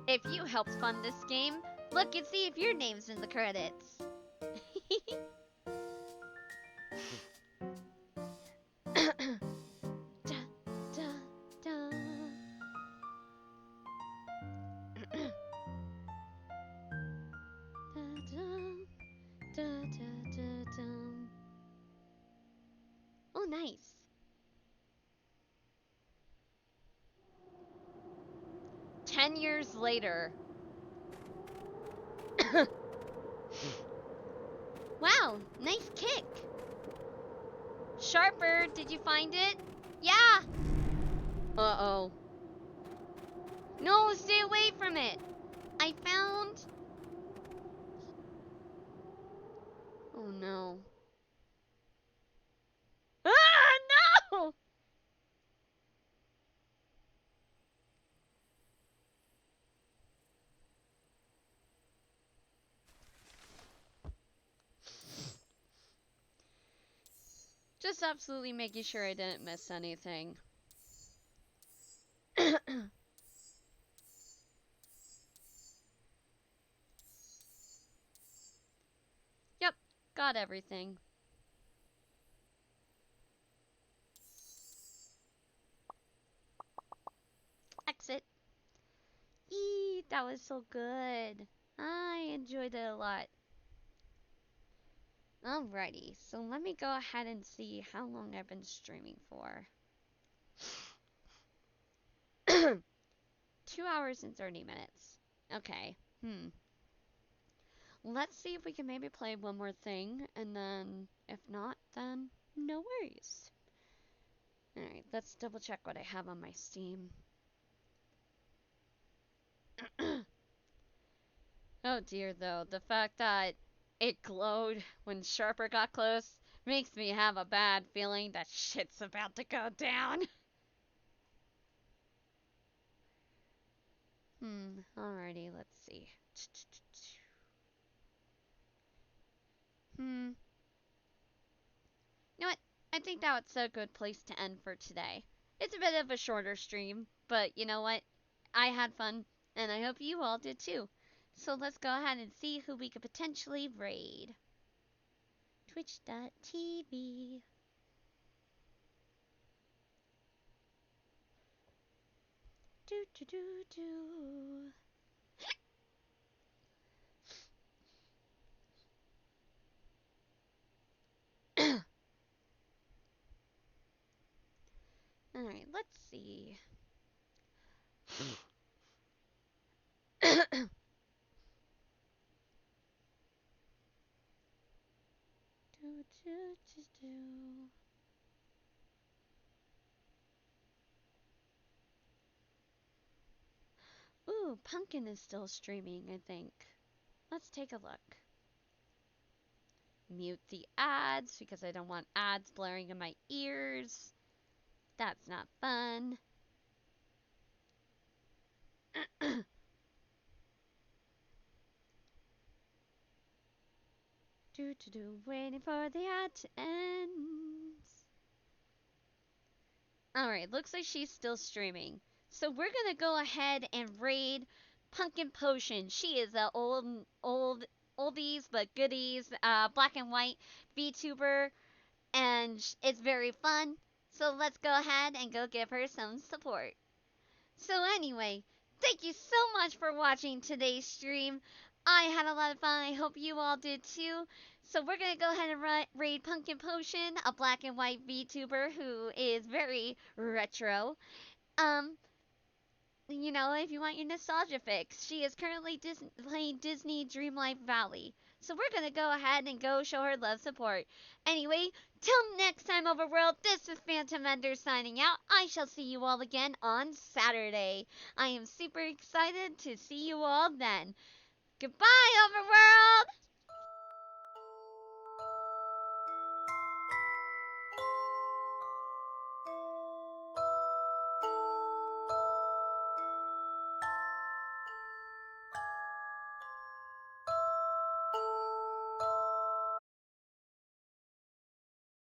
[SPEAKER 1] If you helped fund this game, look and see if your name's in the credits. Da, da, da. Oh, nice. "10 years later." Wow, nice kick. Sharper, did you find it? Yeah. Uh-oh. No, stay away from it. I found... Oh, no. Ah, no! Just absolutely making sure I didn't miss anything. Yep, got everything. Exit. Eee, that was so good. I enjoyed it a lot. Alrighty, so let me go ahead and see how long I've been streaming for. 2 hours and 30 minutes. Okay, Let's see if we can maybe play one more thing, and then if not, then no worries. Alright, let's double check what I have on my Steam. Oh dear, though, the fact that it glowed when Sharper got close makes me have a bad feeling that shit's about to go down. Alrighty, let's see. You know what? I think that's a good place to end for today. It's a bit of a shorter stream, but you know what? I had fun, and I hope you all did too. So let's go ahead and see who we could potentially raid. Twitch.tv. Do do do do. Alright, let's see. Do, do, do, do. Ooh, Pumpkin is still streaming, I think. Let's take a look. Mute the ads because I don't want ads blaring in my ears. That's not fun. Do do do, waiting for the ad to end. Alright, looks like she's still streaming. So we're gonna go ahead and raid Pumpkin Potion. She is a oldies but goodies, black and white VTuber, and it's very fun. So let's go ahead and go give her some support. So anyway, thank you so much for watching today's stream. I had a lot of fun. I hope you all did too. So we're going to go ahead and raid Pumpkin Potion, a black and white VTuber who is very retro. You know, if you want your nostalgia fix, she is currently playing Disney Dreamlight Valley. So we're going to go ahead and go show her love support. Anyway, till next time, Overworld, this is Phantom Ender signing out. I shall see you all again on Saturday. I am super excited to see you all then. Goodbye, Overworld!